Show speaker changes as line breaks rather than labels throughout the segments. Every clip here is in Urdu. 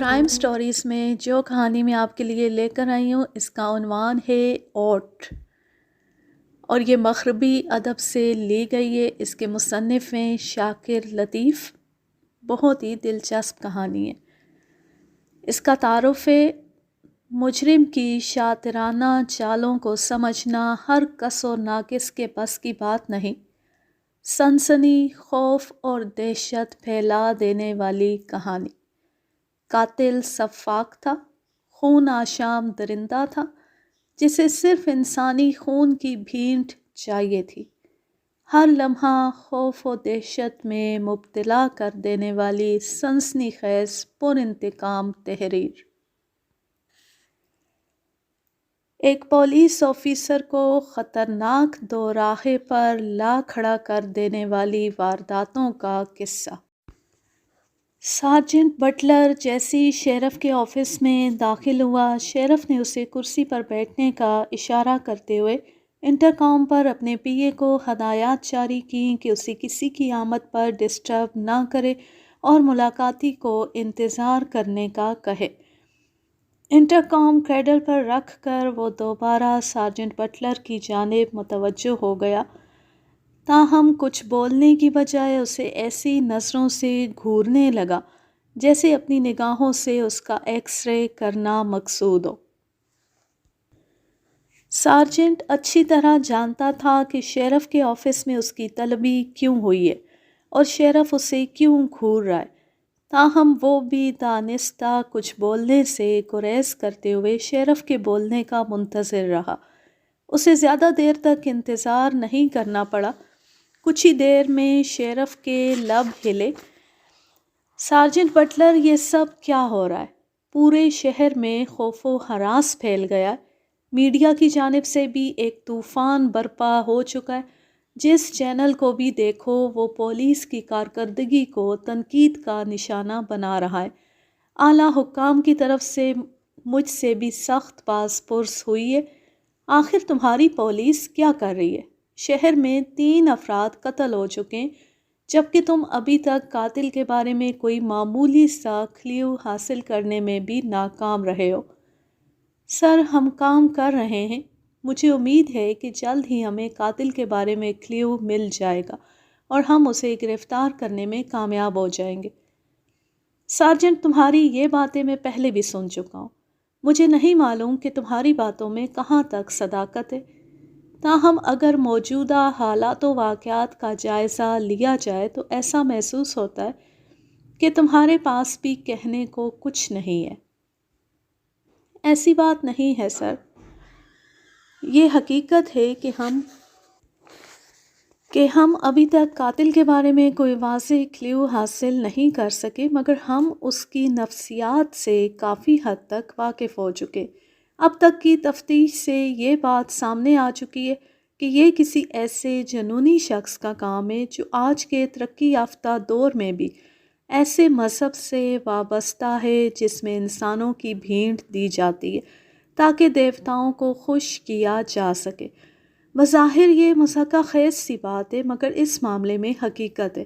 کرائم سٹوریز میں جو کہانی میں آپ کے لیے لے کر آئی ہوں اس کا عنوان ہے اوٹ، اور یہ مغربی ادب سے لی گئی ہے۔ اس کے مصنف ہیں شاکر لطیف۔ بہت ہی دلچسپ کہانی ہے۔ اس کا تعارف ہے: مجرم کی شاطرانہ چالوں کو سمجھنا ہر کس و ناقص کے بس کی بات نہیں۔ سنسنی، خوف اور دہشت پھیلا دینے والی کہانی۔ قاتل سفاک تھا، خون آشام درندہ تھا جسے صرف انسانی خون کی بھینٹ چاہیے تھی۔ ہر لمحہ خوف و دہشت میں مبتلا کر دینے والی سنسنی خیز پر انتقام تحریر۔ ایک پولیس آفیسر کو خطرناک دوراہے پر لا کھڑا کر دینے والی وارداتوں کا قصہ۔ سارجنٹ بٹلر جیسی شیرف کے آفس میں داخل ہوا، شیرف نے اسے کرسی پر بیٹھنے کا اشارہ کرتے ہوئے انٹرکام پر اپنے پی اے کو ہدایات جاری کیں کہ اسے کسی کی آمد پر ڈسٹرب نہ کرے اور ملاقاتی کو انتظار کرنے کا کہے۔ انٹرکام کریڈل پر رکھ کر وہ دوبارہ سارجنٹ بٹلر کی جانب متوجہ ہو گیا، تاہم کچھ بولنے کی بجائے اسے ایسی نظروں سے گھورنے لگا جیسے اپنی نگاہوں سے اس کا ایکس رے کرنا مقصود ہو۔ سارجنٹ اچھی طرح جانتا تھا کہ شیرف کے آفس میں اس کی طلبی کیوں ہوئی ہے اور شیرف اسے کیوں گھور رہا ہے، تاہم وہ بھی دانستہ کچھ بولنے سے گریز کرتے ہوئے شیرف کے بولنے کا منتظر رہا۔ اسے زیادہ دیر تک انتظار نہیں کرنا پڑا۔ کچھ ہی دیر میں شیرف کے لب ہلے۔ سارجنٹ بٹلر، یہ سب کیا ہو رہا ہے؟ پورے شہر میں خوف و ہراس پھیل گیا۔ میڈیا کی جانب سے بھی ایک طوفان برپا ہو چکا ہے۔ جس چینل کو بھی دیکھو وہ پولیس کی کارکردگی کو تنقید کا نشانہ بنا رہا ہے۔ اعلیٰ حکام کی طرف سے مجھ سے بھی سخت باز پرس ہوئی ہے، آخر تمہاری پولیس کیا کر رہی ہے؟ شہر میں 3 افراد قتل ہو چکے ہیں جبکہ تم ابھی تک قاتل کے بارے میں کوئی معمولی سا کلیو حاصل کرنے میں بھی ناکام رہے ہو۔ سر، ہم کام کر رہے ہیں۔ مجھے امید ہے کہ جلد ہی ہمیں قاتل کے بارے میں کلیو مل جائے گا اور ہم اسے گرفتار کرنے میں کامیاب ہو جائیں گے۔ سارجنٹ، تمہاری یہ باتیں میں پہلے بھی سن چکا ہوں۔ مجھے نہیں معلوم کہ تمہاری باتوں میں کہاں تک صداقت ہے، تاہم اگر موجودہ حالات و واقعات کا جائزہ لیا جائے تو ایسا محسوس ہوتا ہے کہ تمہارے پاس بھی کہنے کو کچھ نہیں ہے۔ ایسی بات نہیں ہے سر، یہ حقیقت ہے کہ ہم ابھی تک قاتل کے بارے میں کوئی واضح کلیو حاصل نہیں کر سکے، مگر ہم اس کی نفسیات سے کافی حد تک واقف ہو چکے۔ اب تک کی تفتیش سے یہ بات سامنے آ چکی ہے کہ یہ کسی ایسے جنونی شخص کا کام ہے جو آج کے ترقی یافتہ دور میں بھی ایسے مذہب سے وابستہ ہے جس میں انسانوں کی بھینٹ دی جاتی ہے تاکہ دیوتاؤں کو خوش کیا جا سکے۔ بظاہر یہ مضحکہ خیز سی بات ہے، مگر اس معاملے میں حقیقت ہے۔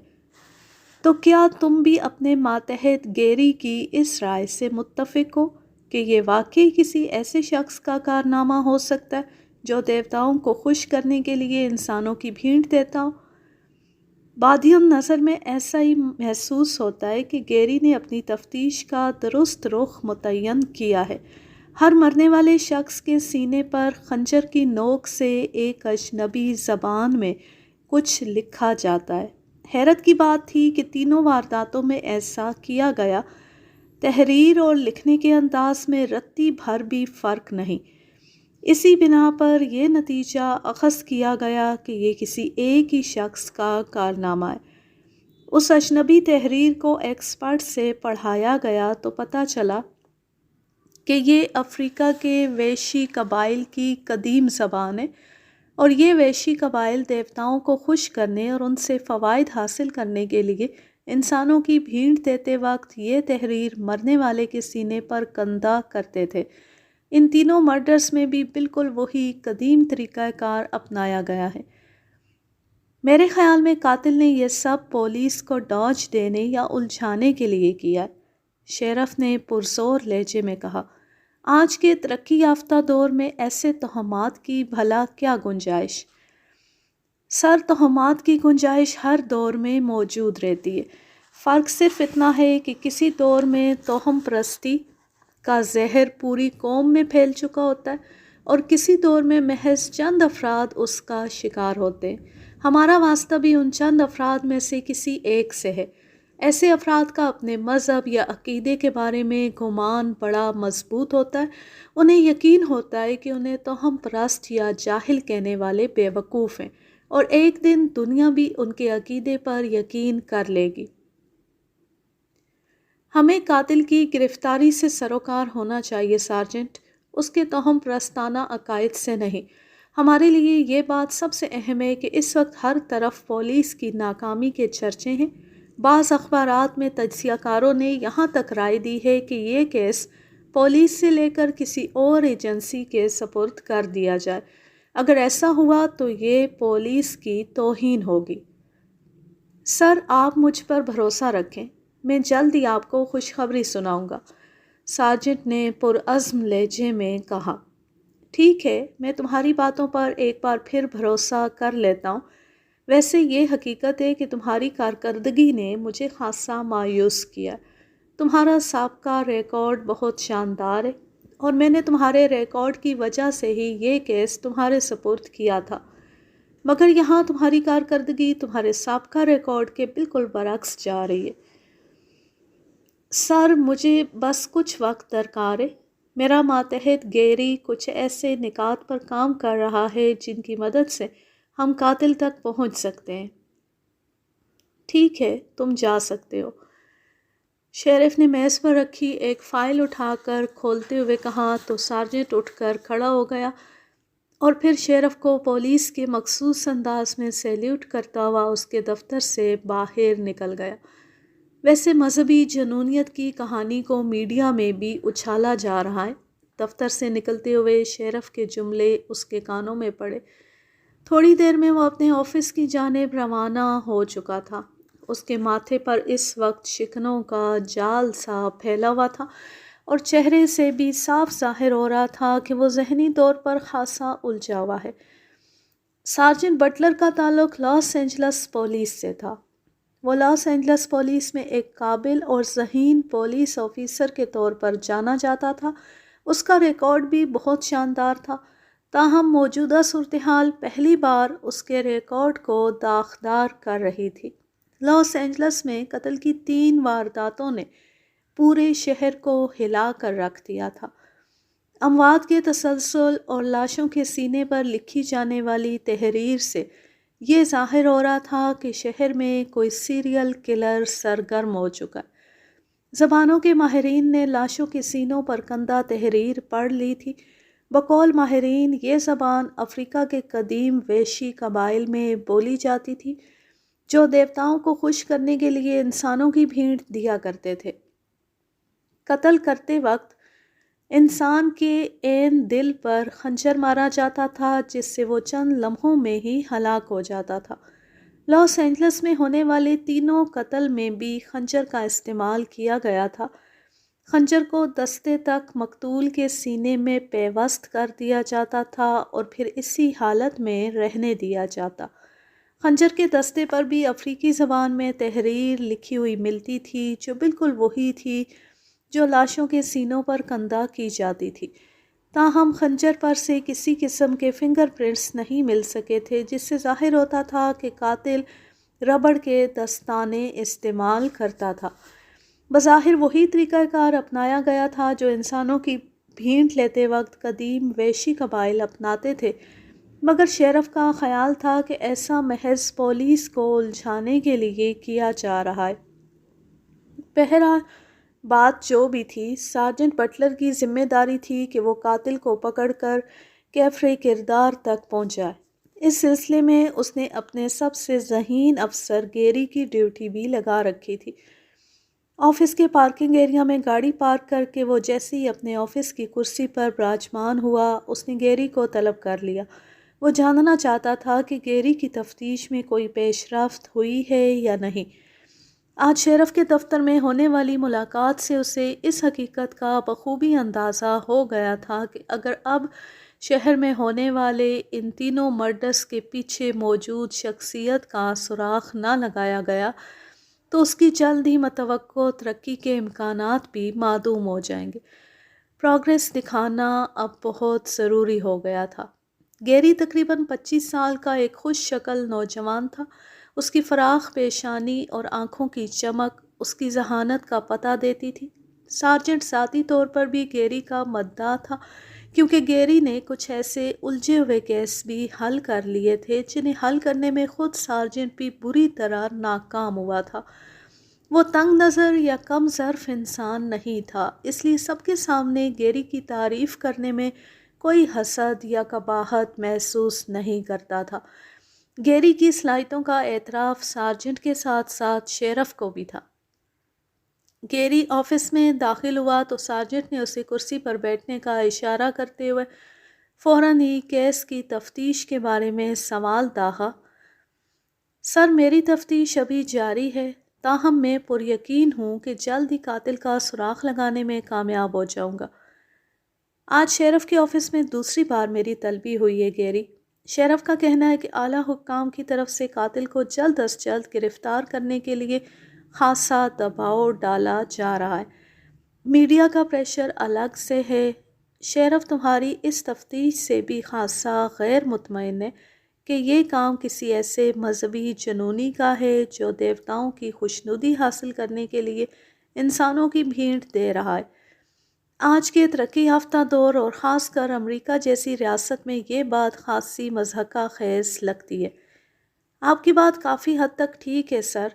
تو کیا تم بھی اپنے ماتحت گیری کی اس رائے سے متفق ہو کہ یہ واقعی کسی ایسے شخص کا کارنامہ ہو سکتا ہے جو دیوتاؤں کو خوش کرنے کے لیے انسانوں کی بھینٹ دیتا ہو؟ بادی النظر میں ایسا ہی محسوس ہوتا ہے کہ گیری نے اپنی تفتیش کا درست رخ متعین کیا ہے۔ ہر مرنے والے شخص کے سینے پر خنجر کی نوک سے ایک اجنبی زبان میں کچھ لکھا جاتا ہے۔ حیرت کی بات تھی کہ تینوں وارداتوں میں ایسا کیا گیا تحریر اور لکھنے کے انداز میں رتی بھر بھی فرق نہیں۔ اسی بنا پر یہ نتیجہ اخذ کیا گیا کہ یہ کسی ایک ہی شخص کا کارنامہ ہے۔ اس اجنبی تحریر کو ایکسپرٹ سے پڑھایا گیا تو پتہ چلا کہ یہ افریقہ کے ویشی قبائل کی قدیم زبان ہے، اور یہ ویشی قبائل دیوتاؤں کو خوش کرنے اور ان سے فوائد حاصل کرنے کے لیے انسانوں کی بھینٹ دیتے وقت یہ تحریر مرنے والے کے سینے پر کندہ کرتے تھے۔ ان تینوں مرڈرز میں بھی بالکل وہی قدیم طریقہ کار اپنایا گیا ہے۔ میرے خیال میں قاتل نے یہ سب پولیس کو ڈاج دینے یا الجھانے کے لیے کیا ہے۔ شیرف نے پرزور لہجے میں کہا۔ آج کے ترقی یافتہ دور میں ایسے تہمات کی بھلا کیا گنجائش؟ سر، تہمات کی گنجائش ہر دور میں موجود رہتی ہے۔ فرق صرف اتنا ہے کہ کسی دور میں توہم پرستی کا زہر پوری قوم میں پھیل چکا ہوتا ہے اور کسی دور میں محض چند افراد اس کا شکار ہوتے ہیں۔ ہمارا واسطہ بھی ان چند افراد میں سے کسی ایک سے ہے۔ ایسے افراد کا اپنے مذہب یا عقیدے کے بارے میں گمان بڑا مضبوط ہوتا ہے۔ انہیں یقین ہوتا ہے کہ انہیں توہم پرست یا جاہل کہنے والے بے وقوف ہیں اور ایک دن دنیا بھی ان کے عقیدے پر یقین کر لے گی۔ ہمیں قاتل کی گرفتاری سے سروکار ہونا چاہیے سارجنٹ، اس کے توہم پرستانہ عقائد سے نہیں۔ ہمارے لیے یہ بات سب سے اہم ہے کہ اس وقت ہر طرف پولیس کی ناکامی کے چرچے ہیں۔ بعض اخبارات میں تجزیہ کاروں نے یہاں تک رائے دی ہے کہ یہ کیس پولیس سے لے کر کسی اور ایجنسی کے سپرد کر دیا جائے۔ اگر ایسا ہوا تو یہ پولیس کی توہین ہوگی۔ سر، آپ مجھ پر بھروسہ رکھیں، میں جلد ہی آپ کو خوشخبری سناؤں گا، سارجنٹ نے پرعزم لہجے میں کہا۔ ٹھیک ہے، میں تمہاری باتوں پر ایک بار پھر بھروسہ کر لیتا ہوں۔ ویسے یہ حقیقت ہے کہ تمہاری کارکردگی نے مجھے خاصا مایوس کیا۔ تمہارا سابقہ ریکارڈ بہت شاندار ہے اور میں نے تمہارے ریکارڈ کی وجہ سے ہی یہ کیس تمہارے سپرد کیا تھا، مگر یہاں تمہاری کارکردگی تمہارے سابقہ ریکارڈ کے بالکل برعکس جا رہی ہے۔ سر، مجھے بس کچھ وقت درکار ہے۔ میرا ماتحت گیری کچھ ایسے نکات پر کام کر رہا ہے جن کی مدد سے ہم قاتل تک پہنچ سکتے ہیں۔ ٹھیک ہے، تم جا سکتے ہو، شیرف نے میز پر رکھی ایک فائل اٹھا کر کھولتے ہوئے کہا تو سارجنٹ اٹھ کر کھڑا ہو گیا اور پھر شیرف کو پولیس کے مخصوص انداز میں سیلیوٹ کرتا ہوا اس کے دفتر سے باہر نکل گیا۔ ویسے مذہبی جنونیت کی کہانی کو میڈیا میں بھی اچھالا جا رہا ہے۔ دفتر سے نکلتے ہوئے شیرف کے جملے اس کے کانوں میں پڑے۔ تھوڑی دیر میں وہ اپنے آفس کی جانب روانہ ہو چکا تھا۔ اس کے ماتھے پر اس وقت شکنوں کا جال سا پھیلا ہوا تھا اور چہرے سے بھی صاف ظاہر ہو رہا تھا کہ وہ ذہنی طور پر خاصا الجھا ہوا ہے۔ سارجنٹ بٹلر کا تعلق لاس اینجلس پولیس سے تھا۔ وہ لاس اینجلس پولیس میں ایک قابل اور ذہین پولیس آفیسر کے طور پر جانا جاتا تھا۔ اس کا ریکارڈ بھی بہت شاندار تھا، تاہم موجودہ صورتحال پہلی بار اس کے ریکارڈ کو داغدار کر رہی تھی۔ لاس اینجلس میں قتل کی 3 وارداتوں نے پورے شہر کو ہلا کر رکھ دیا تھا۔ اموات کے تسلسل اور لاشوں کے سینے پر لکھی جانے والی تحریر سے یہ ظاہر ہو رہا تھا کہ شہر میں کوئی سیریل کلر سرگرم ہو چکا ہے۔ زبانوں کے ماہرین نے لاشوں کے سینوں پر کندہ تحریر پڑھ لی تھی۔ بقول ماہرین یہ زبان افریقہ کے قدیم وحشی قبائل میں بولی جاتی تھی جو دیوتاؤں کو خوش کرنے کے لیے انسانوں کی بھیڑ دیا کرتے تھے۔ قتل کرتے وقت انسان کے عین دل پر خنجر مارا جاتا تھا جس سے وہ چند لمحوں میں ہی ہلاک ہو جاتا تھا۔ لاس اینجلس میں ہونے والے تینوں قتل میں بھی خنجر کا استعمال کیا گیا تھا۔ خنجر کو دستے تک مقتول کے سینے میں پیوست کر دیا جاتا تھا اور پھر اسی حالت میں رہنے دیا جاتا۔ خنجر کے دستے پر بھی افریقی زبان میں تحریر لکھی ہوئی ملتی تھی جو بالکل وہی تھی جو لاشوں کے سینوں پر کندہ کی جاتی تھی، تاہم خنجر پر سے کسی قسم کے فنگر پرنٹس نہیں مل سکے تھے جس سے ظاہر ہوتا تھا کہ قاتل ربڑ کے دستانے استعمال کرتا تھا۔ بظاہر وہی طریقہ کار اپنایا گیا تھا جو انسانوں کی بھینٹ لیتے وقت قدیم وحشی قبائل اپناتے تھے، مگر شیرف کا خیال تھا کہ ایسا محض پولیس کو الجھانے کے لیے کیا جا رہا ہے۔ بہرحال بات جو بھی تھی، سارجنٹ بٹلر کی ذمہ داری تھی کہ وہ قاتل کو پکڑ کر کیفرے کردار تک پہنچائے۔ اس سلسلے میں اس نے اپنے سب سے ذہین افسر گیری کی ڈیوٹی بھی لگا رکھی تھی۔ آفس کے پارکنگ ایریا میں گاڑی پارک کر کے وہ جیسے ہی اپنے آفس کی کرسی پر براجمان ہوا، اس نے گیری کو طلب کر لیا۔ وہ جاننا چاہتا تھا کہ گیری کی تفتیش میں کوئی پیش رفت ہوئی ہے یا نہیں۔ آج شیرف کے دفتر میں ہونے والی ملاقات سے اسے اس حقیقت کا بخوبی اندازہ ہو گیا تھا کہ اگر اب شہر میں ہونے والے ان تینوں مرڈرز کے پیچھے موجود شخصیت کا سراغ نہ لگایا گیا تو اس کی جلد ہی متوقع ترقی کے امکانات بھی معدوم ہو جائیں گے۔ پروگریس دکھانا اب بہت ضروری ہو گیا تھا۔ گیری تقریباً 25 سال کا ایک خوش شکل نوجوان تھا۔ اس کی فراخ پیشانی اور آنکھوں کی چمک اس کی ذہانت کا پتہ دیتی تھی۔ سارجنٹ ذاتی طور پر بھی گیری کا مداح تھا، کیونکہ گیری نے کچھ ایسے الجھے ہوئے کیس بھی حل کر لیے تھے جنہیں حل کرنے میں خود سارجنٹ بھی بری طرح ناکام ہوا تھا۔ وہ تنگ نظر یا کم ظرف انسان نہیں تھا، اس لیے سب کے سامنے گیری کی تعریف کرنے میں کوئی حسد یا قباحت محسوس نہیں کرتا تھا۔ گیری کی صلاحیتوں کا اعتراف سارجنٹ کے ساتھ ساتھ شیرف کو بھی تھا۔ گیری آفس میں داخل ہوا تو سارجنٹ نے اسے کرسی پر بیٹھنے کا اشارہ کرتے ہوئے فوراً ہی کیس کی تفتیش کے بارے میں سوال داغا۔ سر، میری تفتیش ابھی جاری ہے، تاہم میں پر یقین ہوں کہ جلد ہی قاتل کا سراغ لگانے میں کامیاب ہو جاؤں گا۔ آج شیرف کے آفس میں دوسری بار میری طلبی ہوئی ہے گیری۔ شیرف کا کہنا ہے کہ اعلیٰ حکام کی طرف سے قاتل کو جلد از جلد گرفتار کرنے کے لیے خاصا دباؤ ڈالا جا رہا ہے۔ میڈیا کا پریشر الگ سے ہے۔ شیرف تمہاری اس تفتیش سے بھی خاصا غیر مطمئن ہے کہ یہ کام کسی ایسے مذہبی جنونی کا ہے جو دیوتاؤں کی خوشنودی حاصل کرنے کے لیے انسانوں کی بھیڑ دے رہا ہے۔ آج کے ترقی یافتہ دور اور خاص کر امریکہ جیسی ریاست میں یہ بات خاصی مضحکہ خیز لگتی ہے۔ آپ کی بات کافی حد تک ٹھیک ہے سر،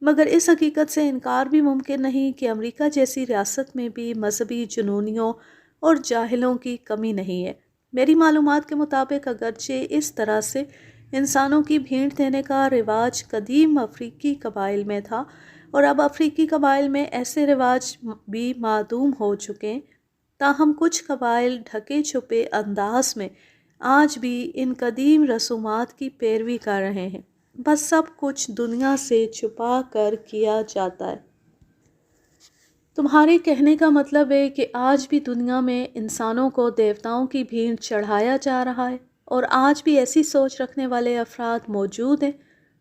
مگر اس حقیقت سے انکار بھی ممکن نہیں کہ امریکہ جیسی ریاست میں بھی مذہبی جنونیوں اور جاہلوں کی کمی نہیں ہے۔ میری معلومات کے مطابق اگرچہ اس طرح سے انسانوں کی بھیڑ دینے کا رواج قدیم افریقی قبائل میں تھا اور اب افریقی قبائل میں ایسے رواج بھی معدوم ہو چکے، تاہم کچھ قبائل ڈھکے چھپے انداز میں آج بھی ان قدیم رسومات کی پیروی کر رہے ہیں۔ بس سب کچھ دنیا سے چھپا کر کیا جاتا ہے۔ تمہارے کہنے کا مطلب ہے کہ آج بھی دنیا میں انسانوں کو دیوتاؤں کی بھیڑ چڑھایا جا رہا ہے اور آج بھی ایسی سوچ رکھنے والے افراد موجود ہیں؟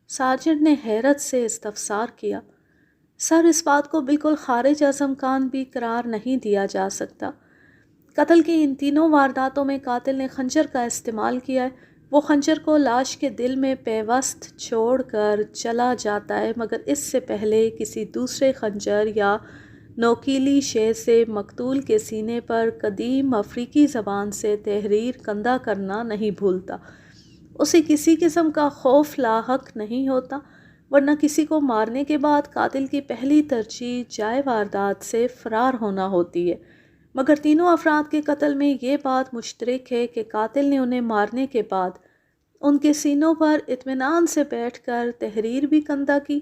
سارجنٹ نے حیرت سے استفسار کیا۔ سر، اس بات کو بالکل خارج از امکان بھی قرار نہیں دیا جا سکتا۔ قتل کی ان تینوں وارداتوں میں قاتل نے خنجر کا استعمال کیا ہے۔ وہ خنجر کو لاش کے دل میں پیوست چھوڑ کر چلا جاتا ہے، مگر اس سے پہلے کسی دوسرے خنجر یا نوکیلی شے سے مقتول کے سینے پر قدیم افریقی زبان سے تحریر کندہ کرنا نہیں بھولتا۔ اسے کسی قسم کا خوف لاحق نہیں ہوتا، ورنہ کسی کو مارنے کے بعد قاتل کی پہلی ترجیح جائے واردات سے فرار ہونا ہوتی ہے، مگر تینوں افراد کے قتل میں یہ بات مشترک ہے کہ قاتل نے انہیں مارنے کے بعد ان کے سینوں پر اطمینان سے بیٹھ کر تحریر بھی کندہ کی۔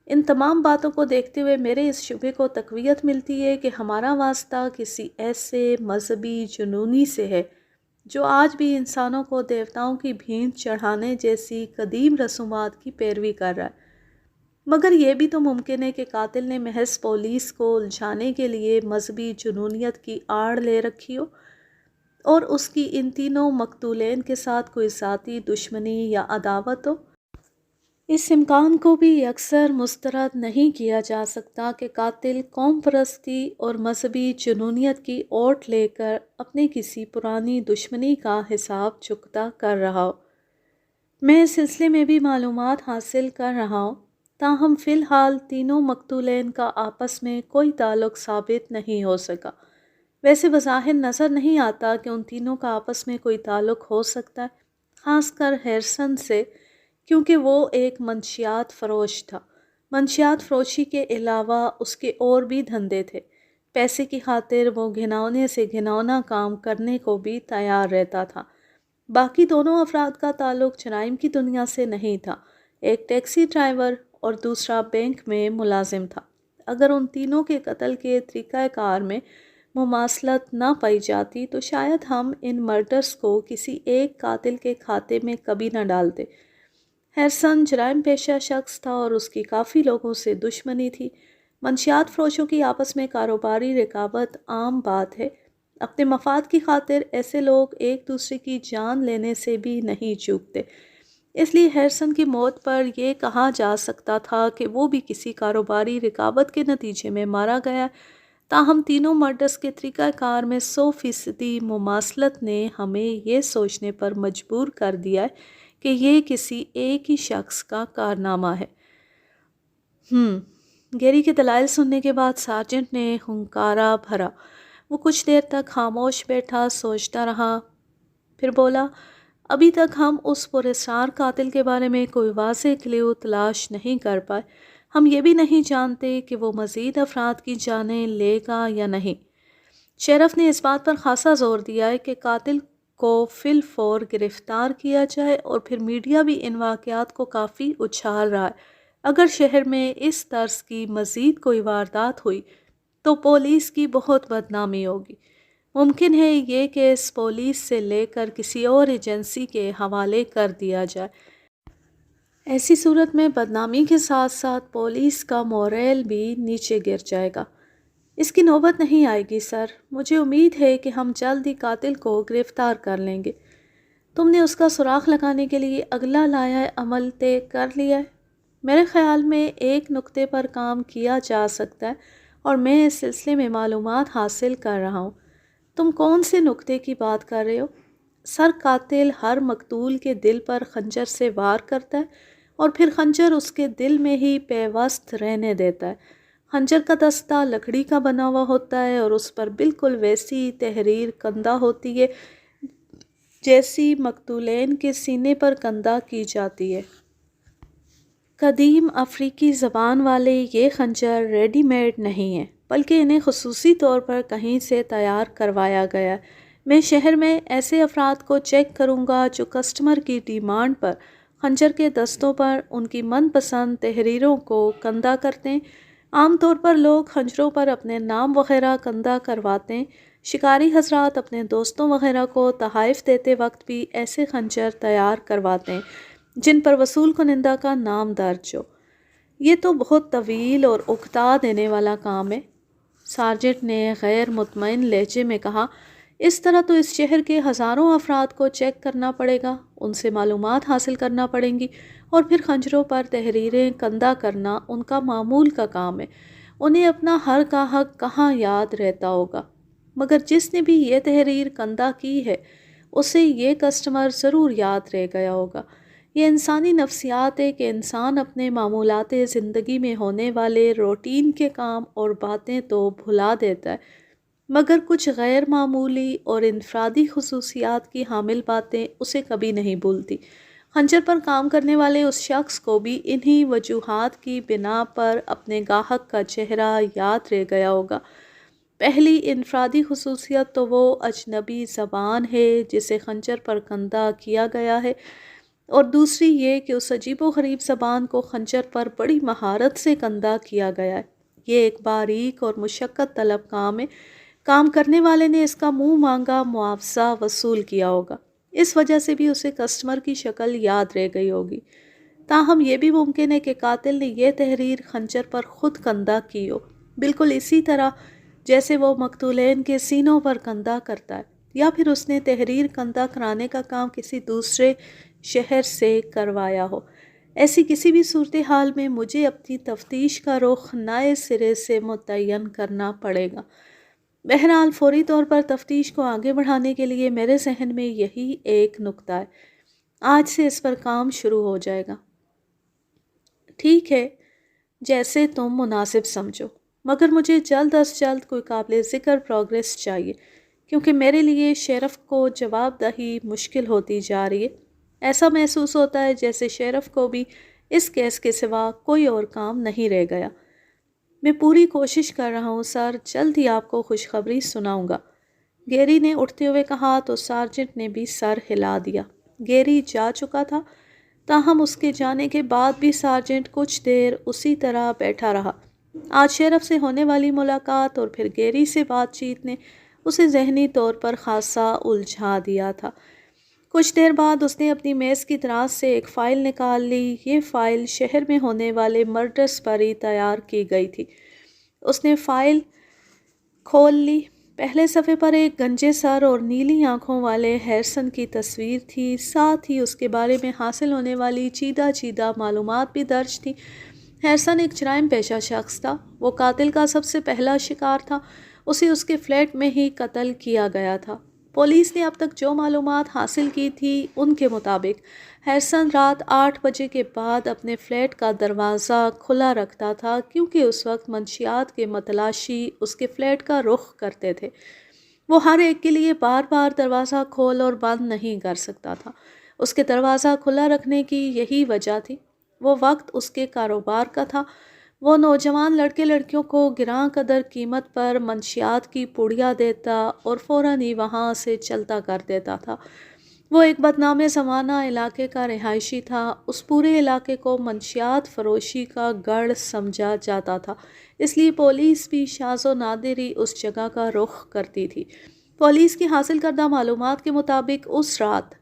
ان تمام باتوں کو دیکھتے ہوئے میرے اس شبے کو تقویت ملتی ہے کہ ہمارا واسطہ کسی ایسے مذہبی جنونی سے ہے جو آج بھی انسانوں کو دیوتاؤں کی بھیڑ چڑھانے جیسی قدیم رسومات کی پیروی کر رہا ہے۔ مگر یہ بھی تو ممکن ہے کہ قاتل نے محض پولیس کو الجھانے کے لیے مذہبی جنونیت کی آڑ لے رکھی ہو اور اس کی ان تینوں مقتولین کے ساتھ کوئی ذاتی دشمنی یا عداوت ہو۔ اس امکان کو بھی اکثر مسترد نہیں کیا جا سکتا کہ قاتل قوم پرستی اور مذہبی جنونیت کی اوٹ لے کر اپنے کسی پرانی دشمنی کا حساب چکتا کر رہا ہو۔ میں اس سلسلے میں بھی معلومات حاصل کر رہا ہوں، تاہم فی الحال تینوں مقتولین کا آپس میں کوئی تعلق ثابت نہیں ہو سکا۔ ویسے بظاہر نظر نہیں آتا کہ ان تینوں کا آپس میں کوئی تعلق ہو سکتا ہے، خاص کر ہیرسن سے، کیونکہ وہ ایک منشیات فروش تھا۔ منشیات فروشی کے علاوہ اس کے اور بھی دھندے تھے۔ پیسے کی خاطر وہ گھنونے سے گھنونا کام کرنے کو بھی تیار رہتا تھا۔ باقی دونوں افراد کا تعلق جرائم کی دنیا سے نہیں تھا۔ ایک ٹیکسی ڈرائیور اور دوسرا بینک میں ملازم تھا۔ اگر ان تینوں کے قتل کے طریقہ کار میں مماثلت نہ پائی جاتی تو شاید ہم ان مرڈرز کو کسی ایک قاتل کے کھاتے میں کبھی نہ ڈالتے۔ ہیرسن جرائم پیشہ شخص تھا اور اس کی کافی لوگوں سے دشمنی تھی۔ منشیات فروشوں کی آپس میں کاروباری رکاوٹ عام بات ہے۔ اپنے مفاد کی خاطر ایسے لوگ ایک دوسرے کی جان لینے سے بھی نہیں چوکتے۔ اس لیے ہیرسن کی موت پر یہ کہا جا سکتا تھا کہ وہ بھی کسی کاروباری رکاوٹ کے نتیجے میں مارا گیا۔ تاہم تینوں مرڈرز کے طریقہ کار میں 100% مماثلت نے ہمیں یہ سوچنے پر مجبور کر دیا ہے کہ یہ کسی ایک ہی شخص کا کارنامہ ہے۔ گیری کے دلائل سننے کے بعد سارجنٹ نے ہنکارا بھرا۔ وہ کچھ دیر تک خاموش بیٹھا سوچتا رہا، پھر بولا، ابھی تک ہم اس پراسرار قاتل کے بارے میں کوئی واضح کلیو تلاش نہیں کر پائے۔ ہم یہ بھی نہیں جانتے کہ وہ مزید افراد کی جانیں لے گا یا نہیں۔ شیرف نے اس بات پر خاصا زور دیا ہے کہ قاتل کو فی الفور گرفتار کیا جائے، اور پھر میڈیا بھی ان واقعات کو کافی اچھال رہا ہے۔ اگر شہر میں اس طرز کی مزید کوئی واردات ہوئی تو پولیس کی بہت بدنامی ہوگی۔ ممکن ہے یہ کیس پولیس سے لے کر کسی اور ایجنسی کے حوالے کر دیا جائے۔ ایسی صورت میں بدنامی کے ساتھ ساتھ پولیس کا موریل بھی نیچے گر جائے گا۔ اس کی نوبت نہیں آئے گی سر۔ مجھے امید ہے کہ ہم جلد ہی قاتل کو گرفتار کر لیں گے۔ تم نے اس کا سراغ لگانے کے لیے اگلا لائحہ عمل طے کر لیا ہے؟ میرے خیال میں ایک نقطے پر کام کیا جا سکتا ہے اور میں اس سلسلے میں معلومات حاصل کر رہا ہوں۔ تم کون سے نقطے کی بات کر رہے ہو؟ سر، قاتل ہر مقتول کے دل پر خنجر سے وار کرتا ہے اور پھر خنجر اس کے دل میں ہی پیوست رہنے دیتا ہے۔ خنجر کا دستہ لکڑی کا بنا ہوا ہوتا ہے اور اس پر بالکل ویسی تحریر کندہ ہوتی ہے جیسی مقتولین کے سینے پر کندہ کی جاتی ہے۔ قدیم افریقی زبان والے یہ خنجر ریڈی میڈ نہیں ہیں، بلکہ انہیں خصوصی طور پر کہیں سے تیار کروایا گیا ہے۔ میں شہر میں ایسے افراد کو چیک کروں گا جو کسٹمر کی ڈیمانڈ پر خنجر کے دستوں پر ان کی من پسند تحریروں کو کندہ کرتے ہیں۔ عام طور پر لوگ خنجروں پر اپنے نام وغیرہ کندہ کرواتے ہیں۔ شکاری حضرات اپنے دوستوں وغیرہ کو تحائف دیتے وقت بھی ایسے خنجر تیار کرواتے ہیں جن پر وصول کنندہ کا نام درج ہو۔ یہ تو بہت طویل اور اکتا دینے والا کام ہے، سارجنٹ نے غیر مطمئن لہجے میں کہا۔ اس طرح تو اس شہر کے ہزاروں افراد کو چیک کرنا پڑے گا، ان سے معلومات حاصل کرنا پڑیں گی، اور پھر خنجروں پر تحریریں کندہ کرنا ان کا معمول کا کام ہے۔ انہیں اپنا ہر گاہک کہاں یاد رہتا ہوگا، مگر جس نے بھی یہ تحریر کندہ کی ہے اسے یہ کسٹمر ضرور یاد رہ گیا ہوگا۔ یہ انسانی نفسیات ہے کہ انسان اپنے معمولات زندگی میں ہونے والے روٹین کے کام اور باتیں تو بھلا دیتا ہے، مگر کچھ غیر معمولی اور انفرادی خصوصیات کی حامل باتیں اسے کبھی نہیں بھولتی۔ خنجر پر کام کرنے والے اس شخص کو بھی انہی وجوہات کی بنا پر اپنے گاہک کا چہرہ یاد رہ گیا ہوگا۔ پہلی انفرادی خصوصیت تو وہ اجنبی زبان ہے جسے خنجر پر کندہ کیا گیا ہے، اور دوسری یہ کہ اس عجیب و غریب زبان کو خنجر پر بڑی مہارت سے کندہ کیا گیا ہے۔ یہ ایک باریک اور مشقت طلب کام ہے۔ کام کرنے والے نے اس کا منہ مانگا معاوضہ وصول کیا ہوگا، اس وجہ سے بھی اسے کسٹمر کی شکل یاد رہ گئی ہوگی۔ تاہم یہ بھی ممکن ہے کہ قاتل نے یہ تحریر خنجر پر خود کندہ کی ہو، بالکل اسی طرح جیسے وہ مقتولین کے سینوں پر کندہ کرتا ہے، یا پھر اس نے تحریر کندہ کرانے کا کام کسی دوسرے شہر سے کروایا ہو۔ ایسی کسی بھی صورتحال میں مجھے اپنی تفتیش کا رخ نئے سرے سے متعین کرنا پڑے گا۔ بہرحال فوری طور پر تفتیش کو آگے بڑھانے کے لیے میرے ذہن میں یہی ایک نکتہ ہے۔ آج سے اس پر کام شروع ہو جائے گا۔ ٹھیک ہے، جیسے تم مناسب سمجھو، مگر مجھے جلد از جلد کوئی قابل ذکر پروگریس چاہیے، کیونکہ میرے لیے شیرف کو جواب دہی مشکل ہوتی جا رہی ہے۔ ایسا محسوس ہوتا ہے جیسے شیرف کو بھی اس کیس کے سوا کوئی اور کام نہیں رہ گیا۔ میں پوری کوشش کر رہا ہوں سر، جلد ہی آپ کو خوشخبری سناؤں گا، گیری نے اٹھتے ہوئے کہا تو سارجنٹ نے بھی سر ہلا دیا۔ گیری جا چکا تھا، تاہم اس کے جانے کے بعد بھی سارجنٹ کچھ دیر اسی طرح بیٹھا رہا۔ آج شیرف سے ہونے والی ملاقات اور پھر گیری سے بات چیت نے اسے ذہنی طور پر خاصا الجھا دیا تھا۔ کچھ دیر بعد اس نے اپنی میز کی دراز سے ایک فائل نکال لی۔ یہ فائل شہر میں ہونے والے مرڈرز پر ہی تیار کی گئی تھی۔ اس نے فائل کھول لی۔ پہلے صفحے پر ایک گنجے سر اور نیلی آنکھوں والے ہیرسن کی تصویر تھی، ساتھ ہی اس کے بارے میں حاصل ہونے والی چیدہ معلومات بھی درج تھی۔ ہیرسن ایک جرائم پیشہ شخص تھا۔ وہ قاتل کا سب سے پہلا شکار تھا۔ اسے اس کے فلیٹ میں ہی قتل کیا گیا تھا۔ پولیس نے اب تک جو معلومات حاصل کی تھی ان کے مطابق ہیرسن رات 8 بجے کے بعد اپنے فلیٹ کا دروازہ کھلا رکھتا تھا، کیونکہ اس وقت منشیات کے متلاشی اس کے فلیٹ کا رخ کرتے تھے۔ وہ ہر ایک کے لیے بار بار دروازہ کھول اور بند نہیں کر سکتا تھا۔ اس کے دروازہ کھلا رکھنے کی یہی وجہ تھی۔ وہ وقت اس کے کاروبار کا تھا۔ وہ نوجوان لڑکے لڑکیوں کو گراں قدر قیمت پر منشیات کی پوڑیاں دیتا اور فوراً ہی وہاں سے چلتا کر دیتا تھا۔ وہ ایک بدنام زمانہ علاقے کا رہائشی تھا۔ اس پورے علاقے کو منشیات فروشی کا گڑھ سمجھا جاتا تھا، اس لیے پولیس بھی شاذ و نادر ہی اس جگہ کا رخ کرتی تھی۔ پولیس کی حاصل کردہ معلومات کے مطابق اس رات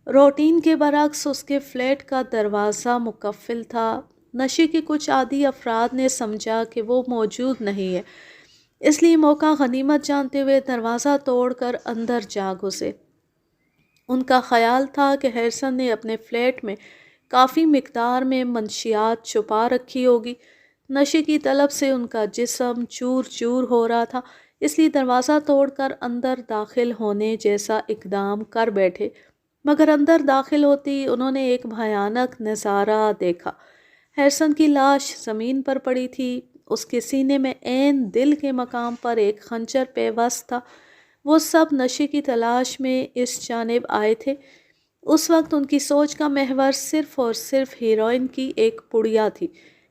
روٹین کے برعکس اس کے فلیٹ کا دروازہ مقفل تھا۔ نشے کے کچھ عادی افراد نے سمجھا کہ وہ موجود نہیں ہے، اس لیے موقع غنیمت جانتے ہوئے دروازہ توڑ کر اندر جا گھسے۔ ان کا خیال تھا کہ ہیرسن نے اپنے فلیٹ میں کافی مقدار میں منشیات چھپا رکھی ہوگی۔ نشے کی طلب سے ان کا جسم چور چور ہو رہا تھا، اس لیے دروازہ توڑ کر اندر داخل ہونے جیسا اقدام کر بیٹھے۔ مگر اندر داخل ہوتی انہوں نے ایک بھیانک نظارہ دیکھا۔ ہیرسن کی لاش زمین پر پڑی تھی۔ اس کے سینے میں عین دل کے مقام پر ایک خنجر پیوست تھا۔ وہ سب نشے کی تلاش میں اس جانب آئے تھے۔ اس وقت ان کی سوچ کا محور صرف اور صرف ہیروئن کی ایک پڑیا تھی۔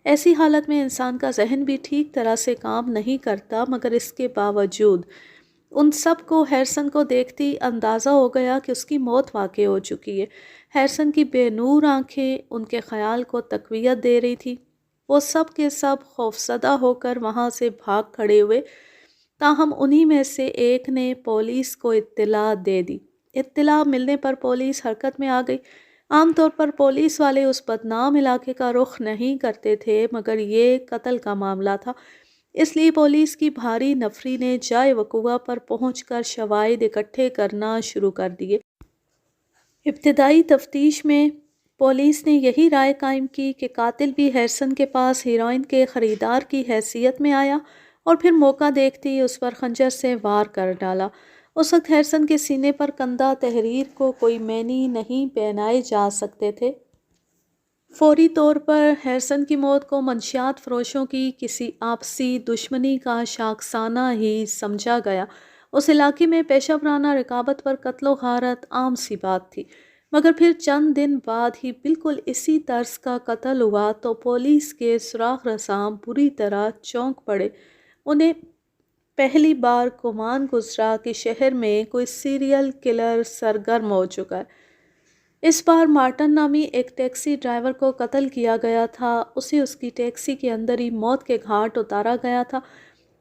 ایسی حالت میں انسان کا ذہن بھی ٹھیک طرح سے کام نہیں کرتا، مگر اس کے باوجود ان سب کو ہیرسن کو دیکھتی اندازہ ہو گیا کہ اس کی موت واقع ہو چکی ہے۔ ہیرسن کی بے نور آنکھیں ان کے خیال کو تقویت دے رہی تھی۔ وہ سب کے سب خوفزدہ ہو کر وہاں سے بھاگ کھڑے ہوئے، تاہم انہی میں سے ایک نے پولیس کو اطلاع دے دی۔ اطلاع ملنے پر پولیس حرکت میں آ گئی۔ عام طور پر پولیس والے اس بدنام علاقے کا رخ نہیں کرتے تھے، مگر یہ قتل کا معاملہ تھا، اس لیے پولیس کی بھاری نفری نے جائے وقوع پر پہنچ کر شواہد اکٹھے کرنا شروع کر دیے۔ ابتدائی تفتیش میں پولیس نے یہی رائے قائم کی کہ قاتل بھی ہیرسن کے پاس ہیروئن کے خریدار کی حیثیت میں آیا اور پھر موقع دیکھتے ہی اس پر خنجر سے وار کر ڈالا۔ اس وقت ہیرسن کے سینے پر کندہ تحریر کو کوئی معنی نہیں پہنائے جا سکتے تھے۔ فوری طور پر ہیرسن کی موت کو منشیات فروشوں کی کسی آپسی دشمنی کا شاخسانہ ہی سمجھا گیا۔ اس علاقے میں پیشہ ورانہ رقابت پر قتل و غارت عام سی بات تھی، مگر پھر چند دن بعد ہی بالکل اسی طرز کا قتل ہوا تو پولیس کے سراغ رساں بری طرح چونک پڑے۔ انہیں پہلی بار گمان گزرا کہ شہر میں کوئی سیریل کلر سرگرم ہو چکا ہے۔ اس بار مارٹن نامی ایک ٹیکسی ڈرائیور کو قتل کیا گیا تھا۔ اسے اس کی ٹیکسی کے اندر ہی موت کے گھاٹ اتارا گیا تھا۔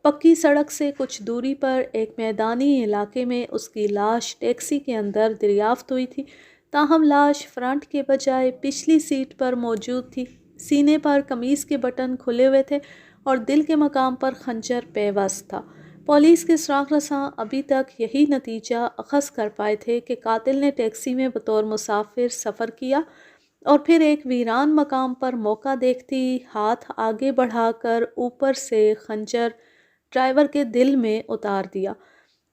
پکی سڑک سے کچھ دوری پر ایک میدانی علاقے میں اس کی لاش ٹیکسی کے اندر دریافت ہوئی تھی، تاہم لاش فرنٹ کے بجائے پچھلی سیٹ پر موجود تھی۔ سینے پر قمیص کے بٹن کھلے ہوئے تھے اور دل کے مقام پر خنجر پیوست تھا۔ پولیس کے سراغ رساں ابھی تک یہی نتیجہ اخذ کر پائے تھے کہ قاتل نے ٹیکسی میں بطور مسافر سفر کیا اور پھر ایک ویران مقام پر موقع دیکھتی ہاتھ آگے بڑھا کر اوپر سے خنجر ڈرائیور کے دل میں اتار دیا۔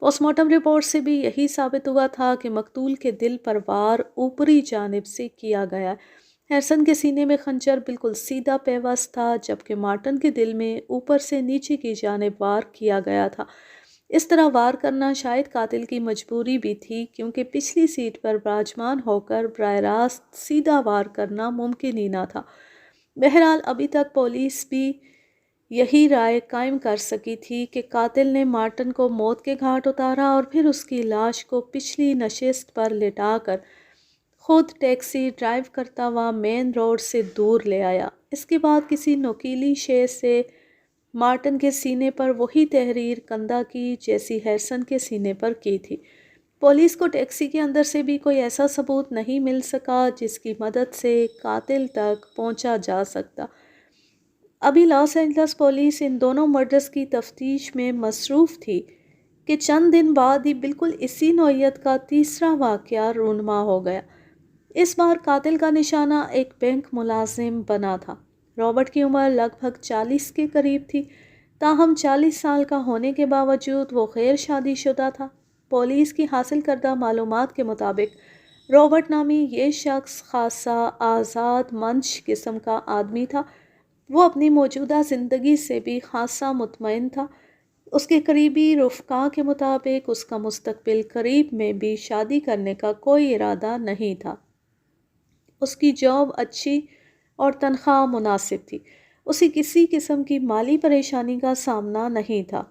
پوسٹ مارٹم رپورٹ سے بھی یہی ثابت ہوا تھا کہ مقتول کے دل پر وار اوپری جانب سے کیا گیا ہے۔ ہیرسن کے سینے میں خنجر بالکل سیدھا پیوست تھا، جبکہ مارٹن کے دل میں اوپر سے نیچے کی جانب وار کیا گیا تھا۔ اس طرح وار کرنا شاید قاتل کی مجبوری بھی تھی، کیونکہ پچھلی سیٹ پر براجمان ہو کر براہ راست سیدھا وار کرنا ممکن ہی نہ تھا۔ بہرحال ابھی تک پولیس بھی یہی رائے قائم کر سکی تھی کہ قاتل نے مارٹن کو موت کے گھاٹ اتارا اور پھر اس کی لاش کو پچھلی نشست پر لٹا کر خود ٹیکسی ڈرائیو کرتا ہوا مین روڈ سے دور لے آیا۔ اس کے بعد کسی نوکیلی شے سے مارٹن کے سینے پر وہی تحریر کندہ کی جیسی ہیرسن کے سینے پر کی تھی۔ پولیس کو ٹیکسی کے اندر سے بھی کوئی ایسا ثبوت نہیں مل سکا جس کی مدد سے قاتل تک پہنچا جا سکتا۔ ابھی لاس اینجلس پولیس ان دونوں مرڈرز کی تفتیش میں مصروف تھی کہ چند دن بعد ہی بالکل اسی نوعیت کا تیسرا واقعہ رونما ہو گیا۔ اس بار قاتل کا نشانہ ایک بینک ملازم بنا تھا۔ رابرٹ کی عمر لگ بھگ 40 کے قریب تھی، تاہم 40 سال کا ہونے کے باوجود وہ غیر شادی شدہ تھا۔ پولیس کی حاصل کردہ معلومات کے مطابق رابرٹ نامی یہ شخص خاصا آزاد منش قسم کا آدمی تھا۔ وہ اپنی موجودہ زندگی سے بھی خاصا مطمئن تھا۔ اس کے قریبی رفقا کے مطابق اس کا مستقبل قریب میں بھی شادی کرنے کا کوئی ارادہ نہیں تھا۔ اس کی جاب اچھی اور تنخواہ مناسب تھی۔ اسے کسی قسم کی مالی پریشانی کا سامنا نہیں تھا۔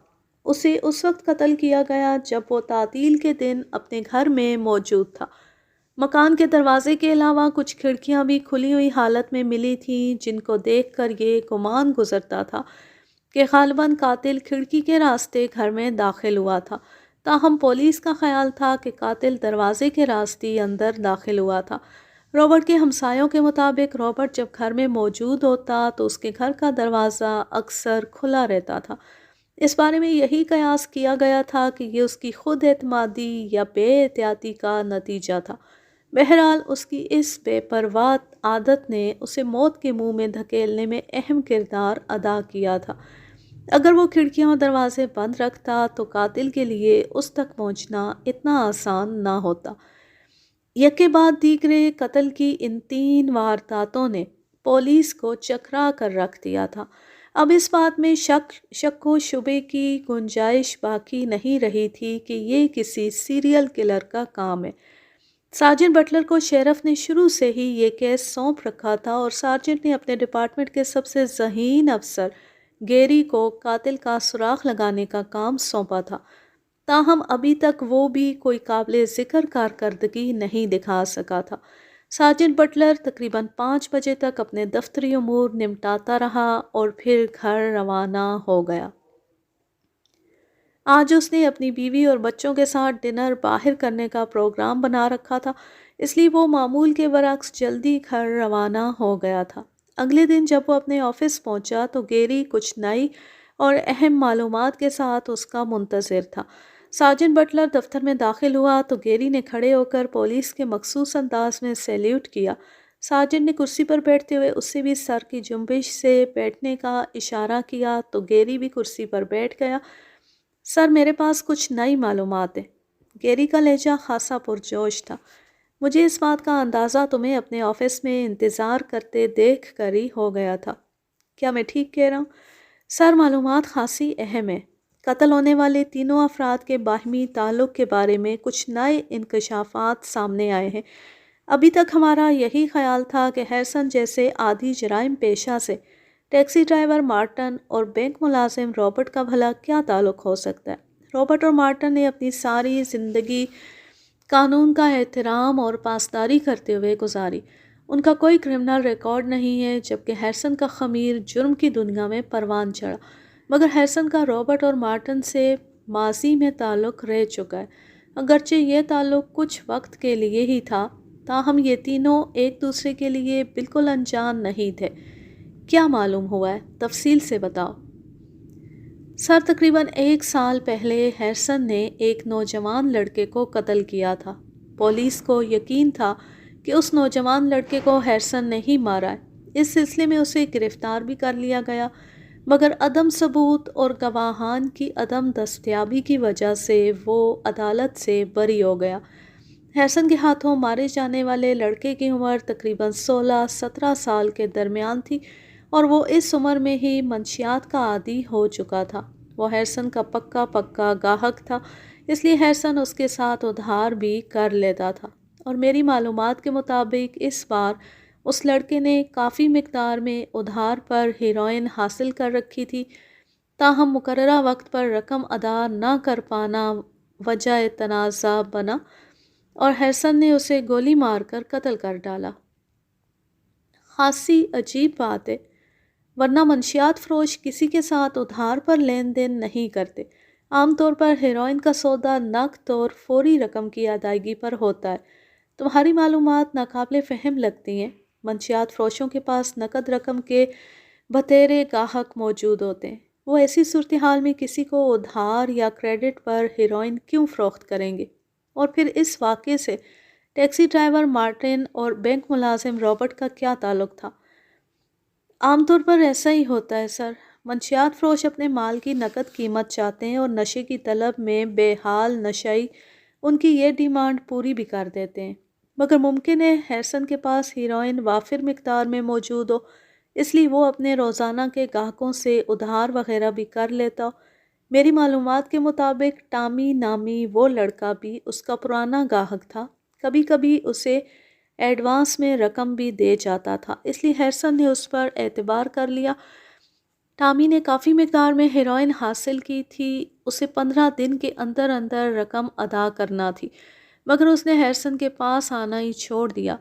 اسے اس وقت قتل کیا گیا جب وہ تعطیل کے دن اپنے گھر میں موجود تھا۔ مکان کے دروازے کے علاوہ کچھ کھڑکیاں بھی کھلی ہوئی حالت میں ملی تھیں، جن کو دیکھ کر یہ گمان گزرتا تھا کہ غالباً قاتل کھڑکی کے راستے گھر میں داخل ہوا تھا۔ تاہم پولیس کا خیال تھا کہ قاتل دروازے کے راستے اندر داخل ہوا تھا۔ رابرٹ کے ہمسایوں کے مطابق رابرٹ جب گھر میں موجود ہوتا تو اس کے گھر کا دروازہ اکثر کھلا رہتا تھا۔ اس بارے میں یہی قیاس کیا گیا تھا کہ یہ اس کی خود اعتمادی یا بے احتیاطی کا نتیجہ تھا۔ بہرحال اس کی اس بے پرواہ عادت نے اسے موت کے منہ میں دھکیلنے میں اہم کردار ادا کیا تھا۔ اگر وہ کھڑکیاں اور دروازے بند رکھتا تو قاتل کے لیے اس تک پہنچنا اتنا آسان نہ ہوتا۔ یکے بعد دیگرے قتل کی ان 3 وارداتوں نے پولیس کو چکرا کر رکھ دیا تھا۔ اب اس بات میں شک و شبے کی گنجائش باقی نہیں رہی تھی کہ یہ کسی سیریل کلر کا کام ہے۔ سارجنٹ بٹلر کو شیرف نے شروع سے ہی یہ کیس سونپ رکھا تھا اور سارجنٹ نے اپنے ڈپارٹمنٹ کے سب سے ذہین افسر گیری کو قاتل کا سراغ لگانے کا کام سونپا تھا۔ تاہم ابھی تک وہ بھی کوئی قابل ذکر کارکردگی نہیں دکھا سکا تھا۔ سارجنٹ بٹلر تقریباً 5 بجے تک اپنے دفتری امور نمٹاتا رہا اور پھر گھر روانہ ہو گیا۔ آج اس نے اپنی بیوی اور بچوں کے ساتھ ڈنر باہر کرنے کا پروگرام بنا رکھا تھا، اس لیے وہ معمول کے برعکس جلدی گھر روانہ ہو گیا تھا۔ اگلے دن جب وہ اپنے آفس پہنچا تو گیری کچھ نئی اور اہم معلومات کے ساتھ اس کا منتظر تھا۔ سارجنٹ بٹلر دفتر میں داخل ہوا تو گیری نے کھڑے ہو کر پولیس کے مخصوص انداز میں سیلیوٹ کیا۔ سارجنٹ نے کرسی پر بیٹھتے ہوئے اس سے بھی سر کی جنبش سے بیٹھنے کا اشارہ کیا تو گیری بھی کرسی پر بیٹھ گیا۔ سر، میرے پاس کچھ نئی معلومات ہیں۔ گیری کا لہجہ خاصا پرجوش تھا۔ مجھے اس بات کا اندازہ تمہیں اپنے آفس میں انتظار کرتے دیکھ کر ہی ہو گیا تھا۔ کیا میں ٹھیک کہہ رہا ہوں؟ سر، معلومات خاصی اہم ہے۔ قتل ہونے والے تینوں افراد کے باہمی تعلق کے بارے میں کچھ نئے انکشافات سامنے آئے ہیں۔ ابھی تک ہمارا یہی خیال تھا کہ ہیرسن جیسے عادی جرائم پیشہ سے ٹیکسی ڈرائیور مارٹن اور بینک ملازم رابرٹ کا بھلا کیا تعلق ہو سکتا ہے؟ رابرٹ اور مارٹن نے اپنی ساری زندگی قانون کا احترام اور پاسداری کرتے ہوئے گزاری۔ ان کا کوئی کرمنل ریکارڈ نہیں ہے، جبکہ ہیرسن کا خمیر جرم کی دنیا میں پروان چڑھا۔ مگر ہیرسن کا رابرٹ اور مارٹن سے ماضی میں تعلق رہ چکا ہے۔ اگرچہ یہ تعلق کچھ وقت کے لیے ہی تھا، تاہم یہ تینوں ایک دوسرے کے لیے بالکل انجان نہیں تھے۔ کیا معلوم ہوا ہے؟ تفصیل سے بتاؤ۔ سر، تقریباً 1 سال پہلے ہیرسن نے ایک نوجوان لڑکے کو قتل کیا تھا۔ پولیس کو یقین تھا کہ اس نوجوان لڑکے کو ہیرسن نے ہی مارا ہے۔ اس سلسلے میں اسے گرفتار بھی کر لیا گیا، مگر عدم ثبوت اور گواہان کی عدم دستیابی کی وجہ سے وہ عدالت سے بری ہو گیا۔ ہیرسن کے ہاتھوں مارے جانے والے لڑکے کی عمر تقریباً 16-17 سال کے درمیان تھی اور وہ اس عمر میں ہی منشیات کا عادی ہو چکا تھا۔ وہ ہیرسن کا پکا گاہک تھا، اس لیے ہیرسن اس کے ساتھ ادھار بھی کر لیتا تھا، اور میری معلومات کے مطابق اس بار اس لڑکے نے کافی مقدار میں ادھار پر ہیروئن حاصل کر رکھی تھی۔ تاہم مقررہ وقت پر رقم ادا نہ کر پانا وجہ تنازع بنا اور ہیرسن نے اسے گولی مار کر قتل کر ڈالا۔ خاصی عجیب بات ہے، ورنہ منشیات فروش کسی کے ساتھ ادھار پر لین دین نہیں کرتے۔ عام طور پر ہیروئن کا سودا نقد اور فوری رقم کی ادائیگی پر ہوتا ہے۔ تمہاری معلومات ناقابل فہم لگتی ہیں۔ منشیات فروشوں کے پاس نقد رقم کے بتیرے گاہک موجود ہوتے ہیں۔ وہ ایسی صورتحال میں کسی کو ادھار یا کریڈٹ پر ہیروئن کیوں فروخت کریں گے؟ اور پھر اس واقعے سے ٹیکسی ڈرائیور مارٹن اور بینک ملازم رابرٹ کا کیا تعلق تھا؟ عام طور پر ایسا ہی ہوتا ہے سر۔ منشیات فروش اپنے مال کی نقد قیمت چاہتے ہیں اور نشے کی طلب میں بے حال نشئی ان کی یہ ڈیمانڈ پوری بھی کر دیتے ہیں۔ مگر ممکن ہے ہیرسن کے پاس ہیروئن وافر مقدار میں موجود ہو، اس لیے وہ اپنے روزانہ کے گاہکوں سے ادھار وغیرہ بھی کر لیتا ہو۔ میری معلومات کے مطابق ٹامی نامی وہ لڑکا بھی اس کا پرانا گاہک تھا، کبھی کبھی اسے ایڈوانس میں رقم بھی دے جاتا تھا، اس لیے ہیرسن نے اس پر اعتبار کر لیا۔ ٹامی نے کافی مقدار میں ہیروئن حاصل کی تھی، اسے 15 دن کے اندر اندر رقم ادا کرنا تھی، مگر اس نے ہیرسن کے پاس آنا ہی چھوڑ دیا،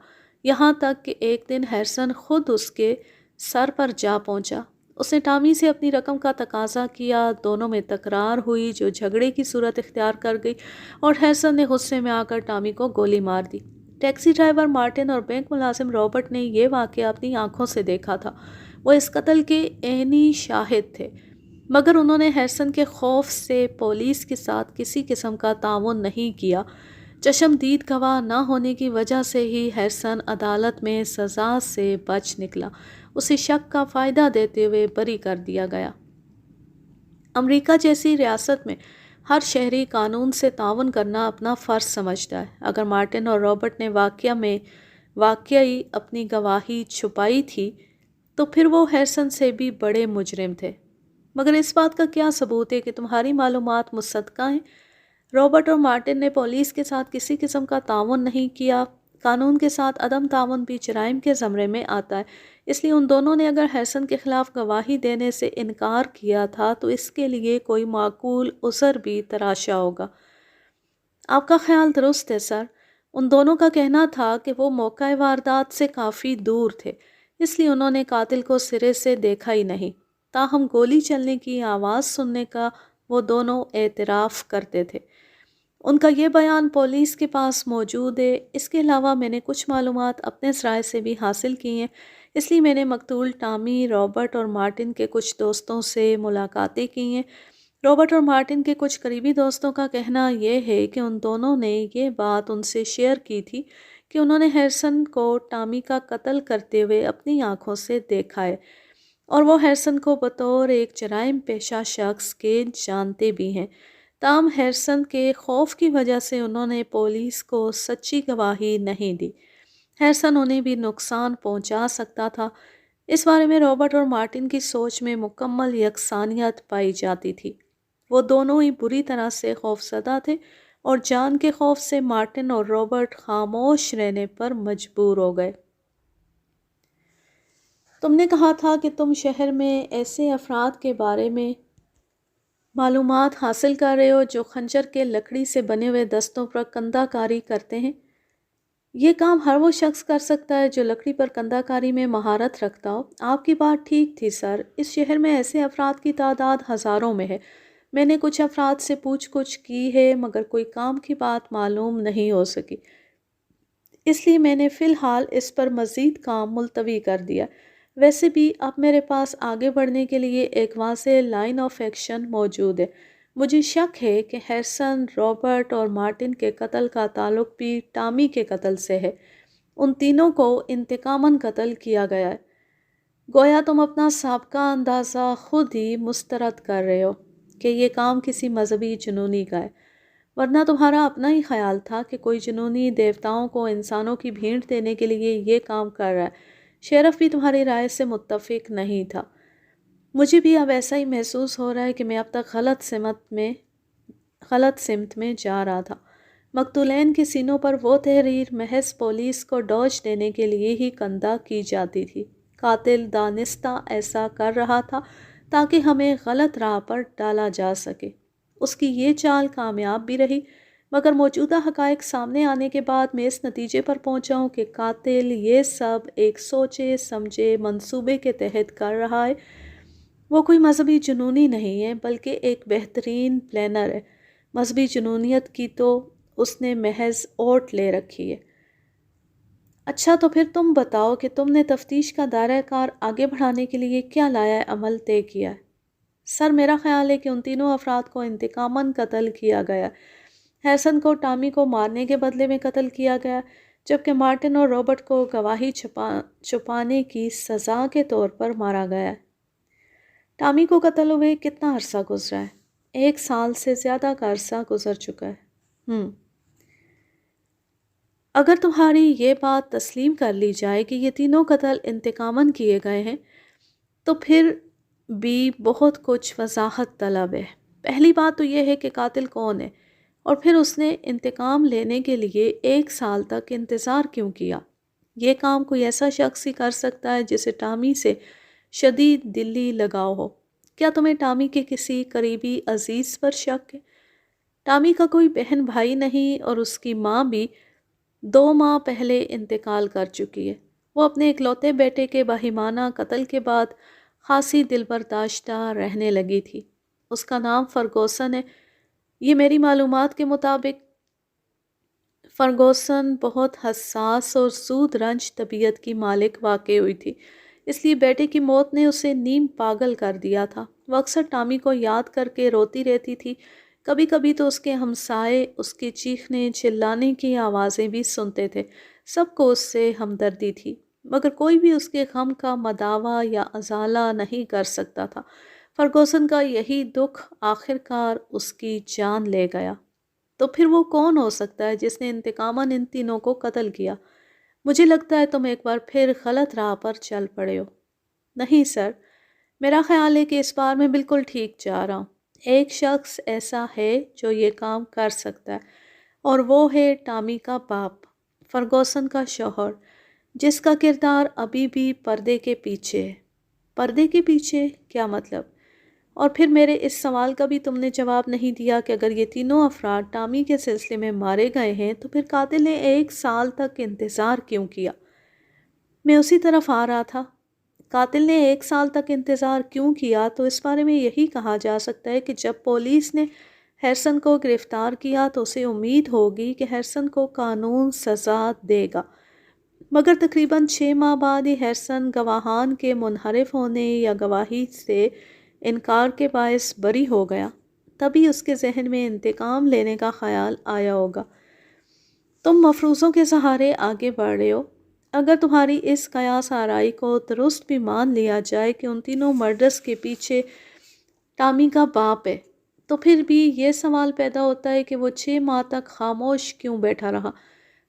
یہاں تک کہ ایک دن ہیرسن خود اس کے سر پر جا پہنچا۔ اس نے ٹامی سے اپنی رقم کا تقاضا کیا، دونوں میں تکرار ہوئی جو جھگڑے کی صورت اختیار کر گئی اور ہیرسن نے غصے میں آ کر ٹامی کو گولی مار دی۔ ٹیکسی ڈرائیور مارٹن اور بینک ملازم رابرٹ نے یہ واقعہ اپنی آنکھوں سے دیکھا تھا، وہ اس قتل کے عینی شاہد تھے، مگر انہوں نے ہیرسن کے خوف سے پولیس کے ساتھ کسی قسم کا تعاون نہیں کیا۔ چشمدید گواہ نہ ہونے کی وجہ سے ہی ہیرسن عدالت میں سزا سے بچ نکلا، اسے شک کا فائدہ دیتے ہوئے بری کر دیا گیا۔ امریکہ جیسی ریاست میں ہر شہری قانون سے تعاون کرنا اپنا فرض سمجھتا ہے۔ اگر مارٹن اور رابرٹ نے واقعی اپنی گواہی چھپائی تھی تو پھر وہ ہیرسن سے بھی بڑے مجرم تھے۔ مگر اس بات کا کیا ثبوت ہے کہ تمہاری معلومات مصدقہ ہیں؟ رابرٹ اور مارٹن نے پولیس کے ساتھ کسی قسم کا تعاون نہیں کیا۔ قانون کے ساتھ عدم تعاون بھی جرائم کے زمرے میں آتا ہے، اس لیے ان دونوں نے اگر ہیرسن کے خلاف گواہی دینے سے انکار کیا تھا تو اس کے لیے کوئی معقول عذر بھی تراشا ہوگا۔ آپ کا خیال درست ہے سر۔ ان دونوں کا کہنا تھا کہ وہ موقع واردات سے کافی دور تھے، اس لیے انہوں نے قاتل کو سرے سے دیکھا ہی نہیں، تاہم گولی چلنے کی آواز سننے کا وہ دونوں اعتراف کرتے تھے۔ ان کا یہ بیان پولیس کے پاس موجود ہے۔ اس کے علاوہ میں نے کچھ معلومات اپنے ذرائع سے بھی حاصل کی ہیں، اس لیے میں نے مقتول ٹامی، رابرٹ اور مارٹن کے کچھ دوستوں سے ملاقاتیں کی ہیں۔ رابرٹ اور مارٹن کے کچھ قریبی دوستوں کا کہنا یہ ہے کہ ان دونوں نے یہ بات ان سے شیئر کی تھی کہ انہوں نے ہیرسن کو ٹامی کا قتل کرتے ہوئے اپنی آنکھوں سے دیکھا ہے، اور وہ ہیرسن کو بطور ایک جرائم پیشہ شخص کے جانتے بھی ہیں۔ تاہم ہیرسن کے خوف کی وجہ سے انہوں نے پولیس کو سچی گواہی نہیں دی۔ ہیرسن انہیں بھی نقصان پہنچا سکتا تھا۔ اس بارے میں رابرٹ اور مارٹن کی سوچ میں مکمل یکسانیت پائی جاتی تھی۔ وہ دونوں ہی بری طرح سے خوفزدہ تھے اور جان کے خوف سے مارٹن اور رابرٹ خاموش رہنے پر مجبور ہو گئے۔ تم نے کہا تھا کہ تم شہر میں ایسے افراد کے بارے میں معلومات حاصل کر رہے ہو جو خنجر کے لکڑی سے بنے ہوئے دستوں پر کندہ کاری کرتے ہیں۔ یہ کام ہر وہ شخص کر سکتا ہے جو لکڑی پر کندہ کاری میں مہارت رکھتا ہو۔ آپ کی بات ٹھیک تھی سر، اس شہر میں ایسے افراد کی تعداد ہزاروں میں ہے۔ میں نے کچھ افراد سے پوچھ گچھ کی ہے مگر کوئی کام کی بات معلوم نہیں ہو سکی، اس لیے میں نے فی الحال اس پر مزید کام ملتوی کر دیا۔ ویسے بھی اب میرے پاس آگے بڑھنے کے لیے ایک واضح لائن آف ایکشن موجود ہے۔ مجھے شک ہے کہ ہیرسن، رابرٹ اور مارٹن کے قتل کا تعلق بھی ٹامی کے قتل سے ہے۔ ان تینوں کو انتقاماً قتل کیا گیا ہے۔ گویا تم اپنا سابقہ اندازہ خود ہی مسترد کر رہے ہو کہ یہ کام کسی مذہبی جنونی کا ہے، ورنہ تمہارا اپنا ہی خیال تھا کہ کوئی جنونی دیوتاؤں کو انسانوں کی بھیڑ دینے کے لیے یہ کام کر رہا ہے۔ شیرف بھی تمہاری رائے سے متفق نہیں تھا۔ مجھے بھی اب ایسا ہی محسوس ہو رہا ہے کہ میں اب تک غلط سمت میں جا رہا تھا۔ مقتولین کے سینوں پر وہ تحریر محض پولیس کو ڈوج دینے کے لیے ہی کندہ کی جاتی تھی۔ قاتل دانستہ ایسا کر رہا تھا تاکہ ہمیں غلط راہ پر ڈالا جا سکے۔ اس کی یہ چال کامیاب بھی رہی، مگر موجودہ حقائق سامنے آنے کے بعد میں اس نتیجے پر پہنچا ہوں کہ قاتل یہ سب ایک سوچے سمجھے منصوبے کے تحت کر رہا ہے۔ وہ کوئی مذہبی جنونی نہیں ہے بلکہ ایک بہترین پلانر ہے۔ مذہبی جنونیت کی تو اس نے محض اوٹ لے رکھی ہے۔ اچھا تو پھر تم بتاؤ کہ تم نے تفتیش کا دائرہ کار آگے بڑھانے کے لیے کیا لایا عمل طے کیا ہے؟ سر، میرا خیال ہے کہ ان تینوں افراد کو انتقاماً قتل کیا گیا۔ ہیرسن کو ٹامی کو مارنے کے بدلے میں قتل کیا گیا، جبکہ مارٹن اور رابرٹ کو گواہی چھپانے کی سزا کے طور پر مارا گیا ہے۔ ٹامی کو قتل ہوئے کتنا عرصہ گزرا ہے؟ 1 سال سے زیادہ کا عرصہ گزر چکا ہے۔ اگر تمہاری یہ بات تسلیم کر لی جائے کہ یہ تینوں قتل انتقاماً کیے گئے ہیں تو پھر بھی بہت کچھ وضاحت طلب ہے۔ پہلی بات تو یہ ہے کہ قاتل کون ہے، اور پھر اس نے انتقام لینے کے لیے 1 سال تک انتظار کیوں کیا؟ یہ کام کوئی ایسا شخص ہی کر سکتا ہے جسے ٹامی سے شدید دلی لگاؤ ہو۔ کیا تمہیں ٹامی کے کسی قریبی عزیز پر شک ہے؟ ٹامی کا کوئی بہن بھائی نہیں، اور اس کی ماں بھی 2 ماہ پہلے انتقال کر چکی ہے۔ وہ اپنے اکلوتے بیٹے کے باہمانہ قتل کے بعد خاصی دل برداشتہ رہنے لگی تھی۔ اس کا نام فرگوسن ہے۔ یہ میری معلومات کے مطابق فرگوسن بہت حساس اور زود رنج طبیعت کی مالک واقع ہوئی تھی، اس لیے بیٹے کی موت نے اسے نیم پاگل کر دیا تھا۔ وہ اکثر ٹامی کو یاد کر کے روتی رہتی تھی۔ کبھی کبھی تو اس کے ہمسائے اس کے چیخنے چلانے کی آوازیں بھی سنتے تھے۔ سب کو اس سے ہمدردی تھی، مگر کوئی بھی اس کے غم کا مداوع یا ازالہ نہیں کر سکتا تھا۔ فرگوسن کا یہی دکھ آخر کار اس کی جان لے گیا۔ تو پھر وہ کون ہو سکتا ہے جس نے انتقاماً ان تینوں کو قتل کیا؟ مجھے لگتا ہے تم ایک بار پھر غلط راہ پر چل پڑے ہو۔ نہیں سر، میرا خیال ہے کہ اس بار میں بالکل ٹھیک جا رہا ہوں۔ ایک شخص ایسا ہے جو یہ کام کر سکتا ہے، اور وہ ہے ٹامی کا باپ، فرگوسن کا شوہر، جس کا کردار ابھی بھی پردے کے پیچھے ہے۔ پردے کے پیچھے کیا مطلب؟ اور پھر میرے اس سوال کا بھی تم نے جواب نہیں دیا کہ اگر یہ تینوں افراد ٹامی کے سلسلے میں مارے گئے ہیں تو پھر قاتل نے 1 سال تک انتظار کیوں کیا؟ میں اسی طرف آ رہا تھا۔ قاتل نے 1 سال تک انتظار کیوں کیا تو اس بارے میں یہی کہا جا سکتا ہے کہ جب پولیس نے ہیرسن کو گرفتار کیا تو اسے امید ہوگی کہ ہیرسن کو قانون سزا دے گا، مگر تقریباً 6 ماہ بعد ہی ہیرسن گواہان کے منحرف ہونے یا گواہی سے انکار کے باعث بری ہو گیا۔ تبھی اس کے ذہن میں انتقام لینے کا خیال آیا ہوگا۔ تم مفروضوں کے سہارے آگے بڑھ رہے ہو۔ اگر تمہاری اس قیاس آرائی کو درست بھی مان لیا جائے کہ ان تینوں مرڈرز کے پیچھے ٹامی کا باپ ہے، تو پھر بھی یہ سوال پیدا ہوتا ہے کہ وہ 6 ماہ تک خاموش کیوں بیٹھا رہا؟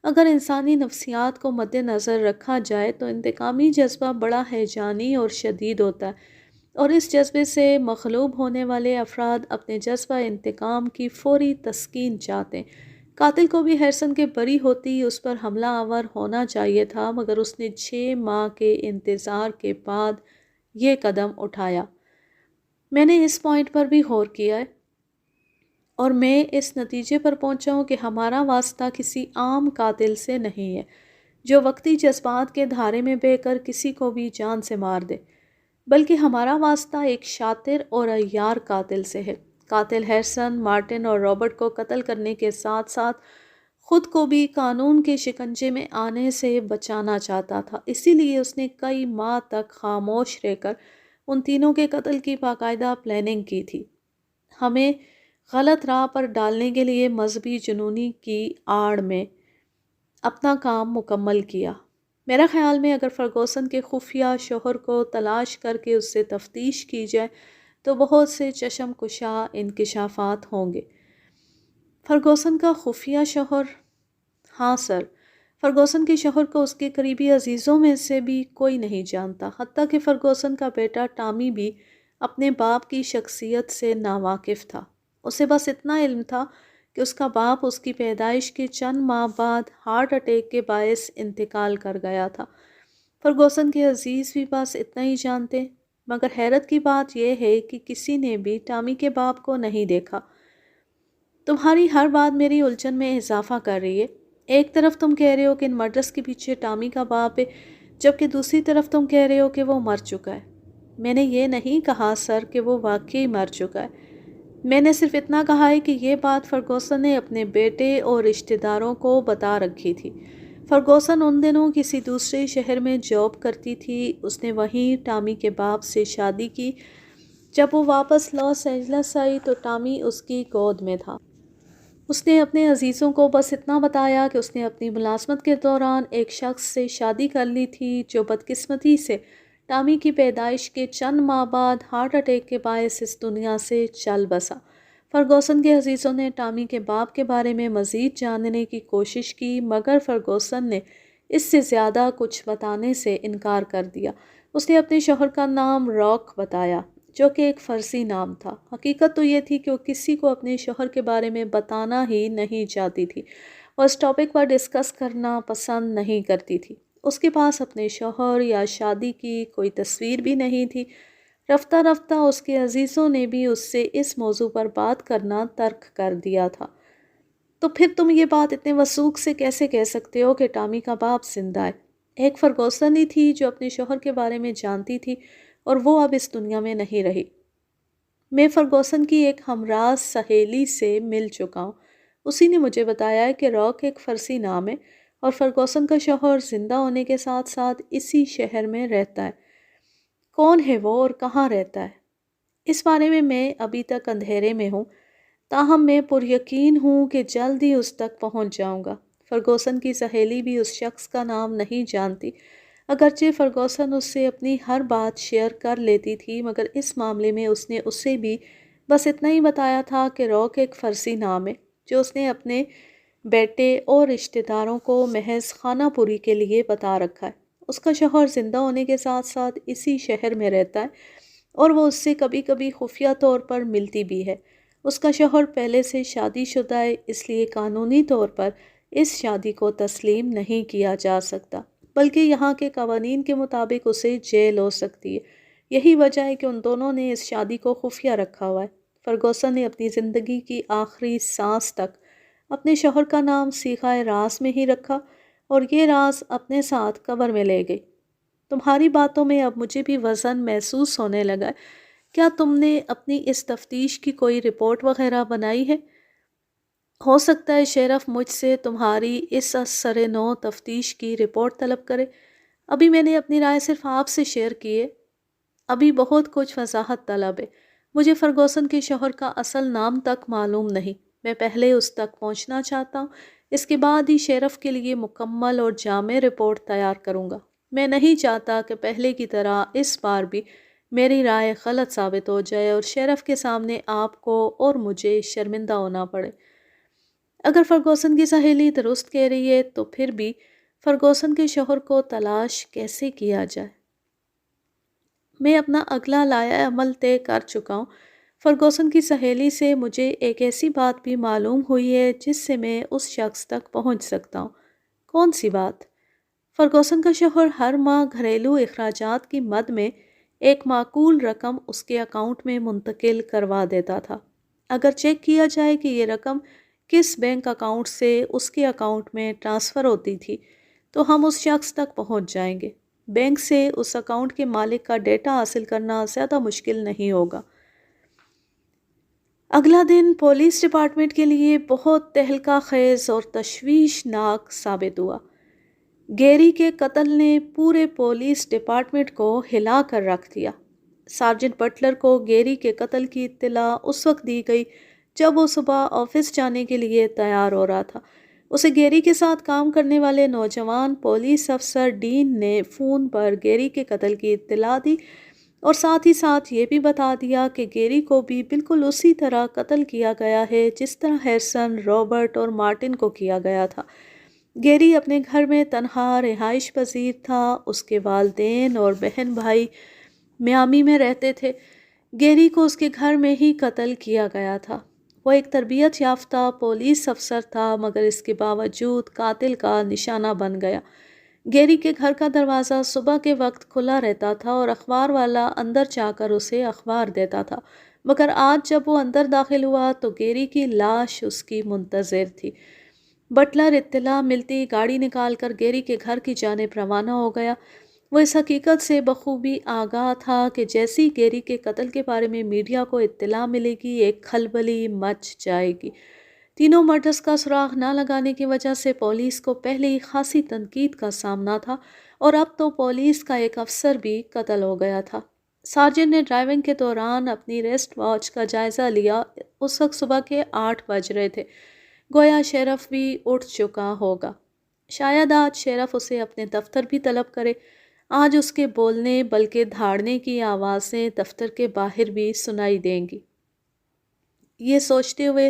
اگر انسانی نفسیات کو مد نظر رکھا جائے تو انتقامی جذبہ بڑا ہیجانی اور شدید ہوتا ہے، اور اس جذبے سے مغلوب ہونے والے افراد اپنے جذبہ انتقام کی فوری تسکین چاہتے ہیں۔ قاتل کو بھی ہیرسن کے بری ہوتی اس پر حملہ آور ہونا چاہیے تھا، مگر اس نے 6 ماہ کے انتظار کے بعد یہ قدم اٹھایا۔ میں نے اس پوائنٹ پر بھی غور کیا ہے، اور میں اس نتیجے پر پہنچا ہوں کہ ہمارا واسطہ کسی عام قاتل سے نہیں ہے جو وقتی جذبات کے دھارے میں بہہ کر کسی کو بھی جان سے مار دے، بلکہ ہمارا واسطہ ایک شاطر اور عیار قاتل سے ہے۔ قاتل ہیرسن، مارٹن اور رابرٹ کو قتل کرنے کے ساتھ ساتھ خود کو بھی قانون کے شکنجے میں آنے سے بچانا چاہتا تھا، اسی لیے اس نے کئی ماہ تک خاموش رہ کر ان تینوں کے قتل کی باقاعدہ پلاننگ کی تھی، ہمیں غلط راہ پر ڈالنے کے لیے مذہبی جنونی کی آڑ میں اپنا کام مکمل کیا۔ میرا خیال میں اگر فرگوسن کے خفیہ شوہر کو تلاش کر کے اس سے تفتیش کی جائے تو بہت سے چشم کشا انکشافات ہوں گے۔ فرگوسن کا خفیہ شوہر؟ ہاں سر، فرگوسن کے شوہر کو اس کے قریبی عزیزوں میں سے بھی کوئی نہیں جانتا، حتیٰ کہ فرگوسن کا بیٹا ٹامی بھی اپنے باپ کی شخصیت سے ناواقف تھا۔ اسے بس اتنا علم تھا کہ اس کا باپ اس کی پیدائش کے چند ماہ بعد ہارٹ اٹیک کے باعث انتقال کر گیا تھا۔ فرگوسن کے عزیز بھی بس اتنا ہی جانتے، مگر حیرت کی بات یہ ہے کہ کسی نے بھی ٹامی کے باپ کو نہیں دیکھا۔ تمہاری ہر بات میری الجھن میں اضافہ کر رہی ہے۔ ایک طرف تم کہہ رہے ہو کہ ان مرڈرز کے پیچھے ٹامی کا باپ ہے، جبکہ دوسری طرف تم کہہ رہے ہو کہ وہ مر چکا ہے۔ میں نے یہ نہیں کہا سر کہ وہ واقعی مر چکا ہے، میں نے صرف اتنا کہا ہے کہ یہ بات فرگوسن نے اپنے بیٹے اور رشتہ داروں کو بتا رکھی تھی۔ فرگوسن ان دنوں کسی دوسرے شہر میں جاب کرتی تھی، اس نے وہیں ٹامی کے باپ سے شادی کی۔ جب وہ واپس لاس اینجلس آئی تو ٹامی اس کی گود میں تھا۔ اس نے اپنے عزیزوں کو بس اتنا بتایا کہ اس نے اپنی ملازمت کے دوران ایک شخص سے شادی کر لی تھی جو بدقسمتی سے ٹامی کی پیدائش کے چند ماہ بعد ہارٹ اٹیک کے باعث اس دنیا سے چل بسا۔ فرگوسن کے عزیزوں نے ٹامی کے باپ کے بارے میں مزید جاننے کی کوشش کی، مگر فرگوسن نے اس سے زیادہ کچھ بتانے سے انکار کر دیا۔ اس نے اپنے شوہر کا نام راک بتایا، جو کہ ایک فرضی نام تھا۔ حقیقت تو یہ تھی کہ وہ کسی کو اپنے شوہر کے بارے میں بتانا ہی نہیں چاہتی تھی اور اس ٹاپک پر ڈسکس کرنا پسند نہیں کرتی تھی۔ اس کے پاس اپنے شوہر یا شادی کی کوئی تصویر بھی نہیں تھی۔ رفتہ رفتہ اس کے عزیزوں نے بھی اس سے اس موضوع پر بات کرنا ترک کر دیا تھا۔ تو پھر تم یہ بات اتنے وثوق سے کیسے کہہ سکتے ہو کہ ٹامی کا باپ زندہ ہے؟ ایک فرگوسن ہی تھی جو اپنے شوہر کے بارے میں جانتی تھی اور وہ اب اس دنیا میں نہیں رہی۔ میں فرگوسن کی ایک ہمراز سہیلی سے مل چکا ہوں، اسی نے مجھے بتایا ہے کہ راک ایک فرسی نام ہے اور فرگوسن کا شوہر زندہ ہونے کے ساتھ ساتھ اسی شہر میں رہتا ہے۔ کون ہے وہ اور کہاں رہتا ہے؟ اس بارے میں ابھی تک اندھیرے میں ہوں، تاہم میں پر یقین ہوں کہ جلد ہی اس تک پہنچ جاؤں گا۔ فرگوسن کی سہیلی بھی اس شخص کا نام نہیں جانتی، اگرچہ فرگوسن اس سے اپنی ہر بات شیئر کر لیتی تھی، مگر اس معاملے میں اس نے اسے بھی بس اتنا ہی بتایا تھا کہ راک ایک فرسی نام ہے جو اس نے اپنے بیٹے اور رشتہ داروں کو محض خانہ پوری کے لیے بتا رکھا ہے۔ اس کا شوہر زندہ ہونے کے ساتھ ساتھ اسی شہر میں رہتا ہے اور وہ اس سے کبھی کبھی خفیہ طور پر ملتی بھی ہے۔ اس کا شوہر پہلے سے شادی شدہ ہے، اس لیے قانونی طور پر اس شادی کو تسلیم نہیں کیا جا سکتا، بلکہ یہاں کے قوانین کے مطابق اسے جیل ہو سکتی ہے۔ یہی وجہ ہے کہ ان دونوں نے اس شادی کو خفیہ رکھا ہوا ہے۔ فرگوسن نے اپنی زندگی کی آخری سانس تک اپنے شوہر کا نام سیغہ راز میں ہی رکھا اور یہ راز اپنے ساتھ قبر میں لے گئی۔ تمہاری باتوں میں اب مجھے بھی وزن محسوس ہونے لگا ہے۔ کیا تم نے اپنی اس تفتیش کی کوئی رپورٹ وغیرہ بنائی ہے؟ ہو سکتا ہے شیرف مجھ سے تمہاری اس سر نو تفتیش کی رپورٹ طلب کرے۔ ابھی میں نے اپنی رائے صرف آپ سے شیئر کی ہے، ابھی بہت کچھ وضاحت طلب ہے۔ مجھے فرگوسن کے شوہر کا اصل نام تک معلوم نہیں، میں پہلے اس تک پہنچنا چاہتا ہوں، اس کے بعد ہی شیرف کے لیے مکمل اور جامع رپورٹ تیار کروں گا۔ میں نہیں چاہتا کہ پہلے کی طرح اس بار بھی میری رائے غلط ثابت ہو جائے اور شیرف کے سامنے آپ کو اور مجھے شرمندہ ہونا پڑے۔ اگر فرگوسن کی سہیلی درست کہہ رہی ہے تو پھر بھی فرگوسن کے شوہر کو تلاش کیسے کیا جائے؟ میں اپنا اگلا لائحہ عمل طے کر چکا ہوں۔ فرگوسن کی سہیلی سے مجھے ایک ایسی بات بھی معلوم ہوئی ہے جس سے میں اس شخص تک پہنچ سکتا ہوں۔ کون سی بات؟ فرگوسن کا شوہر ہر ماہ گھریلو اخراجات کی مد میں ایک معقول رقم اس کے اکاؤنٹ میں منتقل کروا دیتا تھا۔ اگر چیک کیا جائے کہ یہ رقم کس بینک اکاؤنٹ سے اس کے اکاؤنٹ میں ٹرانسفر ہوتی تھی تو ہم اس شخص تک پہنچ جائیں گے۔ بینک سے اس اکاؤنٹ کے مالک کا ڈیٹا حاصل کرنا زیادہ مشکل نہیں ہوگا۔ اگلا دن پولیس ڈپارٹمنٹ کے لیے بہت تہلکہ خیز اور تشویشناک ثابت ہوا۔ گیری کے قتل نے پورے پولیس ڈپارٹمنٹ کو ہلا کر رکھ دیا۔ سارجنٹ بٹلر کو گیری کے قتل کی اطلاع اس وقت دی گئی جب وہ صبح آفس جانے کے لیے تیار ہو رہا تھا۔ اسے گیری کے ساتھ کام کرنے والے نوجوان پولیس افسر ڈین نے فون پر گیری کے قتل کی اطلاع دی اور ساتھ ہی ساتھ یہ بھی بتا دیا کہ گیری کو بھی بالکل اسی طرح قتل کیا گیا ہے جس طرح ہیرسن، رابرٹ اور مارٹن کو کیا گیا تھا۔ گیری اپنے گھر میں تنہا رہائش پذیر تھا، اس کے والدین اور بہن بھائی میامی میں رہتے تھے۔ گیری کو اس کے گھر میں ہی قتل کیا گیا تھا۔ وہ ایک تربیت یافتہ پولیس افسر تھا مگر اس کے باوجود قاتل کا نشانہ بن گیا۔ گیری کے گھر کا دروازہ صبح کے وقت کھلا رہتا تھا اور اخبار والا اندر جا کر اسے اخبار دیتا تھا، مگر آج جب وہ اندر داخل ہوا تو گیری کی لاش اس کی منتظر تھی۔ بٹلر اطلاع ملتی گاڑی نکال کر گیری کے گھر کی جانب روانہ ہو گیا۔ وہ اس حقیقت سے بخوبی آگاہ تھا کہ جیسی گیری کے قتل کے بارے میں میڈیا کو اطلاع ملے گی ایک کھلبلی مچ جائے گی۔ تینوں مرڈرز کا سراغ نہ لگانے کی وجہ سے پولیس کو پہلے ہی خاصی تنقید کا سامنا تھا اور اب تو پولیس کا ایک افسر بھی قتل ہو گیا تھا۔ سارجنٹ نے ڈرائیونگ کے دوران اپنی ریسٹ واچ کا جائزہ لیا۔ اس وقت صبح کے 8 بج رہے تھے، گویا شیرف بھی اٹھ چکا ہوگا۔ شاید آج شیرف اسے اپنے دفتر بھی طلب کرے۔ آج اس کے بولنے بلکہ دھاڑنے کی آوازیں دفتر کے باہر بھی سنائی دیں گی۔ یہ سوچتے ہوئے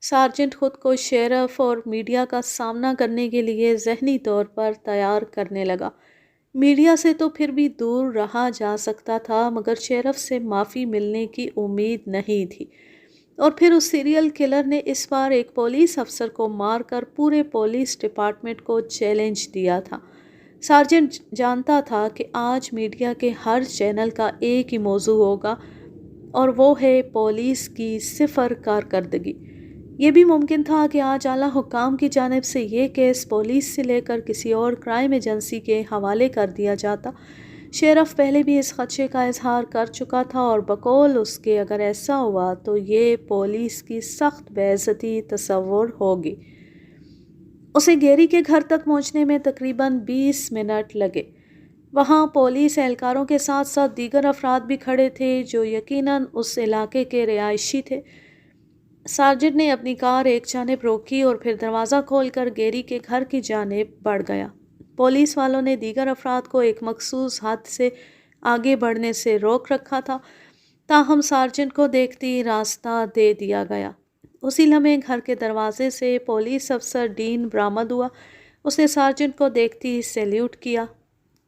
سارجنٹ خود کو شیرف اور میڈیا کا سامنا کرنے کے لیے ذہنی طور پر تیار کرنے لگا۔ میڈیا سے تو پھر بھی دور رہا جا سکتا تھا، مگر شیرف سے معافی ملنے کی امید نہیں تھی۔ اور پھر اس سیریل کلر نے اس بار ایک پولیس افسر کو مار کر پورے پولیس ڈپارٹمنٹ کو چیلنج دیا تھا۔ سارجنٹ جانتا تھا کہ آج میڈیا کے ہر چینل کا ایک ہی موضوع ہوگا اور وہ ہے پولیس کی صفر کارکردگی۔ یہ بھی ممکن تھا کہ آج اعلیٰ حکام کی جانب سے یہ کیس پولیس سے لے کر کسی اور کرائم ایجنسی کے حوالے کر دیا جاتا۔ شیرف پہلے بھی اس خدشے کا اظہار کر چکا تھا اور بقول اس کے اگر ایسا ہوا تو یہ پولیس کی سخت بے عزتی تصور ہوگی۔ اسے گیری کے گھر تک پہنچنے میں تقریباً 20 منٹ لگے۔ وہاں پولیس اہلکاروں کے ساتھ ساتھ دیگر افراد بھی کھڑے تھے جو یقیناً اس علاقے کے رہائشی تھے۔ سارجنٹ نے اپنی کار ایک جانب روکی اور پھر دروازہ کھول کر گیری کے گھر کی جانب بڑھ گیا۔ پولیس والوں نے دیگر افراد کو ایک مخصوص حد سے آگے بڑھنے سے روک رکھا تھا، تاہم سارجنٹ کو دیکھتے ہی راستہ دے دیا گیا۔ اسی لمحے گھر کے دروازے سے پولیس افسر ڈین برآمد ہوا۔ اس نے سارجنٹ کو دیکھتے ہی سیلیوٹ کیا۔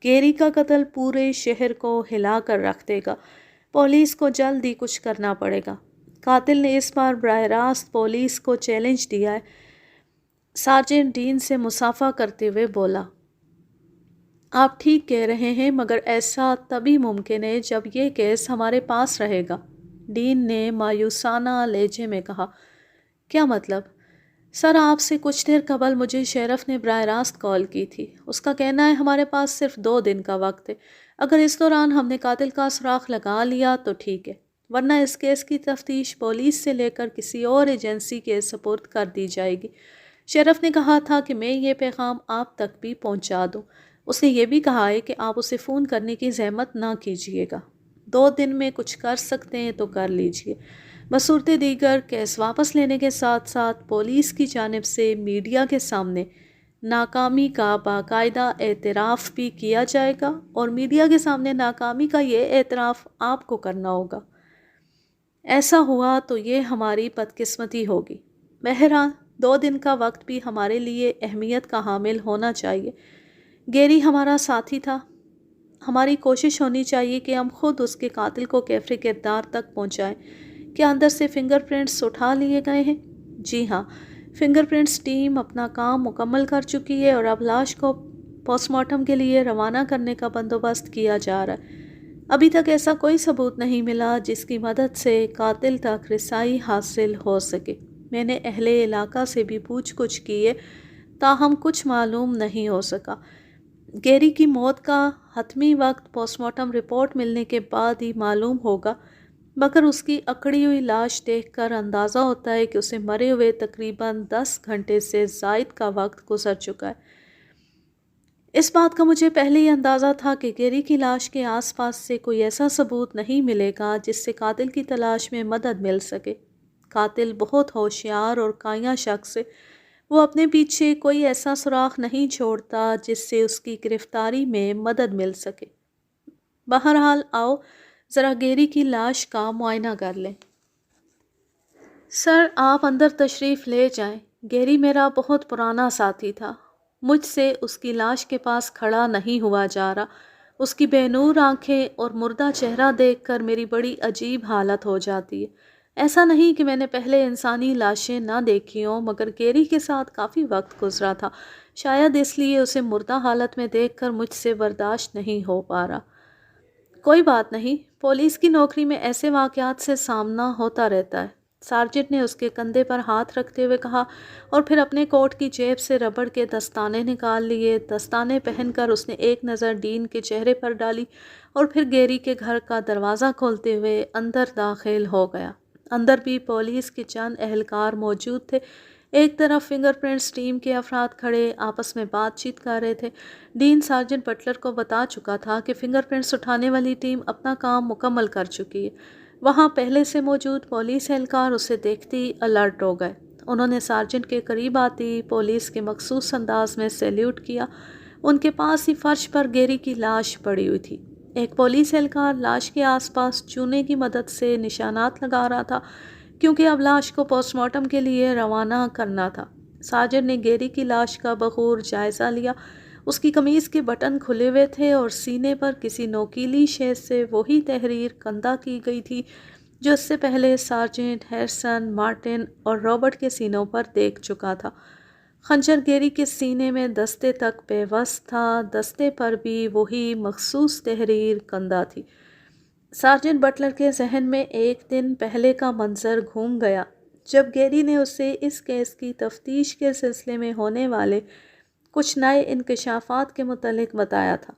گیری کا قتل پورے شہر کو ہلا کر رکھ دے گا۔ پولیس کو جلد ہی کچھ کرنا پڑے گا۔ قاتل نے اس بار براہ راست پولیس کو چیلنج دیا ہے، سارجنٹ ڈین سے مصافحہ کرتے ہوئے بولا۔ آپ ٹھیک کہہ رہے ہیں، مگر ایسا تبھی ممکن ہے جب یہ کیس ہمارے پاس رہے گا، ڈین نے مایوسانہ لہجے میں کہا۔ کیا مطلب؟ سر، آپ سے کچھ دیر قبل مجھے شیرف نے براہ راست کال کی تھی۔ اس کا کہنا ہے ہمارے پاس صرف 2 دن کا وقت ہے۔ اگر اس دوران ہم نے قاتل کا سراغ لگا لیا تو ٹھیک ہے، ورنہ اس کیس کی تفتیش پولیس سے لے کر کسی اور ایجنسی کے سپرد کر دی جائے گی۔ شیرف نے کہا تھا کہ میں یہ پیغام آپ تک بھی پہنچا دوں۔ اس نے یہ بھی کہا ہے کہ آپ اسے فون کرنے کی زحمت نہ کیجیے گا۔ 2 دن میں کچھ کر سکتے ہیں تو کر لیجیے۔ بصورت دیگر کیس واپس لینے کے ساتھ ساتھ پولیس کی جانب سے میڈیا کے سامنے ناکامی کا باقاعدہ اعتراف بھی کیا جائے گا اور میڈیا کے سامنے ناکامی کا یہ اعتراف آپ کو کرنا ہوگا۔ ایسا ہوا تو یہ ہماری بدقسمتی ہوگی۔ بہرحال 2 دن کا وقت بھی ہمارے لیے اہمیت کا حامل ہونا چاہیے۔ گیری ہمارا ساتھی تھا۔ ہماری کوشش ہونی چاہیے کہ ہم خود اس کے قاتل کو کیفر کردار تک پہنچائیں۔ کیا اندر سے فنگر پرنٹس اٹھا لیے گئے ہیں؟ جی ہاں، فنگر پرنٹس ٹیم اپنا کام مکمل کر چکی ہے اور اب لاش کو پوسٹ مارٹم کے لیے روانہ کرنے کا بندوبست کیا جا رہا ہے۔ ابھی تک ایسا کوئی ثبوت نہیں ملا جس کی مدد سے قاتل تک رسائی حاصل ہو سکے۔ میں نے اہل علاقہ سے بھی پوچھ گچھ کی ہے، تاہم کچھ معلوم نہیں ہو سکا۔ گیری کی موت کا حتمی وقت پوسٹ مارٹم رپورٹ ملنے کے بعد ہی معلوم ہوگا، مگر اس کی اکڑی ہوئی لاش دیکھ کر اندازہ ہوتا ہے کہ اسے مرے ہوئے تقریباً 10 گھنٹے سے زائد کا وقت گزر چکا ہے۔ اس بات کا مجھے پہلے ہی اندازہ تھا کہ گیری کی لاش کے آس پاس سے کوئی ایسا ثبوت نہیں ملے گا جس سے قاتل کی تلاش میں مدد مل سکے۔ قاتل بہت ہوشیار اور کائنہ شخص ہے۔ وہ اپنے پیچھے کوئی ایسا سراغ نہیں چھوڑتا جس سے اس کی گرفتاری میں مدد مل سکے۔ بہرحال آؤ ذرا گیری کی لاش کا معائنہ کر لیں۔ سر، آپ اندر تشریف لے جائیں۔ گیری میرا بہت پرانا ساتھی تھا۔ مجھ سے اس کی لاش کے پاس کھڑا نہیں ہوا جا رہا۔ اس کی بے نور آنکھیں اور مردہ چہرہ دیکھ کر میری بڑی عجیب حالت ہو جاتی ہے۔ ایسا نہیں کہ میں نے پہلے انسانی لاشیں نہ دیکھی ہوں، مگر گیری کے ساتھ کافی وقت گزرا تھا، شاید اس لیے اسے مردہ حالت میں دیکھ کر مجھ سے برداشت نہیں ہو پا رہا۔ کوئی بات نہیں، پولیس کی نوکری میں ایسے واقعات سے سامنا ہوتا رہتا ہے۔ سارجنٹ نے اس کے کندھے پر ہاتھ رکھتے ہوئے کہا اور پھر اپنے کوٹ کی جیب سے ربڑ کے دستانے نکال لیے۔ دستانے پہن کر اس نے ایک نظر ڈین کے چہرے پر ڈالی اور پھر گیری کے گھر کا دروازہ کھولتے ہوئے اندر داخل ہو گیا۔ اندر بھی پولیس کے چند اہلکار موجود تھے۔ ایک طرف فنگر پرنٹس ٹیم کے افراد کھڑے آپس میں بات چیت کر رہے تھے۔ ڈین سارجنٹ بٹلر کو بتا چکا تھا کہ فنگر پرنٹس اٹھانے والی ٹیم اپنا کام مکمل کر چکی ہے۔ وہاں پہلے سے موجود پولیس اہلکار اسے دیکھتی الرٹ ہو گئے۔ انہوں نے سارجنٹ کے قریب آتی پولیس کے مخصوص انداز میں سیلیوٹ کیا۔ ان کے پاس ہی فرش پر گیری کی لاش پڑی ہوئی تھی۔ ایک پولیس اہلکار لاش کے آس پاس چونے کی مدد سے نشانات لگا رہا تھا کیونکہ اب لاش کو پوسٹ مارٹم کے لیے روانہ کرنا تھا۔ سارجنٹ نے گیری کی لاش کا بغور جائزہ لیا۔ اس کی قمیض کے بٹن کھلے ہوئے تھے اور سینے پر کسی نوکیلی شے سے وہی تحریر کندہ کی گئی تھی جو اس سے پہلے سارجنٹ ہیرسن، مارٹن اور رابرٹ کے سینوں پر دیکھ چکا تھا۔ خنجر گیری کے سینے میں دستے تک پیوست تھا، دستے پر بھی وہی مخصوص تحریر کندہ تھی۔ سارجنٹ بٹلر کے ذہن میں ایک دن پہلے کا منظر گھوم گیا جب گیری نے اسے اس کیس کی تفتیش کے سلسلے میں ہونے والے کچھ نئے انکشافات کے متعلق بتایا تھا۔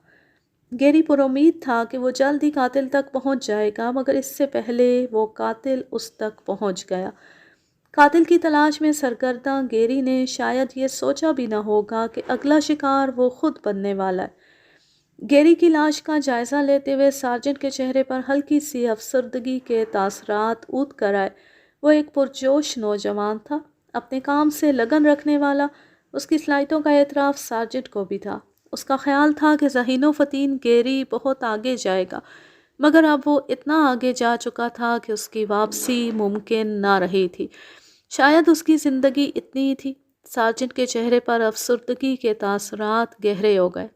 گیری پر امید تھا کہ وہ جلد ہی قاتل تک پہنچ جائے گا، مگر اس سے پہلے وہ قاتل اس تک پہنچ گیا۔ قاتل کی تلاش میں سرگرداں گیری نے شاید یہ سوچا بھی نہ ہوگا کہ اگلا شکار وہ خود بننے والا ہے۔ گیری کی لاش کا جائزہ لیتے ہوئے سارجنٹ کے چہرے پر ہلکی سی افسردگی کے تاثرات اونت کر آئے۔ وہ ایک پرجوش نوجوان تھا، اپنے کام سے لگن رکھنے والا۔ اس کی صلاحیتوں کا اعتراف سارجنٹ کو بھی تھا۔ اس کا خیال تھا کہ ذہین و فطین گیری بہت آگے جائے گا، مگر اب وہ اتنا آگے جا چکا تھا کہ اس کی واپسی ممکن نہ رہی تھی۔ شاید اس کی زندگی اتنی ہی تھی۔ سارجنٹ کے چہرے پر افسردگی کے تاثرات گہرے ہو گئے۔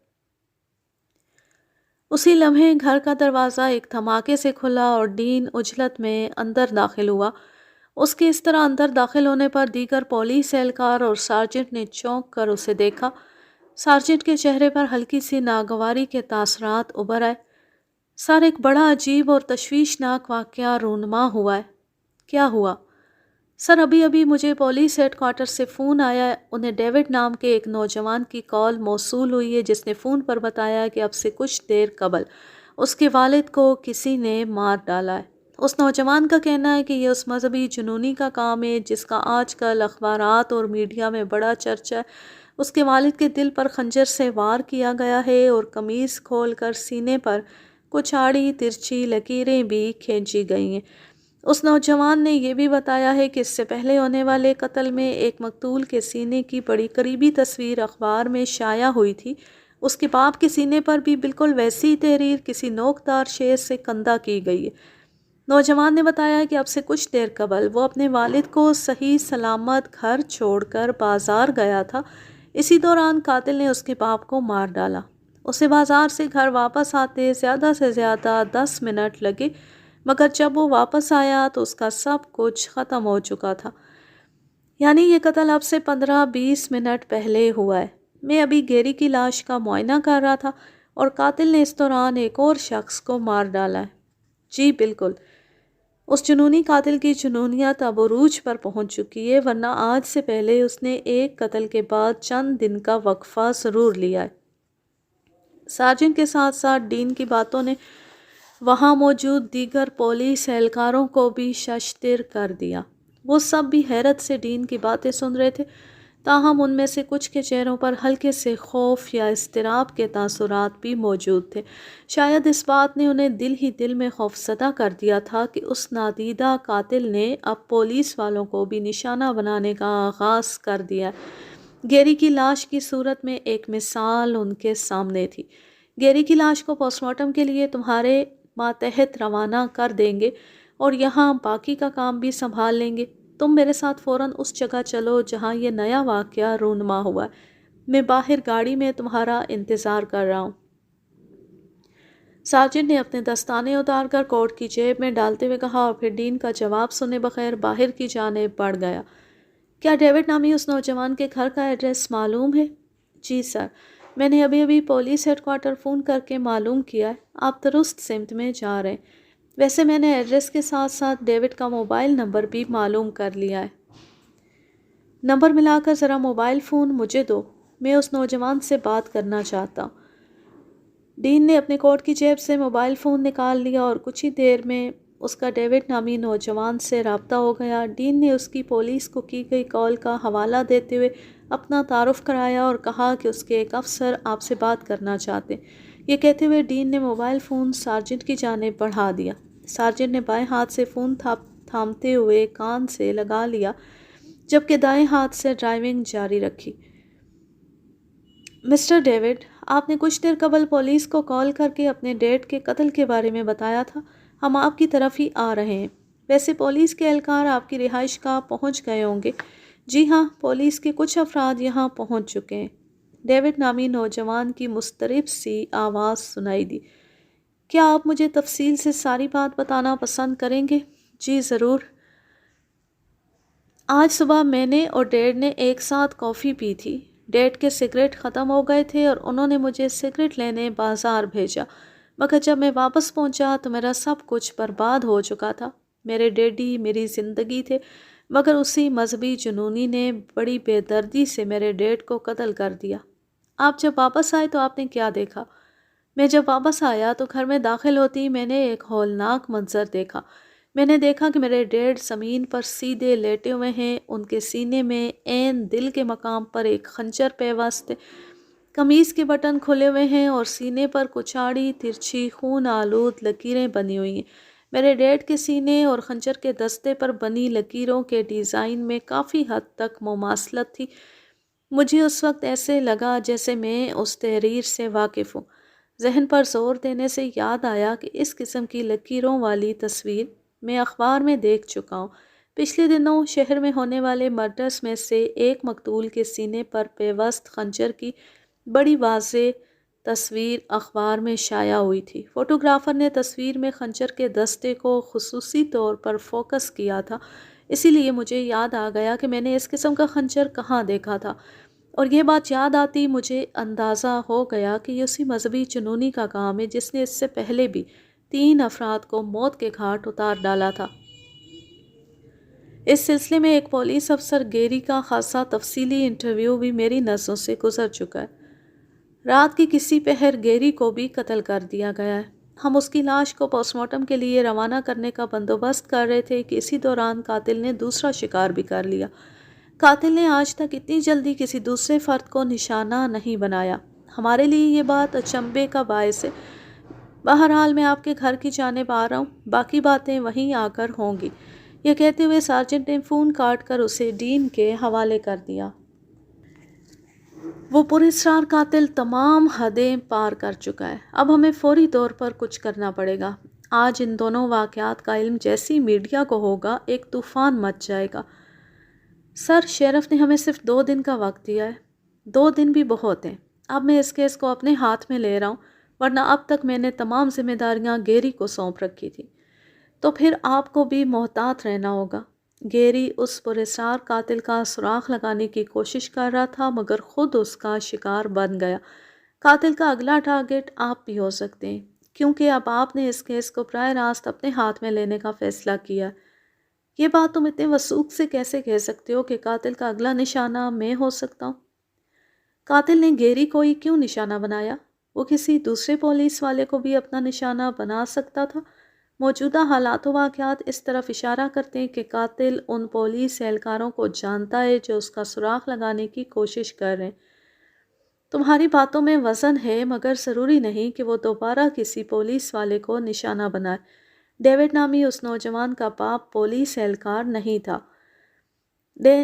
اسی لمحے گھر کا دروازہ ایک دھماکے سے کھلا اور ڈین عجلت میں اندر داخل ہوا۔ اس کے اس طرح اندر داخل ہونے پر دیگر پولیس اہلکار اور سارجنٹ نے چونک کر اسے دیکھا۔ سارجنٹ کے چہرے پر ہلکی سی ناگواری کے تاثرات ابھر آئے۔ سر، ایک بڑا عجیب اور تشویشناک واقعہ رونما ہوا ہے۔ کیا ہوا؟ سر، ابھی مجھے پولیس ہیڈ کوارٹر سے فون آیا ہے۔ انہیں ڈیوڈ نام کے ایک نوجوان کی کال موصول ہوئی ہے جس نے فون پر بتایا کہ اب سے کچھ دیر قبل اس کے والد کو کسی نے مار ڈالا ہے۔ اس نوجوان کا کہنا ہے کہ یہ اس مذہبی جنونی کا کام ہے جس کا آج کل اخبارات اور میڈیا میں بڑا چرچا ہے۔ اس کے والد کے دل پر خنجر سے وار کیا گیا ہے اور قمیض کھول کر سینے پر کچھ آڑی ترچھی لکیریں بھی کھینچی گئی ہیں۔ اس نوجوان نے یہ بھی بتایا ہے کہ اس سے پہلے ہونے والے قتل میں ایک مقتول کے سینے کی بڑی قریبی تصویر اخبار میں شائع ہوئی تھی۔ اس کے باپ کے سینے پر بھی بالکل ویسی تحریر کسی نوکدار شے سے کندہ کی گئی ہے۔ نوجوان نے بتایا کہ اب سے کچھ دیر قبل وہ اپنے والد کو صحیح سلامت گھر چھوڑ کر بازار گیا تھا۔ اسی دوران قاتل نے اس کے باپ کو مار ڈالا۔ اسے بازار سے گھر واپس آتے زیادہ سے زیادہ 10 منٹ لگے، مگر جب وہ واپس آیا تو اس کا سب کچھ ختم ہو چکا تھا۔ یعنی یہ قتل اب سے 15-20 منٹ پہلے ہوا ہے۔ میں ابھی گیری کی لاش کا معائنہ کر رہا تھا اور قاتل نے اس دوران ایک اور شخص کو مار ڈالا ہے۔ جی بالکل، اس جنونی قاتل کی جنونیت اب عروج پر پہنچ چکی ہے، ورنہ آج سے پہلے اس نے ایک قتل کے بعد چند دن کا وقفہ ضرور لیا ہے۔ سارجنٹ کے ساتھ ساتھ ڈین کی باتوں نے وہاں موجود دیگر پولیس اہلکاروں کو بھی ششدر کر دیا۔ وہ سب بھی حیرت سے ڈین کی باتیں سن رہے تھے، تاہم ان میں سے کچھ کے چہروں پر ہلکے سے خوف یا اضطراب کے تاثرات بھی موجود تھے۔ شاید اس بات نے انہیں دل ہی دل میں خوفزدہ کر دیا تھا کہ اس نادیدہ قاتل نے اب پولیس والوں کو بھی نشانہ بنانے کا آغاز کر دیا۔ گیری کی لاش کی صورت میں ایک مثال ان کے سامنے تھی۔ گیری کی لاش کو پوسٹ مارٹم کے لیے تمہارے ماتحت روانہ کر دیں گے اور یہاں باقی کا کام بھی سنبھال لیں گے۔ تم میرے ساتھ فوراً اس جگہ چلو جہاں یہ نیا واقعہ رونما ہوا ہے۔ میں باہر گاڑی میں تمہارا انتظار کر رہا ہوں۔ سارجنٹ نے اپنے دستانے اتار کر کوٹ کی جیب میں ڈالتے ہوئے کہا اور پھر ڈین کا جواب سنے بغیر باہر کی جانب بڑھ گیا۔ کیا ڈیوڈ نامی اس نوجوان کے گھر کا ایڈریس معلوم ہے؟ جی سر، میں نے ابھی پولیس ہیڈ کوارٹر فون کر کے معلوم کیا ہے۔ آپ درست سمت میں جا رہے ہیں۔ ویسے میں نے ایڈریس کے ساتھ ساتھ ڈیوڈ کا موبائل نمبر بھی معلوم کر لیا ہے۔ نمبر ملا کر ذرا موبائل فون مجھے دو، میں اس نوجوان سے بات کرنا چاہتا ہوں۔ ڈین نے اپنے کوٹ کی جیب سے موبائل فون نکال لیا اور کچھ ہی دیر میں اس کا ڈیوڈ نامی نوجوان سے رابطہ ہو گیا۔ ڈین نے اس کی پولیس کو کی گئی کال کا حوالہ دیتے ہوئے اپنا تعارف کرایا اور کہا کہ اس کے ایک افسر آپ سے بات کرنا چاہتے ہیں۔ یہ کہتے ہوئے ڈین نے موبائل فون سارجنٹ کی جانب بڑھا دیا۔ سارجنٹ نے بائیں ہاتھ سے فون تھامتے ہوئے کان سے لگا لیا جبکہ دائیں ہاتھ سے ڈرائیونگ جاری رکھی۔ مسٹر ڈیوڈ، آپ نے کچھ دیر قبل پولیس کو کال کر کے اپنے ڈیڈ کے قتل کے بارے میں بتایا تھا۔ ہم آپ کی طرف ہی آ رہے ہیں۔ ویسے پولیس کے اہلکار آپ کی رہائش گاہ پہنچ گئے ہوں گے۔ جی ہاں، پولیس کے کچھ افراد یہاں پہنچ چکے ہیں۔ ڈیوڈ نامی نوجوان کی مضطرب سی آواز سنائی دی۔ کیا آپ مجھے تفصیل سے ساری بات بتانا پسند کریں گے؟ جی ضرور۔ آج صبح میں نے اور ڈیڈ نے ایک ساتھ کافی پی تھی۔ ڈیڈ کے سگریٹ ختم ہو گئے تھے اور انہوں نے مجھے سگریٹ لینے بازار بھیجا، مگر جب میں واپس پہنچا تو میرا سب کچھ برباد ہو چکا تھا۔ میرے ڈیڈی میری زندگی تھے، مگر اسی مذہبی جنونی نے بڑی بے دردی سے میرے ڈیڈ کو قتل کر دیا۔ آپ جب واپس آئے تو آپ نے کیا دیکھا؟ میں جب واپس آیا تو گھر میں داخل ہوتی میں نے ایک ہولناک منظر دیکھا۔ میں نے دیکھا کہ میرے ڈیڈ زمین پر سیدھے لیٹے ہوئے ہیں، ان کے سینے میں عین دل کے مقام پر ایک خنجر پیوست ہے، قمیض کے بٹن کھلے ہوئے ہیں اور سینے پر کچاڑی ترچھی خون آلود لکیریں بنی ہوئی ہیں۔ میرے ڈیڈ کے سینے اور خنجر کے دستے پر بنی لکیروں کے ڈیزائن میں کافی حد تک مماثلت تھی۔ مجھے اس وقت ایسے لگا جیسے میں اس تحریر سے واقف ہوں۔ ذہن پر زور دینے سے یاد آیا کہ اس قسم کی لکیروں والی تصویر میں اخبار میں دیکھ چکا ہوں۔ پچھلے دنوں شہر میں ہونے والے مرڈرز میں سے ایک مقتول کے سینے پر پیوست خنجر کی بڑی واضح تصویر اخبار میں شائع ہوئی تھی۔ فوٹوگرافر نے تصویر میں خنجر کے دستے کو خصوصی طور پر فوکس کیا تھا، اسی لیے مجھے یاد آ گیا کہ میں نے اس قسم کا خنجر کہاں دیکھا تھا، اور یہ بات یاد آتی مجھے اندازہ ہو گیا کہ یہ اسی مذہبی جنونی کا کام ہے جس نے اس سے پہلے بھی 3 افراد کو موت کے گھاٹ اتار ڈالا تھا۔ اس سلسلے میں ایک پولیس افسر گیری کا خاصا تفصیلی انٹرویو بھی میری نظروں سے گزر چکا ہے۔ رات کی کسی پہر گیری کو بھی قتل کر دیا گیا ہے۔ ہم اس کی لاش کو پوسٹ مارٹم کے لیے روانہ کرنے کا بندوبست کر رہے تھے کہ اسی دوران قاتل نے دوسرا شکار بھی کر لیا۔ قاتل نے آج تک اتنی جلدی کسی دوسرے فرد کو نشانہ نہیں بنایا۔ ہمارے لیے یہ بات اچنبھے کا باعث ہے۔ بہرحال میں آپ کے گھر کی جانب آ رہا ہوں، باقی باتیں وہیں آ کر ہوں گی۔ یہ کہتے ہوئے سارجنٹ نے فون کاٹ کر اسے ڈین کے حوالے کر دیا۔ وہ پراسرار قاتل تمام حدیں پار کر چکا ہے۔ اب ہمیں فوری طور پر کچھ کرنا پڑے گا۔ آج ان دونوں واقعات کا علم جیسی میڈیا کو ہوگا، ایک طوفان مچ جائے گا۔ سر، شیرف نے ہمیں صرف 2 دن کا وقت دیا ہے۔ 2 دن بھی بہت ہیں۔ اب میں اس کیس کو اپنے ہاتھ میں لے رہا ہوں، ورنہ اب تک میں نے تمام ذمہ داریاں گیری کو سونپ رکھی تھی۔ تو پھر آپ کو بھی محتاط رہنا ہوگا۔ گیری اس پراسرار قاتل کا سراغ لگانے کی کوشش کر رہا تھا، مگر خود اس کا شکار بن گیا۔ قاتل کا اگلا ٹارگٹ آپ بھی ہو سکتے ہیں، کیونکہ اب آپ نے اس کیس کو براہ راست اپنے ہاتھ میں لینے کا فیصلہ کیا۔ یہ بات تم اتنے وثوق سے کیسے کہہ سکتے ہو کہ قاتل کا اگلا نشانہ میں ہو سکتا ہوں؟ قاتل نے گیری کو ہی کیوں نشانہ بنایا؟ وہ کسی دوسرے پولیس والے کو بھی اپنا نشانہ بنا سکتا تھا۔ موجودہ حالات و واقعات اس طرف اشارہ کرتے ہیں کہ قاتل ان پولیس اہلکاروں کو جانتا ہے جو اس کا سراغ لگانے کی کوشش کر رہے ہیں۔ تمہاری باتوں میں وزن ہے، مگر ضروری نہیں کہ وہ دوبارہ کسی پولیس والے کو نشانہ بنائے۔ ڈیوڈ نامی اس نوجوان کا باپ پولیس اہلکار نہیں تھا۔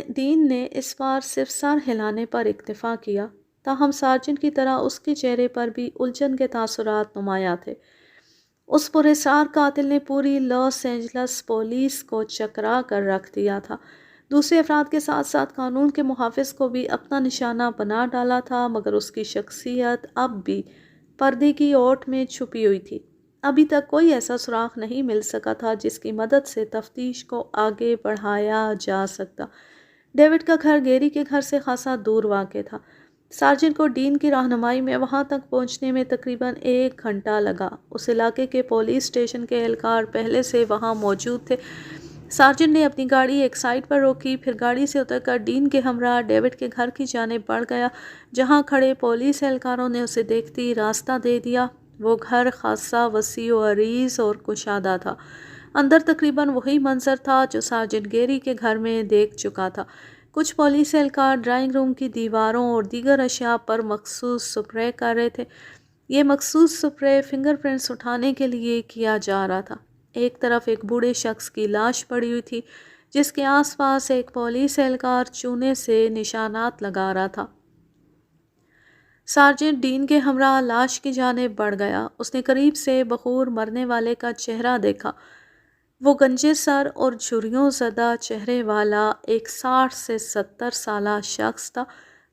ڈین نے اس بار صرف سر ہلانے پر اکتفا کیا، تاہم سارجنٹ کی طرح اس کے چہرے پر بھی الجھن کے تاثرات نمایاں تھے۔ اس پراسرار قاتل نے پوری لاس اینجلس پولیس کو چکرا کر رکھ دیا تھا۔ دوسرے افراد کے ساتھ ساتھ قانون کے محافظ کو بھی اپنا نشانہ بنا ڈالا تھا، مگر اس کی شخصیت اب بھی پردے کی اوٹ میں چھپی ہوئی تھی۔ ابھی تک کوئی ایسا سراغ نہیں مل سکا تھا جس کی مدد سے تفتیش کو آگے بڑھایا جا سکتا۔ ڈیوڈ کا گھر گیری کے گھر سے خاصا دور واقع تھا۔ سارجنٹ کو ڈین کی رہنمائی میں وہاں تک پہنچنے میں تقریباً 1 گھنٹہ لگا۔ اس علاقے کے پولیس اسٹیشن کے اہلکار پہلے سے وہاں موجود تھے۔ سارجنٹ نے اپنی گاڑی ایک سائٹ پر روکی، پھر گاڑی سے اتر کر ڈین کے ہمراہ ڈیوڈ کے گھر کی جانب بڑھ گیا، جہاں کھڑے پولیس اہلکاروں نے اسے دیکھتے ہی راستہ دے دیا۔ وہ گھر خاصا وسیع و عریض اور کشادہ تھا۔ اندر تقریباً وہی منظر تھا جو سارجنٹ گیری کے گھر میں دیکھ چکا تھا۔ کچھ پولیس اہلکار ڈرائنگ روم کی دیواروں اور دیگر اشیاء پر مخصوص سپرے کر رہے تھے۔ یہ مخصوص سپرے فنگر پرنٹس اٹھانے کے لیے کیا جا رہا تھا۔ ایک طرف ایک بوڑھے شخص کی لاش پڑی ہوئی تھی، جس کے آس پاس ایک پولیس اہلکار چونے سے نشانات لگا رہا تھا۔ سارجنٹ ڈین کے ہمراہ لاش کی جانب بڑھ گیا۔ اس نے قریب سے بخور مرنے والے کا چہرہ دیکھا۔ وہ گنجے سر اور جھریوں زدہ چہرے والا ایک 60 سے 70 سالہ شخص تھا۔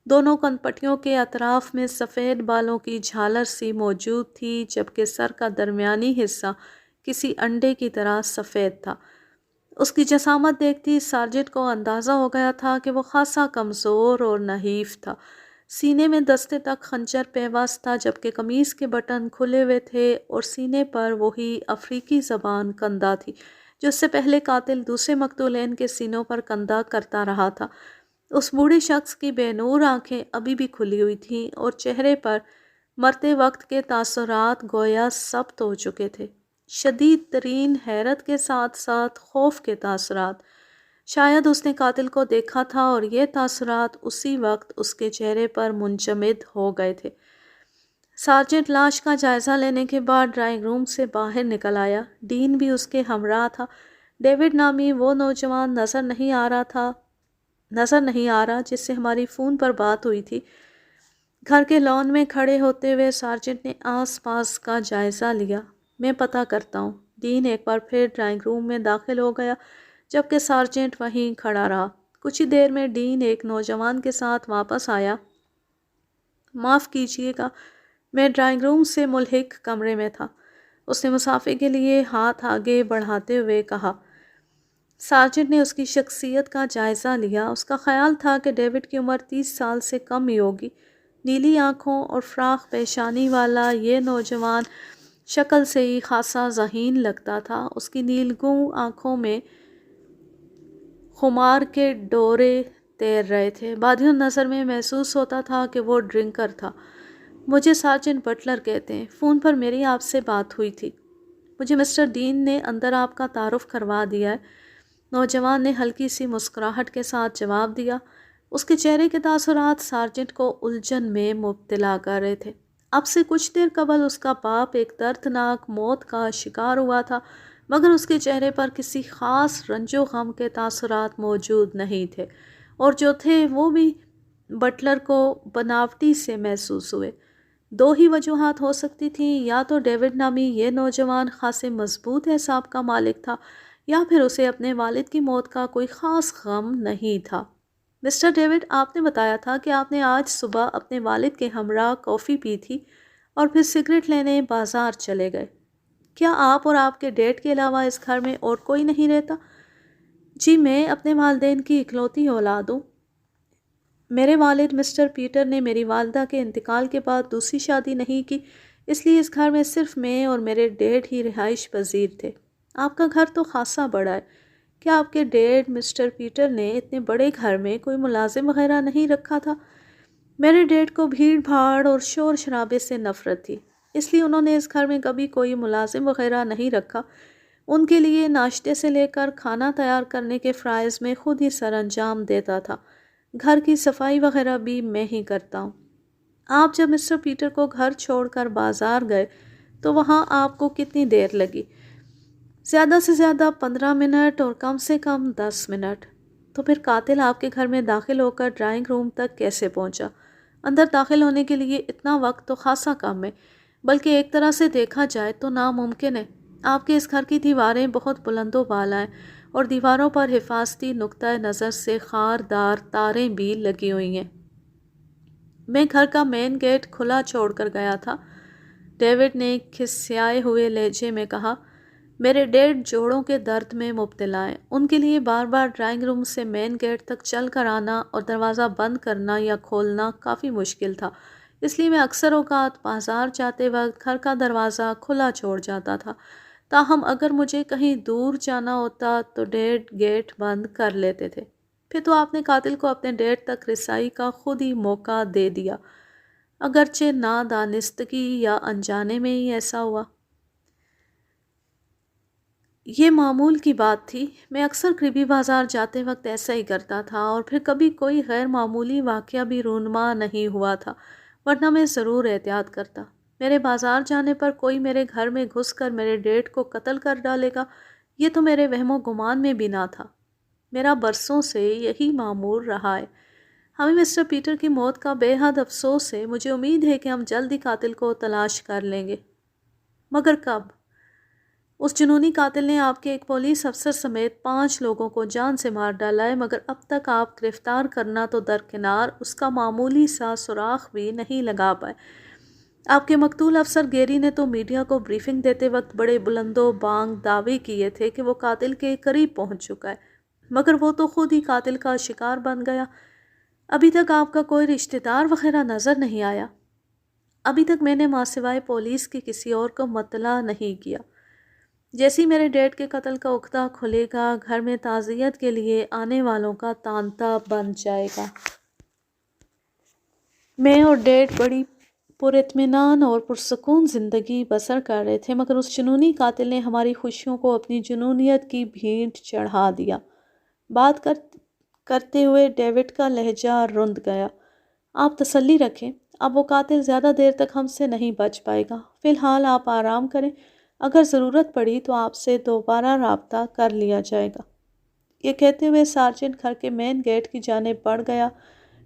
دونوں کنپٹیوں کے اطراف میں سفید بالوں کی جھالر سی موجود تھی، جبکہ سر کا درمیانی حصہ کسی انڈے کی طرح سفید تھا۔ اس کی جسامت دیکھتی سارجنٹ کو اندازہ ہو گیا تھا کہ وہ خاصا کمزور اور نحیف تھا۔ سینے میں دستے تک خنجر پیوست تھا، جبکہ قمیص کے بٹن کھلے ہوئے تھے اور سینے پر وہی افریقی زبان کندہ تھی جو اس سے پہلے قاتل دوسرے مقتولین کے سینوں پر کندہ کرتا رہا تھا۔ اس بوڑھے شخص کی بے نور آنکھیں ابھی بھی کھلی ہوئی تھیں اور چہرے پر مرتے وقت کے تاثرات گویا ثبت ہو چکے تھے، شدید ترین حیرت کے ساتھ ساتھ خوف کے تاثرات۔ شاید اس نے قاتل کو دیکھا تھا اور یہ تاثرات اسی وقت اس کے چہرے پر منجمد ہو گئے تھے۔ سارجنٹ لاش کا جائزہ لینے کے بعد ڈرائنگ روم سے باہر نکل آیا۔ ڈین بھی اس کے ہمراہ تھا۔ ڈیوڈ نامی وہ نوجوان نظر نہیں آ رہا جس سے ہماری فون پر بات ہوئی تھی۔ گھر کے لان میں کھڑے ہوتے ہوئے سارجنٹ نے آس پاس کا جائزہ لیا۔ میں پتہ کرتا ہوں۔ ڈین ایک بار پھر ڈرائنگ روم میں داخل ہو گیا، جبکہ سارجنٹ وہیں کھڑا رہا۔ کچھ ہی دیر میں ڈین ایک نوجوان کے ساتھ واپس آیا۔ معاف کیجیے گا، میں ڈرائنگ روم سے ملحق کمرے میں تھا، اس نے مسافے کے لیے ہاتھ آگے بڑھاتے ہوئے کہا۔ سارجنٹ نے اس کی شخصیت کا جائزہ لیا۔ اس کا خیال تھا کہ ڈیوڈ کی عمر 30 سال سے کم ہی ہوگی۔ نیلی آنکھوں اور فراخ پیشانی والا یہ نوجوان شکل سے ہی خاصا ذہین لگتا تھا۔ اس کی نیلگوں آنکھوں میں خمار کے ڈورے تیر رہے تھے۔ بادیوں نظر میں محسوس ہوتا تھا کہ وہ ڈرنکر تھا۔ مجھے سارجنٹ بٹلر کہتے ہیں۔ فون پر میری آپ سے بات ہوئی تھی۔ مجھے مسٹر ڈین نے اندر آپ کا تعارف کروا دیا ہے۔ نوجوان نے ہلکی سی مسکراہٹ کے ساتھ جواب دیا۔ اس کے چہرے کے تاثرات سارجنٹ کو الجھن میں مبتلا کر رہے تھے۔ اب سے کچھ دیر قبل اس کا باپ ایک دردناک موت کا شکار ہوا تھا، مگر اس کے چہرے پر کسی خاص رنج و غم کے تاثرات موجود نہیں تھے، اور جو تھے وہ بھی بٹلر کو بناوٹی سے محسوس ہوئے۔ دو ہی وجوہات ہو سکتی تھیں، یا تو ڈیوڈ نامی یہ نوجوان خاصے مضبوط اعصاب کا مالک تھا، یا پھر اسے اپنے والد کی موت کا کوئی خاص غم نہیں تھا۔ مسٹر ڈیوڈ، آپ نے بتایا تھا کہ آپ نے آج صبح اپنے والد کے ہمراہ کافی پی تھی اور پھر سگریٹ لینے بازار چلے گئے۔ کیا آپ اور آپ کے ڈیڈ کے علاوہ اس گھر میں اور کوئی نہیں رہتا؟ جی، میں اپنے والدین کی اکلوتی اولاد ہوں۔ میرے والد مسٹر پیٹر نے میری والدہ کے انتقال کے بعد دوسری شادی نہیں کی، اس لیے اس گھر میں صرف میں اور میرے ڈیڈ ہی رہائش پذیر تھے۔ آپ کا گھر تو خاصا بڑا ہے۔ کیا آپ کے ڈیڈ مسٹر پیٹر نے اتنے بڑے گھر میں کوئی ملازم وغیرہ نہیں رکھا تھا؟ میرے ڈیڈ کو بھیڑ بھاڑ اور شور شرابے سے نفرت تھی، اس لیے انہوں نے اس گھر میں کبھی کوئی ملازم وغیرہ نہیں رکھا۔ ان کے لیے ناشتے سے لے کر کھانا تیار کرنے کے فرائض میں خود ہی سر انجام دیتا تھا۔ گھر کی صفائی وغیرہ بھی میں ہی کرتا ہوں۔ آپ جب مسٹر پیٹر کو گھر چھوڑ کر بازار گئے تو وہاں آپ کو کتنی دیر لگی؟ زیادہ سے زیادہ 15 منٹ اور کم سے کم 10 منٹ۔ تو پھر قاتل آپ کے گھر میں داخل ہو کر ڈرائنگ روم تک کیسے پہنچا؟ اندر داخل ہونے کے لیے اتنا وقت تو خاصا کم ہے، بلکہ ایک طرح سے دیکھا جائے تو ناممکن ہے۔ آپ کے اس گھر کی دیواریں بہت بلند و بالا ہیں اور دیواروں پر حفاظتی نقطۂ نظر سے خاردار تاریں بھی لگی ہوئی ہیں۔ میں گھر کا مین گیٹ کھلا چھوڑ کر گیا تھا، ڈیوڈ نے کھسیائے ہوئے لہجے میں کہا۔ میرے ڈیڈ جوڑوں کے درد میں مبتلا ہیں، ان کے لیے بار بار ڈرائنگ روم سے مین گیٹ تک چل کر آنا اور دروازہ بند کرنا یا کھولنا کافی مشکل تھا، اس لیے میں اکثر اوقات بازار جاتے وقت گھر کا دروازہ کھلا چھوڑ جاتا تھا۔ تاہم اگر مجھے کہیں دور جانا ہوتا تو ڈیڈ گیٹ بند کر لیتے تھے۔ پھر تو آپ نے قاتل کو اپنے ڈیڈ تک رسائی کا خود ہی موقع دے دیا، اگرچہ نادانستگی یا انجانے میں ہی ایسا ہوا۔ یہ معمول کی بات تھی، میں اکثر قریبی بازار جاتے وقت ایسا ہی کرتا تھا، اور پھر کبھی کوئی غیر معمولی واقعہ بھی رونما نہیں ہوا تھا، ورنہ میں ضرور احتیاط کرتا۔ میرے بازار جانے پر کوئی میرے گھر میں گھس کر میرے ڈیڈ کو قتل کر ڈالے گا، یہ تو میرے وہم و گمان میں بھی نہ تھا۔ میرا برسوں سے یہی معمول رہا ہے۔ ہمیں مسٹر پیٹر کی موت کا بے حد افسوس ہے، مجھے امید ہے کہ ہم جلد ہی قاتل کو تلاش کر لیں گے، مگر کب؟ اس جنونی قاتل نے آپ کے ایک پولیس افسر سمیت 5 لوگوں کو جان سے مار ڈالا ہے، مگر اب تک آپ گرفتار کرنا تو درکنار، اس کا معمولی سا سراغ بھی نہیں لگا پائے۔ آپ کے مقتول افسر گیری نے تو میڈیا کو بریفنگ دیتے وقت بڑے بلند و بانگ دعوے کیے تھے کہ وہ قاتل کے قریب پہنچ چکا ہے، مگر وہ تو خود ہی قاتل کا شکار بن گیا۔ ابھی تک آپ کا کوئی رشتہ دار وغیرہ نظر نہیں آیا؟ ابھی تک میں نے ماں سوائے پولیس کے کسی اور کو مطلع نہیں کیا۔ جیسی میرے ڈیڈ کے قتل کا عقدہ کھلے گا، گھر میں تعزیت کے لیے آنے والوں کا تانتا بن جائے گا۔ میں اور ڈیڈ بڑی پر اطمینان اور پرسکون زندگی بسر کر رہے تھے، مگر اس جنونی قاتل نے ہماری خوشیوں کو اپنی جنونیت کی بھینٹ چڑھا دیا۔ بات کرتے ہوئے ڈیوڈ کا لہجہ رند گیا۔ آپ تسلی رکھیں، اب وہ قاتل زیادہ دیر تک ہم سے نہیں بچ پائے گا۔ فی الحال آپ آرام کریں، اگر ضرورت پڑی تو آپ سے دوبارہ رابطہ کر لیا جائے گا۔ یہ کہتے ہوئے سارجنٹ گھر کے مین گیٹ کی جانب بڑھ گیا،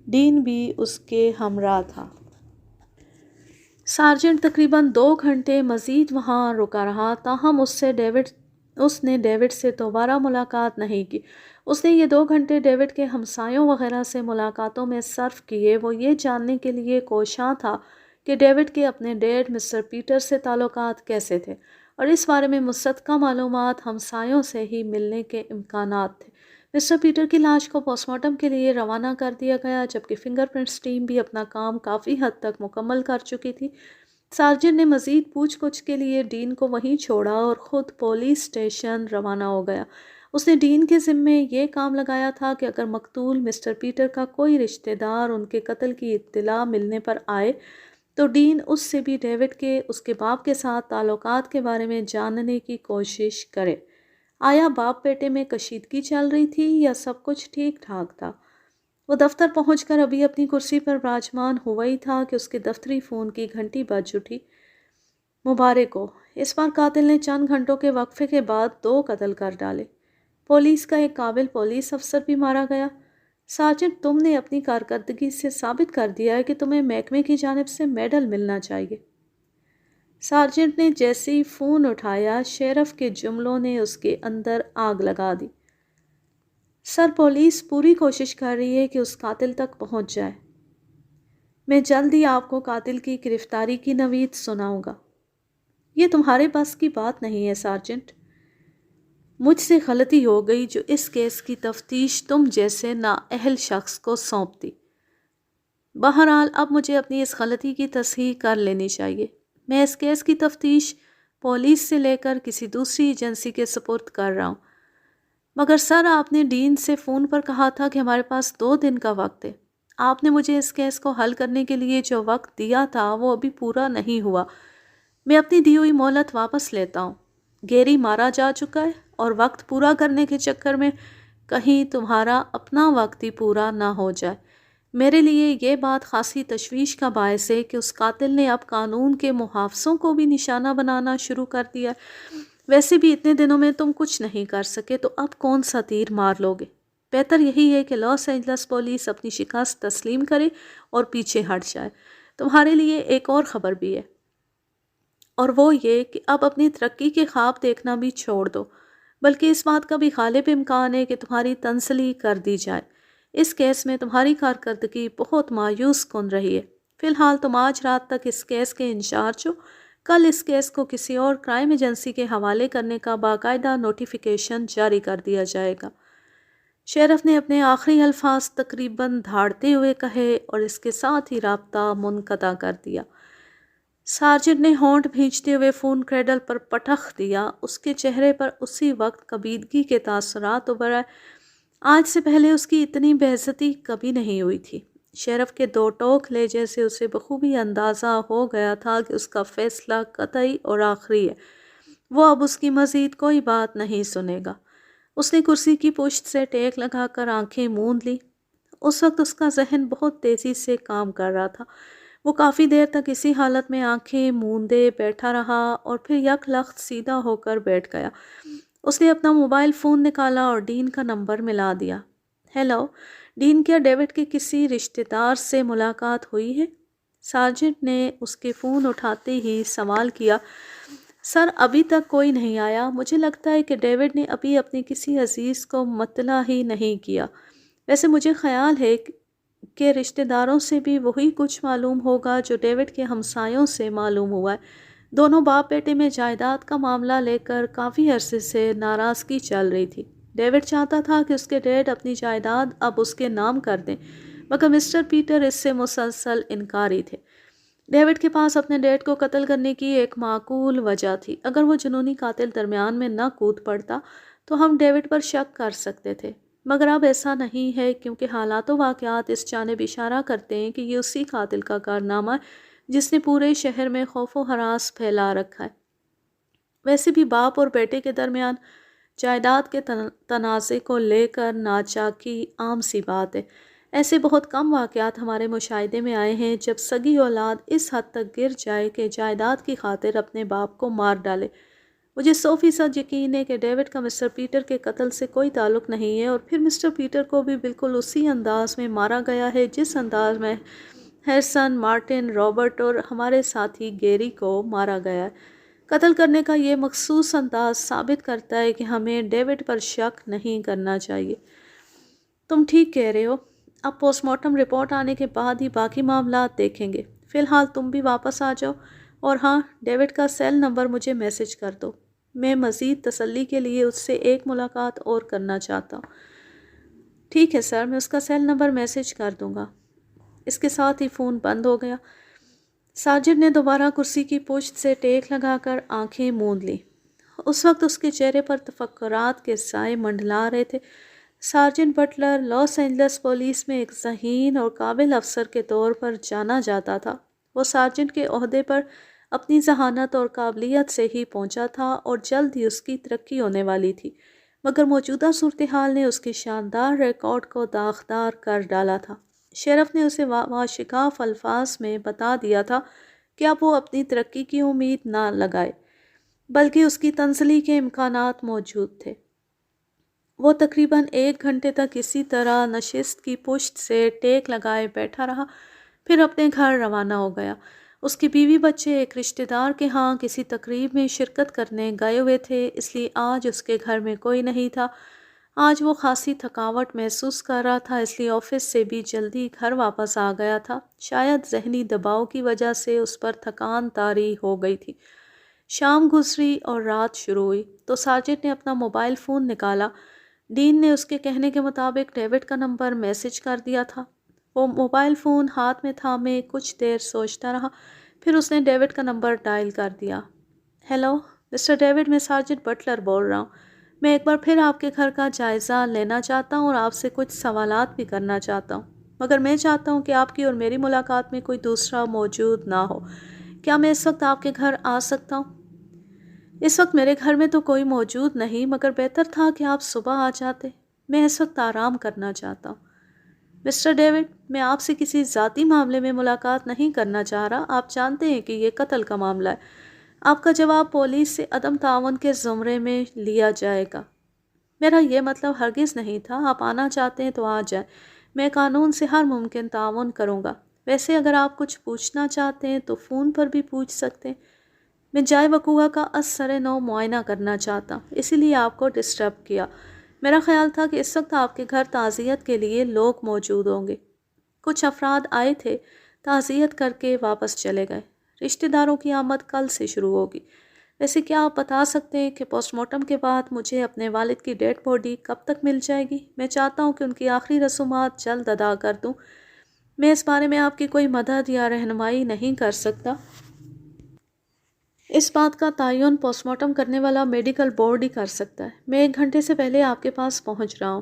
ڈین بھی اس کے ہمراہ تھا۔ سارجنٹ تقریباً 2 گھنٹے مزید وہاں رکا رہا، تاہم اس نے ڈیوڈ سے دوبارہ ملاقات نہیں کی۔ اس نے یہ 2 گھنٹے ڈیوڈ کے ہمسایوں وغیرہ سے ملاقاتوں میں صرف کیے۔ وہ یہ جاننے کے لیے کوشاں تھا کہ ڈیوڈ کے اپنے ڈیڈ مسٹر پیٹر سے تعلقات کیسے تھے، اور اس بارے میں مصدقہ معلومات ہمسایوں سے ہی ملنے کے امکانات تھے۔ مسٹر پیٹر کی لاش کو پوسٹ مارٹم کے لیے روانہ کر دیا گیا، جبکہ فنگر پرنٹس ٹیم بھی اپنا کام کافی حد تک مکمل کر چکی تھی۔ سارجنٹ نے مزید پوچھ گچھ کے لیے ڈین کو وہیں چھوڑا اور خود پولیس اسٹیشن روانہ ہو گیا۔ اس نے ڈین کے ذمے یہ کام لگایا تھا کہ اگر مقتول مسٹر پیٹر کا کوئی رشتہ دار ان کے قتل کی اطلاع ملنے پر آئے تو ڈین اس سے بھی ڈیوڈ کے اس کے باپ کے ساتھ تعلقات کے بارے میں جاننے کی کوشش کرے۔ آیا باپ بیٹے میں کشیدگی چل رہی تھی یا سب کچھ ٹھیک ٹھاک تھا؟ وہ دفتر پہنچ کر ابھی اپنی کرسی پر براجمان ہوا ہی تھا کہ اس کے دفتری فون کی گھنٹی بج اٹھی۔ مبارک ہو، اس بار قاتل نے چند گھنٹوں کے وقفے کے بعد 2 قتل کر ڈالے۔ پولیس کا ایک قابل پولیس افسر بھی مارا گیا۔ سارجنٹ، تم نے اپنی کارکردگی سے ثابت کر دیا ہے کہ تمہیں محکمے کی جانب سے میڈل ملنا چاہیے۔ سارجنٹ نے جیسے ہی فون اٹھایا، شیرف کے جملوں نے اس کے اندر آگ لگا دی۔ سر، پولیس پوری کوشش کر رہی ہے کہ اس قاتل تک پہنچ جائے۔ میں جلد ہی آپ کو قاتل کی گرفتاری کی نوید سناؤں گا۔ یہ تمہارے بس کی بات نہیں ہے سارجنٹ۔ مجھ سے غلطی ہو گئی جو اس کیس کی تفتیش تم جیسے نااہل شخص کو سونپ دی۔ بہرحال اب مجھے اپنی اس غلطی کی تصحیح کر لینی چاہیے۔ میں اس کیس کی تفتیش پولیس سے لے کر کسی دوسری ایجنسی کے سپرد کر رہا ہوں۔ مگر سر، آپ نے ڈین سے فون پر کہا تھا کہ ہمارے پاس 2 دن کا وقت ہے۔ آپ نے مجھے اس کیس کو حل کرنے کے لیے جو وقت دیا تھا وہ ابھی پورا نہیں ہوا۔ میں اپنی دی ہوئی مہلت واپس لیتا ہوں۔ گیری مارا جا چکا ہے، اور وقت پورا کرنے کے چکر میں کہیں تمہارا اپنا وقت ہی پورا نہ ہو جائے۔ میرے لیے یہ بات خاصی تشویش کا باعث ہے کہ اس قاتل نے اب قانون کے محافظوں کو بھی نشانہ بنانا شروع کر دیا۔ ویسے بھی اتنے دنوں میں تم کچھ نہیں کر سکے، تو اب کون سا تیر مار لوگے؟ بہتر یہی ہے کہ لاس اینجلس پولیس اپنی شکست تسلیم کرے اور پیچھے ہٹ جائے۔ تمہارے لیے ایک اور خبر بھی ہے، اور وہ یہ کہ اب اپنی ترقی کے خواب دیکھنا بھی چھوڑ دو، بلکہ اس بات کا بھی غالب امکان ہے کہ تمہاری تنزلی کر دی جائے۔ اس کیس میں تمہاری کارکردگی بہت مایوس کن رہی ہے۔ فی الحال تم آج رات تک اس کیس کے انچارج ہو، کل اس کیس کو کسی اور کرائم ایجنسی کے حوالے کرنے کا باقاعدہ نوٹیفیکیشن جاری کر دیا جائے گا۔ شیرف نے اپنے آخری الفاظ تقریباً دھاڑتے ہوئے کہے اور اس کے ساتھ ہی رابطہ منقطع کر دیا۔ سارجنٹ نے ہونٹ بھینچتے ہوئے فون کریڈل پر پٹخ دیا۔ اس کے چہرے پر اسی وقت کبیدگی کے تاثرات ابھر آئے۔ آج سے پہلے اس کی اتنی بے عزتی کبھی نہیں ہوئی تھی۔ شیرف کے دو ٹوک لہجے سے اسے بخوبی اندازہ ہو گیا تھا کہ اس کا فیصلہ قطعی اور آخری ہے۔ وہ اب اس کی مزید کوئی بات نہیں سنے گا۔ اس نے کرسی کی پشت سے ٹیک لگا کر آنکھیں موند لی۔ اس وقت اس کا ذہن بہت تیزی سے کام کر رہا تھا۔ وہ کافی دیر تک اسی حالت میں آنکھیں موندے بیٹھا رہا اور پھر یک لخت سیدھا ہو کر بیٹھ گیا۔ اس نے اپنا موبائل فون نکالا اور ڈین کا نمبر ملا دیا۔ ہیلو ڈین، کیا ڈیوڈ کے کسی رشتہ دار سے ملاقات ہوئی ہے؟ سارجنٹ نے اس کے فون اٹھاتے ہی سوال کیا۔ سر، ابھی تک کوئی نہیں آیا۔ مجھے لگتا ہے کہ ڈیوڈ نے ابھی اپنے کسی عزیز کو مطلع ہی نہیں کیا۔ ویسے مجھے خیال ہے کہ رشتہ داروں سے بھی وہی کچھ معلوم ہوگا جو ڈیوڈ کے ہمسایوں سے معلوم ہوا ہے۔ دونوں باپ بیٹے میں جائیداد کا معاملہ لے کر کافی عرصے سے ناراضگی چل رہی تھی۔ ڈیوڈ چاہتا تھا کہ اس کے ڈیڈ اپنی جائیداد اب اس کے نام کر دیں، مگر مسٹر پیٹر اس سے مسلسل انکاری تھے۔ ڈیوڈ کے پاس اپنے ڈیڈ کو قتل کرنے کی ایک معقول وجہ تھی۔ اگر وہ جنونی قاتل درمیان میں نہ کود پڑتا تو ہم ڈیوڈ پر شک کر سکتے تھے، مگر اب ایسا نہیں ہے، کیونکہ حالات و واقعات اس جانب اشارہ کرتے ہیں کہ یہ اسی قاتل کا کارنامہ ہے جس نے پورے شہر میں خوف و ہراس پھیلا رکھا ہے۔ ویسے بھی باپ اور بیٹے کے درمیان جائیداد کے تنازع کو لے کر ناچاکی عام سی بات ہے۔ ایسے بہت کم واقعات ہمارے مشاہدے میں آئے ہیں جب سگی اولاد اس حد تک گر جائے کہ جائیداد کی خاطر اپنے باپ کو مار ڈالے۔ مجھے 100% یقین ہے کہ ڈیوڈ کا مسٹر پیٹر کے قتل سے کوئی تعلق نہیں ہے، اور پھر مسٹر پیٹر کو بھی بالکل اسی انداز میں مارا گیا ہے جس انداز میں ہیرسن، مارٹن، رابرٹ اور ہمارے ساتھی گیری کو مارا گیا ہے۔ قتل کرنے کا یہ مخصوص انداز ثابت کرتا ہے کہ ہمیں ڈیوڈ پر شک نہیں کرنا چاہیے۔ تم ٹھیک کہہ رہے ہو۔ اب پوسٹ مارٹم رپورٹ آنے کے بعد ہی باقی معاملات دیکھیں گے۔ فی الحال تم بھی واپس آ جاؤ، اور ہاں، ڈیوڈ کا سیل نمبر مجھے میسج کر دو۔ میں مزید تسلی کے لیے اس سے ایک ملاقات اور کرنا چاہتا ہوں۔ ٹھیک ہے سر، میں اس کا سیل نمبر میسج کر دوں گا۔ اس کے ساتھ ہی فون بند ہو گیا۔ سارجنٹ نے دوبارہ کرسی کی پشت سے ٹیک لگا کر آنکھیں موند لی۔ اس وقت اس کے چہرے پر تفکرات کے سائے منڈلا رہے تھے۔ Sergeant Butler Los Angeles police میں ایک ذہین اور قابل افسر کے طور پر جانا جاتا تھا۔ وہ سارجنٹ کے عہدے پر اپنی ذہانت اور قابلیت سے ہی پہنچا تھا اور جلد ہی اس کی ترقی ہونے والی تھی، مگر موجودہ صورتحال نے اس کے شاندار ریکارڈ کو داغدار کر ڈالا تھا۔ شیرف نے اسے واشگاف الفاظ میں بتا دیا تھا کہ اب وہ اپنی ترقی کی امید نہ لگائے، بلکہ اس کی تنزلی کے امکانات موجود تھے۔ وہ تقریباً 1 گھنٹے تک اسی طرح نشست کی پشت سے ٹیک لگائے بیٹھا رہا، پھر اپنے گھر روانہ ہو گیا۔ اس کی بیوی بچے ایک رشتہ دار کے ہاں کسی تقریب میں شرکت کرنے گئے ہوئے تھے، اس لیے آج اس کے گھر میں کوئی نہیں تھا۔ آج وہ خاصی تھکاوٹ محسوس کر رہا تھا، اس لیے آفس سے بھی جلدی گھر واپس آ گیا تھا۔ شاید ذہنی دباؤ کی وجہ سے اس پر تھکان طاری ہو گئی تھی۔ شام گزری اور رات شروع ہوئی تو سارجنٹ نے اپنا موبائل فون نکالا۔ ڈین نے اس کے کہنے کے مطابق ڈیوڈ کا نمبر میسج کر دیا تھا۔ وہ موبائل فون ہاتھ میں تھامے کچھ دیر سوچتا رہا، پھر اس نے ڈیوڈ کا نمبر ڈائل کر دیا۔ ہیلو مسٹر ڈیوڈ، میں سارجنٹ بٹلر بول رہا ہوں۔ میں ایک بار پھر آپ کے گھر کا جائزہ لینا چاہتا ہوں اور آپ سے کچھ سوالات بھی کرنا چاہتا ہوں، مگر میں چاہتا ہوں کہ آپ کی اور میری ملاقات میں کوئی دوسرا موجود نہ ہو۔ کیا میں اس وقت آپ کے گھر آ سکتا ہوں؟ اس وقت میرے گھر میں تو کوئی موجود نہیں، مگر بہتر تھا کہ آپ صبح آ جاتے۔ میں اس وقت آرام کرنا چاہتا ہوں۔ مسٹر ڈیوڈ، میں آپ سے کسی ذاتی معاملے میں ملاقات نہیں کرنا چاہ رہا۔ آپ جانتے ہیں کہ یہ قتل کا معاملہ ہے۔ آپ کا جواب پولیس سے عدم تعاون کے زمرے میں لیا جائے گا۔ میرا یہ مطلب ہرگز نہیں تھا۔ آپ آنا چاہتے ہیں تو آ جائیں، میں قانون سے ہر ممکن تعاون کروں گا۔ ویسے اگر آپ کچھ پوچھنا چاہتے ہیں تو فون پر بھی پوچھ سکتے ہیں۔ میں جائے وقوعہ کا از سر نو معائنہ کرنا چاہتا ہوں، اسی لیے آپ کو ڈسٹرب کیا۔ میرا خیال تھا کہ اس وقت آپ کے گھر تعزیت کے لیے لوگ موجود ہوں گے۔ کچھ افراد آئے تھے، تعزیت کر کے واپس چلے گئے۔ رشتہ داروں کی آمد کل سے شروع ہوگی۔ ویسے کیا آپ بتا سکتے ہیں کہ پوسٹ مارٹم کے بعد مجھے اپنے والد کی ڈیڈ باڈی کب تک مل جائے گی؟ میں چاہتا ہوں کہ ان کی آخری رسومات جلد ادا کر دوں۔ میں اس بارے میں آپ کی کوئی مدد یا رہنمائی نہیں کر سکتا۔ اس بات کا تعین پوسٹ مارٹم کرنے والا میڈیکل بورڈ ہی کر سکتا ہے۔ میں 1 گھنٹے سے پہلے آپ کے پاس پہنچ رہا ہوں۔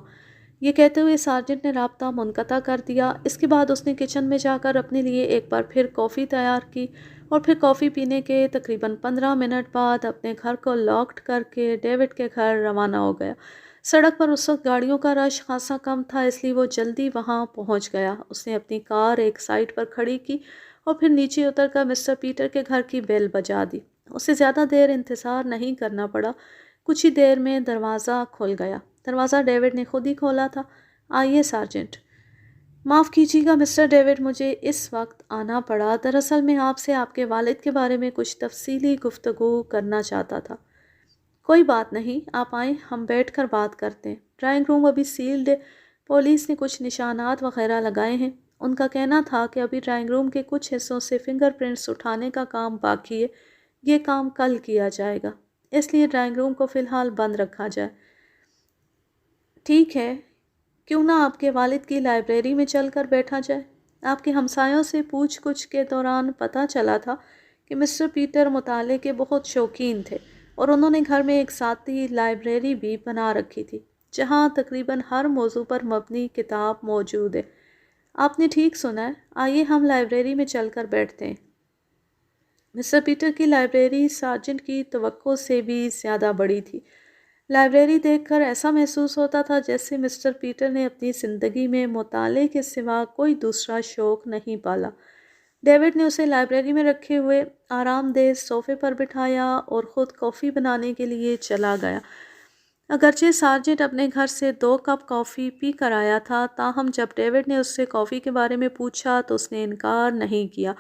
یہ کہتے ہوئے سارجنٹ نے رابطہ منقطع کر دیا۔ اس کے بعد اس نے کچن میں جا کر اپنے لیے ایک بار پھر کافی تیار کی اور پھر کافی پینے کے تقریباً 15 منٹ بعد اپنے گھر کو لاکڈ کر کے ڈیوڈ کے گھر روانہ ہو گیا۔ سڑک پر اس وقت گاڑیوں کا رش خاصا کم تھا، اس لیے وہ جلدی وہاں پہنچ گیا۔ اس نے اپنی کار ایک سائٹ پر کھڑی کی اور پھر نیچے اتر کر مسٹر پیٹر کے گھر کی بیل بجا دی۔ اسے زیادہ دیر انتظار نہیں کرنا پڑا، کچھ ہی دیر میں دروازہ کھل گیا۔ دروازہ ڈیوڈ نے خود ہی کھولا تھا۔ آئیے سارجنٹ۔ معاف کیجیے گا مسٹر ڈیوڈ، مجھے اس وقت آنا پڑا۔ دراصل میں آپ سے آپ کے والد کے بارے میں کچھ تفصیلی گفتگو کرنا چاہتا تھا۔ کوئی بات نہیں، آپ آئیں، ہم بیٹھ کر بات کرتے ہیں۔ ڈرائنگ روم ابھی سیلڈ ہے، پولیس نے کچھ نشانات وغیرہ لگائے ہیں۔ ان کا کہنا تھا کہ ابھی ڈرائنگ روم کے کچھ حصوں سے فنگر پرنٹس اٹھانے کا کام باقی ہے، یہ کام کل کیا جائے گا، اس لیے ڈرائنگ روم کو فی الحال بند رکھا جائے۔ ٹھیک ہے، کیوں نہ آپ کے والد کی لائبریری میں چل کر بیٹھا جائے؟ آپ کے ہمسایوں سے پوچھ گچھ کے دوران پتہ چلا تھا کہ مسٹر پیٹر مطالعے کے بہت شوقین تھے اور انہوں نے گھر میں ایک ذاتی لائبریری بھی بنا رکھی تھی جہاں تقریباً ہر موضوع پر مبنی کتاب موجود ہے۔ آپ نے ٹھیک سنا ہے، آئیے ہم لائبریری میں چل کر بیٹھتے ہیں۔ مسٹر پیٹر کی لائبریری سارجنٹ کی توقع سے بھی زیادہ بڑی تھی۔ لائبریری دیکھ کر ایسا محسوس ہوتا تھا جیسے مسٹر پیٹر نے اپنی زندگی میں مطالعے کے سوا کوئی دوسرا شوق نہیں پالا۔ ڈیوڈ نے اسے لائبریری میں رکھے ہوئے آرام دہ صوفے پر بٹھایا اور خود کافی بنانے کے لیے چلا گیا۔ اگرچہ سارجنٹ اپنے گھر سے 2 کپ کافی پی کر آیا تھا، تاہم جب ڈیوڈ نے اس سے کافی کے بارے میں پوچھا تو اس نے انکار نہیں کیا۔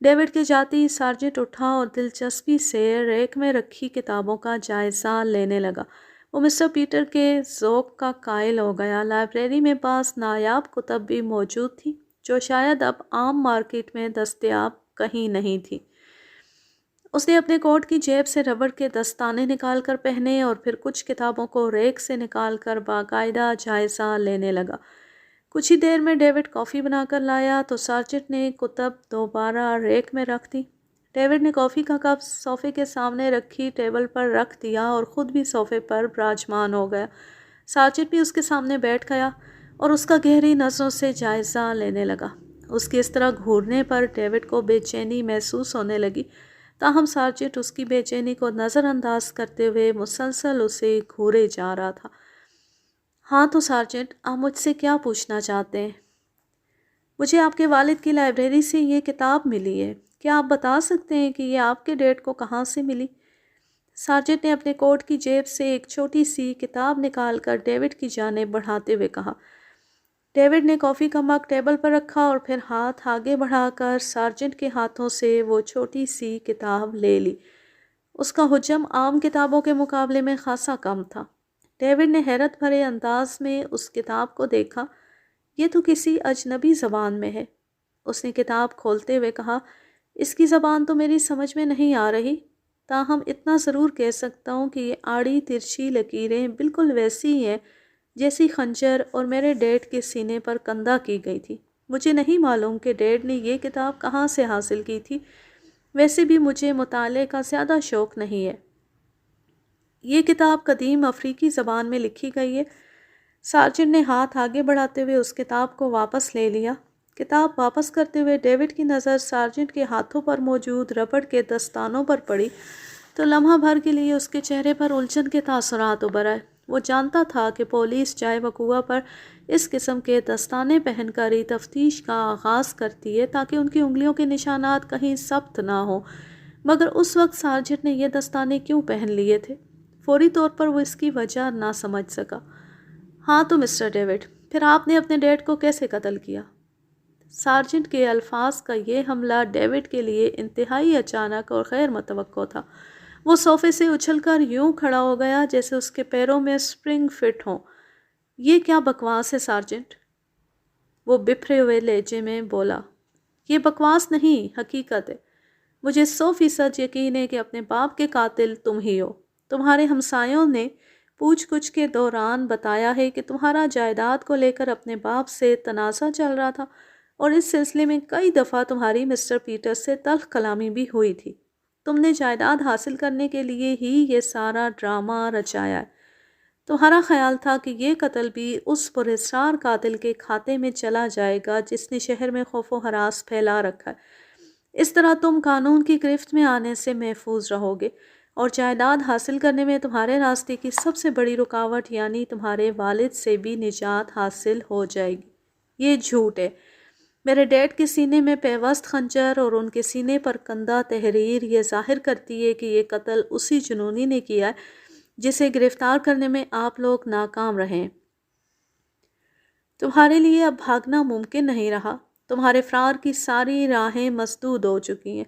ڈیوڈ کے جاتے ہی سارجنٹ اٹھا اور دلچسپی سے ریک میں رکھی کتابوں کا جائزہ لینے لگا۔ وہ مسٹر پیٹر کے ذوق کا قائل ہو گیا۔ لائبریری میں بعض نایاب کتب بھی موجود تھیں جو شاید اب عام مارکیٹ میں دستیاب کہیں نہیں تھی۔ اس نے اپنے کوٹ کی جیب سے ربڑ کے دستانے نکال کر پہنے اور پھر کچھ کتابوں کو ریک سے نکال کر باقاعدہ جائزہ لینے لگا۔ کچھ ہی دیر میں ڈیوڈ کافی بنا کر لایا تو سارجنٹ نے کتب دوبارہ ریک میں رکھ دی۔ ڈیوڈ نے کافی کا کپ صوفے کے سامنے رکھی ٹیبل پر رکھ دیا اور خود بھی صوفے پر براجمان ہو گیا۔ سارجنٹ بھی اس کے سامنے بیٹھ گیا اور اس کا گہری نظروں سے جائزہ لینے لگا۔ اس کے اس طرح گھورنے پر ڈیوڈ کو بے چینی محسوس ہونے لگی، تاہم سارجنٹ اس کی بے چینی کو نظر انداز کرتے ہوئے مسلسل اسے گھورے جا رہا تھا۔ ہاں تو سارجنٹ، آپ مجھ سے کیا پوچھنا چاہتے ہیں؟ مجھے آپ کے والد کی لائبریری سے یہ کتاب ملی ہے، کیا آپ بتا سکتے ہیں کہ یہ آپ کے ڈیڈ کو کہاں سے ملی؟ سارجنٹ نے اپنے کوٹ کی جیب سے ایک چھوٹی سی کتاب نکال کر ڈیوڈ کی جانب بڑھاتے ہوئے کہا۔ ڈیوڈ نے کافی کا مگ ٹیبل پر رکھا اور پھر ہاتھ آگے بڑھا کر سارجنٹ کے ہاتھوں سے وہ چھوٹی سی کتاب لے لی۔ اس کا حجم عام کتابوں کے مقابلے میں خاصا کم تھا۔ ڈیوڈ نے حیرت بھرے انداز میں اس کتاب کو دیکھا۔ یہ تو کسی اجنبی زبان میں ہے۔ اس نے کتاب کھولتے ہوئے کہا، اس کی زبان تو میری سمجھ میں نہیں آ رہی، تاہم اتنا ضرور کہہ سکتا ہوں کہ یہ آڑی ترچھی لکیریں بالکل ویسی ہی ہیں جیسی خنجر اور میرے ڈیڈ کے سینے پر کندہ کی گئی تھی۔ مجھے نہیں معلوم کہ ڈیڈ نے یہ کتاب کہاں سے حاصل کی تھی، ویسے بھی مجھے مطالعے کا زیادہ شوق نہیں ہے۔ یہ کتاب قدیم افریقی زبان میں لکھی گئی ہے۔ سارجنٹ نے ہاتھ آگے بڑھاتے ہوئے اس کتاب کو واپس لے لیا۔ کتاب واپس کرتے ہوئے ڈیوڈ کی نظر سارجنٹ کے ہاتھوں پر موجود ربڑ کے دستانوں پر پڑی تو لمحہ بھر کے لیے اس کے چہرے پر الجھن کے تاثرات ابھر آئے۔ وہ جانتا تھا کہ پولیس جائے وقوعہ پر اس قسم کے دستانے پہن کر ہی تفتیش کا آغاز کرتی ہے تاکہ ان کی انگلیوں کے نشانات کہیں ثبت نہ ہوں، مگر اس وقت سارجنٹ نے یہ دستانے کیوں پہن لیے تھے؟ فوری طور پر وہ اس کی وجہ نہ سمجھ سکا۔ ہاں تو مسٹر ڈیوڈ، پھر آپ نے اپنے ڈیڈ کو کیسے قتل کیا؟ سارجنٹ کے الفاظ کا یہ حملہ ڈیوڈ کے لیے انتہائی اچانک اور غیر متوقع تھا۔ وہ صوفے سے اچھل کر یوں کھڑا ہو گیا جیسے اس کے پیروں میں سپرنگ فٹ ہوں۔ یہ کیا بکواس ہے سارجنٹ؟ وہ بپھرے ہوئے لہجے میں بولا۔ یہ بکواس نہیں، حقیقت ہے۔ مجھے 100% یقین ہے کہ اپنے باپ کے قاتل تم ہی ہو۔ تمہارے ہمسایوں نے پوچھ گچھ کے دوران بتایا ہے کہ تمہارا جائیداد کو لے کر اپنے باپ سے تنازع چل رہا تھا اور اس سلسلے میں کئی دفعہ تمہاری مسٹر پیٹر سے تلخ کلامی بھی ہوئی تھی۔ تم نے جائیداد حاصل کرنے کے لیے ہی یہ سارا ڈرامہ رچایا ہے۔ تمہارا خیال تھا کہ یہ قتل بھی اس پراسرار قاتل کے کھاتے میں چلا جائے گا جس نے شہر میں خوف و ہراس پھیلا رکھا ہے۔ اس طرح تم قانون کی گرفت میں آنے سے محفوظ رہو گے اور جائیداد حاصل کرنے میں تمہارے راستے کی سب سے بڑی رکاوٹ یعنی تمہارے والد سے بھی نجات حاصل ہو جائے گی۔ یہ جھوٹ ہے۔ میرے ڈیڈ کے سینے میں پیوست خنجر اور ان کے سینے پر کندہ تحریر یہ ظاہر کرتی ہے کہ یہ قتل اسی جنونی نے کیا ہے جسے گرفتار کرنے میں آپ لوگ ناکام رہے ہیں۔ تمہارے لیے اب بھاگنا ممکن نہیں رہا۔ تمہارے فرار کی ساری راہیں مسدود ہو چکی ہیں۔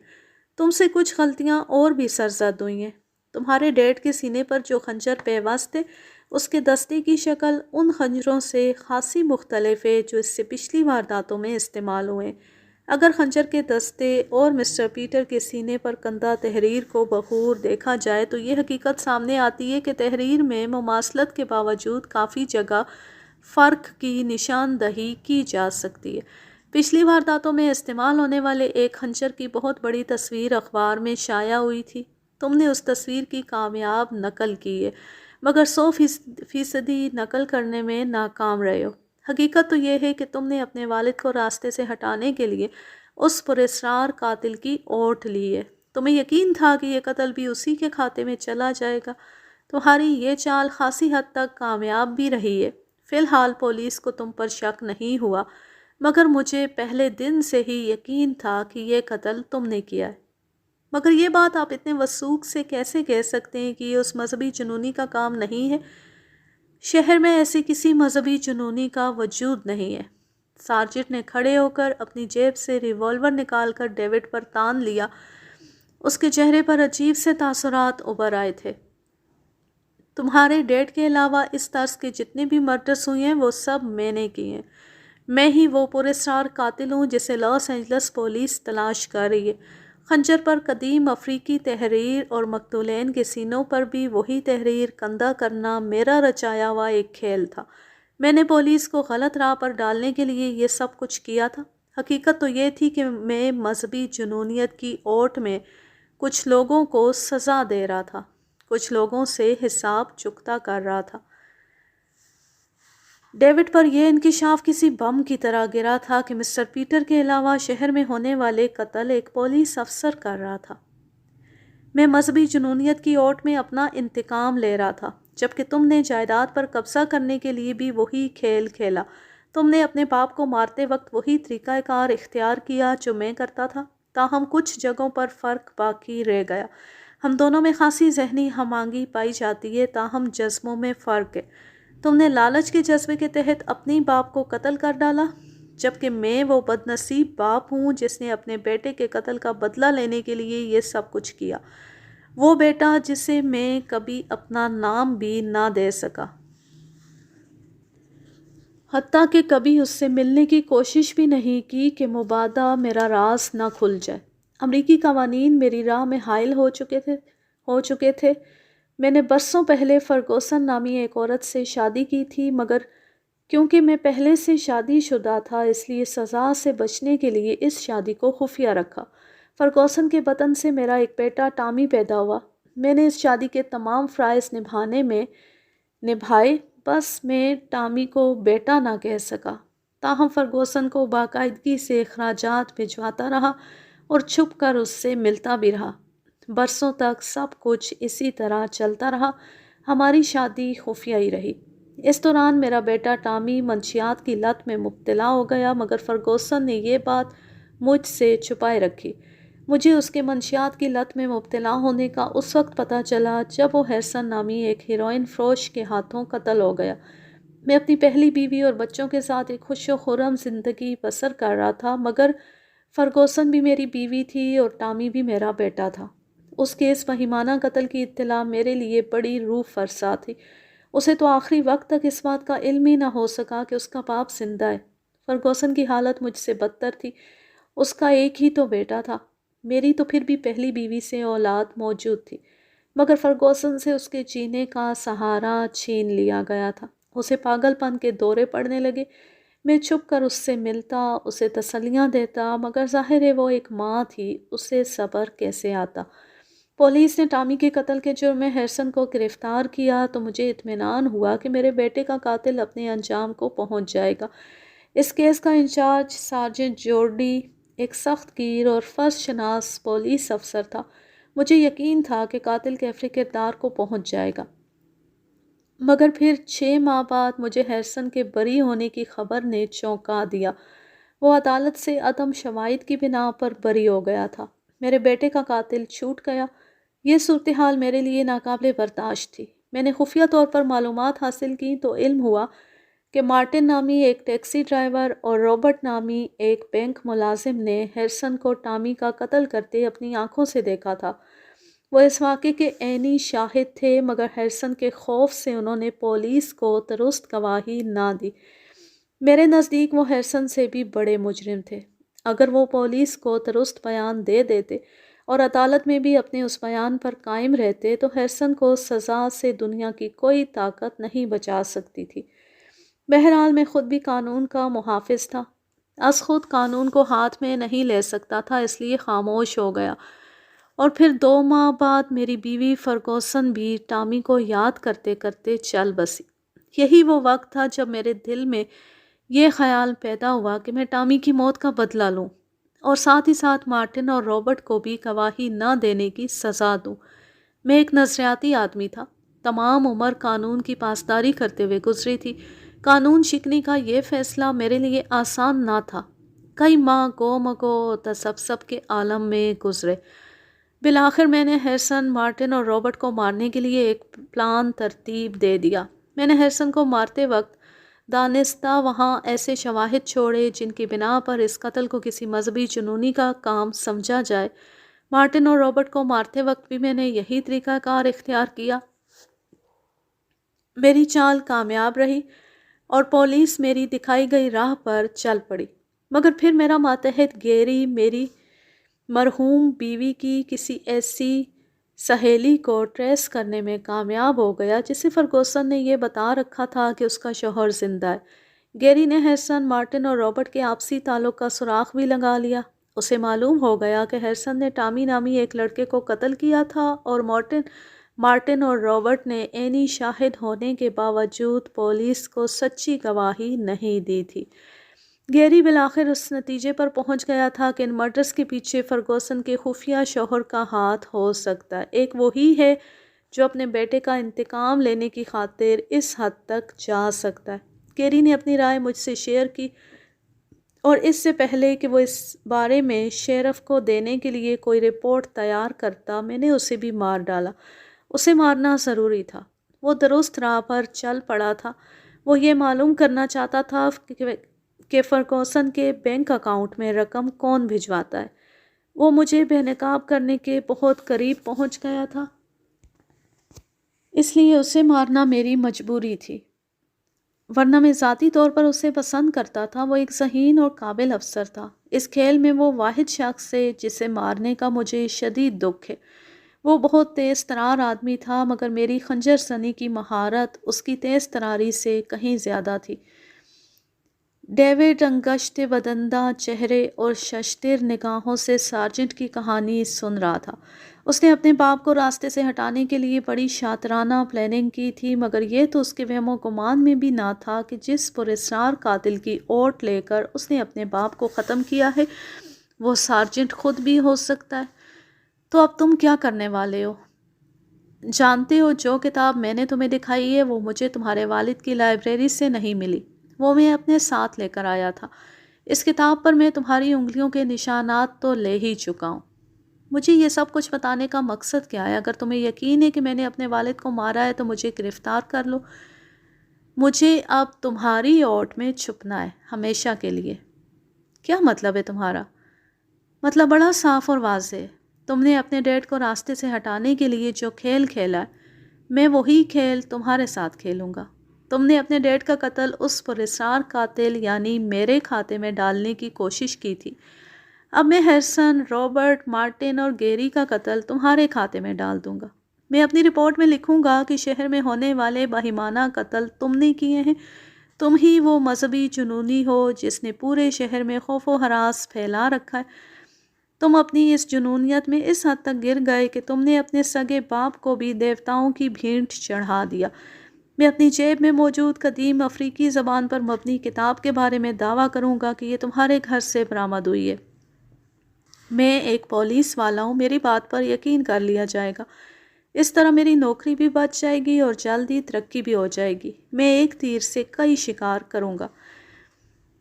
تم سے کچھ غلطیاں اور بھی سرزد ہوئی ہیں۔ تمہارے ڈیڈ کے سینے پر جو خنجر پیوست ہے اس کے دستے کی شکل ان خنجروں سے خاصی مختلف ہے جو اس سے پچھلی وارداتوں میں استعمال ہوئے۔ اگر خنجر کے دستے اور مسٹر پیٹر کے سینے پر کندہ تحریر کو بخور دیکھا جائے تو یہ حقیقت سامنے آتی ہے کہ تحریر میں مماثلت کے باوجود کافی جگہ فرق کی نشاندہی کی جا سکتی ہے۔ پچھلی وارداتوں میں استعمال ہونے والے ایک خنجر کی بہت بڑی تصویر اخبار میں شائع ہوئی تھی۔ تم نے اس تصویر کی کامیاب نقل کی ہے مگر 100% نقل کرنے میں ناکام رہے ہو۔ حقیقت تو یہ ہے کہ تم نے اپنے والد کو راستے سے ہٹانے کے لیے اس پراسرار قاتل کی اوٹ لی ہے۔ تمہیں یقین تھا کہ یہ قتل بھی اسی کے کھاتے میں چلا جائے گا۔ تمہاری یہ چال خاصی حد تک کامیاب بھی رہی ہے۔ فی الحال پولیس کو تم پر شک نہیں ہوا مگر مجھے پہلے دن سے ہی یقین تھا کہ یہ قتل تم نے کیا ہے۔ مگر یہ بات آپ اتنے وثوق سے کیسے کہہ سکتے ہیں کہ یہ اس مذہبی جنونی کا کام نہیں ہے؟ شہر میں ایسی کسی مذہبی جنونی کا وجود نہیں ہے۔ سارجنٹ نے کھڑے ہو کر اپنی جیب سے ریوالور نکال کر ڈیوڈ پر تان لیا۔ اس کے چہرے پر عجیب سے تاثرات ابھر آئے تھے۔ تمہارے ڈیڈ کے علاوہ اس طرز کے جتنے بھی مرڈرز ہوئے ہیں وہ سب میں نے کیے ہیں۔ میں ہی وہ پراسرار قاتل ہوں جسے لاس اینجلس پولیس تلاش کر رہی ہے۔ خنجر پر قدیم افریقی تحریر اور مقتولین کے سینوں پر بھی وہی تحریر کندہ کرنا میرا رچایا ہوا ایک کھیل تھا۔ میں نے پولیس کو غلط راہ پر ڈالنے کے لیے یہ سب کچھ کیا تھا۔ حقیقت تو یہ تھی کہ میں مذہبی جنونیت کی اوٹ میں کچھ لوگوں کو سزا دے رہا تھا، کچھ لوگوں سے حساب چکتا کر رہا تھا۔ ڈیوڈ پر یہ انکشاف کسی بم کی طرح گرا تھا کہ مسٹر پیٹر کے علاوہ شہر میں ہونے والے قتل ایک پولیس افسر کر رہا تھا۔ میں مذہبی جنونیت کی اوٹ میں اپنا انتقام لے رہا تھا جبکہ تم نے جائیداد پر قبضہ کرنے کے لیے بھی وہی کھیل کھیلا۔ تم نے اپنے باپ کو مارتے وقت وہی طریقہ کار اختیار کیا جو میں کرتا تھا، تاہم کچھ جگہوں پر فرق باقی رہ گیا۔ ہم دونوں میں خاصی ذہنی ہم آہنگی پائی جاتی ہے تاہم جذبوں میں فرق ہے۔ تم نے لالچ کے جذبے کے تحت اپنی باپ کو قتل کر ڈالا جبکہ میں وہ بدنصیب باپ ہوں جس نے اپنے بیٹے کے قتل کا بدلہ لینے کے لیے یہ سب کچھ کیا۔ وہ بیٹا جسے میں کبھی اپنا نام بھی نہ دے سکا، حتیٰ کہ کبھی اس سے ملنے کی کوشش بھی نہیں کی کہ مبادا میرا راز نہ کھل جائے۔ امریکی قوانین میری راہ میں حائل ہو چکے تھے۔ میں نے برسوں پہلے فرگوسن نامی ایک عورت سے شادی کی تھی مگر کیونکہ میں پہلے سے شادی شدہ تھا اس لیے سزا سے بچنے کے لیے اس شادی کو خفیہ رکھا۔ فرگوسن کے بطن سے میرا ایک بیٹا ٹامی پیدا ہوا۔ میں نے اس شادی کے تمام فرائض نبھائے، بس میں ٹامی کو بیٹا نہ کہہ سکا۔ تاہم فرگوسن کو باقاعدگی سے اخراجات بھجواتا رہا اور چھپ کر اس سے ملتا بھی رہا۔ برسوں تک سب کچھ اسی طرح چلتا رہا، ہماری شادی خفیہ ہی رہی۔ اس دوران میرا بیٹا ٹامی منشیات کی لت میں مبتلا ہو گیا مگر فرگوسن نے یہ بات مجھ سے چھپائے رکھی۔ مجھے اس کے منشیات کی لت میں مبتلا ہونے کا اس وقت پتہ چلا جب وہ ہیرسن نامی ایک ہیروئن فروش کے ہاتھوں قتل ہو گیا۔ میں اپنی پہلی بیوی اور بچوں کے ساتھ ایک خوش و خرم زندگی بسر کر رہا تھا مگر فرگوسن بھی میری بیوی تھی اور ٹامی بھی میرا بیٹا تھا۔ اس کے اس وحیمانہ قتل کی اطلاع میرے لیے بڑی روح فرسا تھی۔ اسے تو آخری وقت تک اس بات کا علم ہی نہ ہو سکا کہ اس کا باپ زندہ ہے۔ فرگوسن کی حالت مجھ سے بدتر تھی۔ اس کا ایک ہی تو بیٹا تھا۔ میری تو پھر بھی پہلی بیوی سے اولاد موجود تھی، مگر فرگوسن سے اس کے جینے کا سہارا چھین لیا گیا تھا۔ اسے پاگل پن کے دورے پڑنے لگے۔ میں چھپ کر اس سے ملتا، اسے تسلیاں دیتا، مگر ظاہر ہے وہ ایک ماں تھی، اسے صبر کیسے آتا۔ پولیس نے ٹامی کے قتل کے جرم میں ہیرسن کو گرفتار کیا تو مجھے اطمینان ہوا کہ میرے بیٹے کا قاتل اپنے انجام کو پہنچ جائے گا۔ اس کیس کا انچارج سارجنٹ جورڈی ایک سخت گیر اور فرض شناس پولیس افسر تھا۔ مجھے یقین تھا کہ قاتل کیفر کردار کو پہنچ جائے گا، مگر پھر 6 ماہ بعد مجھے ہیرسن کے بری ہونے کی خبر نے چونکا دیا۔ وہ عدالت سے عدم شواہد کی بنا پر بری ہو گیا تھا۔ میرے بیٹے کا قاتل چھوٹ گیا۔ یہ صورتحال میرے لیے ناقابل برداشت تھی۔ میں نے خفیہ طور پر معلومات حاصل کی تو علم ہوا کہ مارٹن نامی ایک ٹیکسی ڈرائیور اور رابرٹ نامی ایک بینک ملازم نے ہیرسن کو ٹامی کا قتل کرتے اپنی آنکھوں سے دیکھا تھا۔ وہ اس واقعے کے عینی شاہد تھے، مگر ہیرسن کے خوف سے انہوں نے پولیس کو درست گواہی نہ دی۔ میرے نزدیک وہ ہیرسن سے بھی بڑے مجرم تھے۔ اگر وہ پولیس کو درست بیان دے دیتے اور عدالت میں بھی اپنے اس بیان پر قائم رہتے تو ہیرسن کو سزا سے دنیا کی کوئی طاقت نہیں بچا سکتی تھی۔ بہرحال میں خود بھی قانون کا محافظ تھا، از خود قانون کو ہاتھ میں نہیں لے سکتا تھا، اس لیے خاموش ہو گیا۔ اور پھر 2 ماہ بعد میری بیوی فرگوسن بھی ٹامی کو یاد کرتے کرتے چل بسی۔ یہی وہ وقت تھا جب میرے دل میں یہ خیال پیدا ہوا کہ میں ٹامی کی موت کا بدلہ لوں اور ساتھ ہی ساتھ مارٹن اور رابرٹ کو بھی گواہی نہ دینے کی سزا دوں۔ میں ایک نظریاتی آدمی تھا، تمام عمر قانون کی پاسداری کرتے ہوئے گزری تھی۔ قانون شکنی کا یہ فیصلہ میرے لیے آسان نہ تھا۔ کئی ماہ گو مگو تسبسب کے عالم میں گزرے۔ بالآخر میں نے ہیرسن، مارٹن اور رابرٹ کو مارنے کے لیے ایک پلان ترتیب دے دیا۔ میں نے ہیرسن کو مارتے وقت دانستہ وہاں ایسے شواہد چھوڑے جن کی بنا پر اس قتل کو کسی مذہبی جنونی کا کام سمجھا جائے۔ مارٹن اور رابرٹ کو مارتے وقت بھی میں نے یہی طریقہ کار اختیار کیا۔ میری چال کامیاب رہی اور پولیس میری دکھائی گئی راہ پر چل پڑی، مگر پھر میرا ماتحت گیری میری مرحوم بیوی کی کسی ایسی سہیلی کو ٹریس کرنے میں کامیاب ہو گیا جسے فرگوسن نے یہ بتا رکھا تھا کہ اس کا شوہر زندہ ہے۔ گیری نے ہیرسن، مارٹن اور رابرٹ کے آپسی تعلق کا سراغ بھی لگا لیا۔ اسے معلوم ہو گیا کہ ہیرسن نے ٹامی نامی ایک لڑکے کو قتل کیا تھا اور مارٹن اور رابرٹ نے عینی شاہد ہونے کے باوجود پولیس کو سچی گواہی نہیں دی تھی۔ گیری بالآخر اس نتیجے پر پہنچ گیا تھا کہ ان مرڈرز کے پیچھے فرگوسن کے خفیہ شوہر کا ہاتھ ہو سکتا ہے۔ ایک وہی ہے جو اپنے بیٹے کا انتقام لینے کی خاطر اس حد تک جا سکتا ہے۔ گیری نے اپنی رائے مجھ سے شیئر کی اور اس سے پہلے کہ وہ اس بارے میں شیرف کو دینے کے لیے کوئی رپورٹ تیار کرتا، میں نے اسے بھی مار ڈالا۔ اسے مارنا ضروری تھا۔ وہ درست راہ پر چل پڑا تھا۔ وہ یہ معلوم کرنا چاہتا تھا کہ فرگوسن کے بینک اکاؤنٹ میں رقم کون بھجواتا ہے۔ وہ مجھے بے نقاب کرنے کے بہت قریب پہنچ گیا تھا، اس لیے اسے مارنا میری مجبوری تھی، ورنہ میں ذاتی طور پر اسے پسند کرتا تھا۔ وہ ایک ذہین اور قابل افسر تھا۔ اس کھیل میں وہ واحد شخص ہے جسے مارنے کا مجھے شدید دکھ ہے۔ وہ بہت تیز ترار آدمی تھا، مگر میری خنجر زنی کی مہارت اس کی تیز تراری سے کہیں زیادہ تھی۔ ڈیوڈ انگشت بدندہ چہرے اور ششدر نگاہوں سے سارجنٹ کی کہانی سن رہا تھا۔ اس نے اپنے باپ کو راستے سے ہٹانے کے لیے بڑی شاطرانہ پلاننگ کی تھی، مگر یہ تو اس کے وہم و گمان میں بھی نہ تھا کہ جس پراسرار قاتل کی اوٹ لے کر اس نے اپنے باپ کو ختم کیا ہے وہ سارجنٹ خود بھی ہو سکتا ہے۔ تو اب تم کیا کرنے والے ہو؟ جانتے ہو جو کتاب میں نے تمہیں دکھائی ہے وہ مجھے تمہارے والد کی لائبریری سے نہیں ملی، وہ میں اپنے ساتھ لے کر آیا تھا۔ اس کتاب پر میں تمہاری انگلیوں کے نشانات تو لے ہی چکا ہوں۔ مجھے یہ سب کچھ بتانے کا مقصد کیا ہے؟ اگر تمہیں یقین ہے کہ میں نے اپنے والد کو مارا ہے تو مجھے گرفتار کر لو۔ مجھے اب تمہاری اوٹ میں چھپنا ہے، ہمیشہ کے لیے۔ کیا مطلب ہے تمہارا؟ مطلب بڑا صاف اور واضح ہے۔ تم نے اپنے ڈیڈ کو راستے سے ہٹانے کے لیے جو کھیل کھیلا ہے، میں وہی کھیل تمہارے ساتھ کھیلوں گا۔ تم نے اپنے ڈیڈ کا قتل اس پراسرار قاتل یعنی میرے کھاتے میں ڈالنے کی کوشش کی تھی۔ اب میں ہیرسن، رابرٹ، مارٹن اور گیری کا قتل تمہارے کھاتے میں ڈال دوں گا۔ میں اپنی رپورٹ میں لکھوں گا کہ شہر میں ہونے والے باہمانہ قتل تم نے کیے ہیں۔ تم ہی وہ مذہبی جنونی ہو جس نے پورے شہر میں خوف و ہراس پھیلا رکھا ہے۔ تم اپنی اس جنونیت میں اس حد تک گر گئے کہ تم نے اپنے سگے باپ کو بھی دیوتاؤں کی بھینٹ چڑھا دیا۔ میں اپنی جیب میں موجود قدیم افریقی زبان پر مبنی کتاب کے بارے میں دعویٰ کروں گا کہ یہ تمہارے گھر سے برآمد ہوئی ہے۔ میں ایک پولیس والا ہوں، میری بات پر یقین کر لیا جائے گا۔ اس طرح میری نوکری بھی بچ جائے گی اور جلدی ترقی بھی ہو جائے گی۔ میں ایک تیر سے کئی شکار کروں گا۔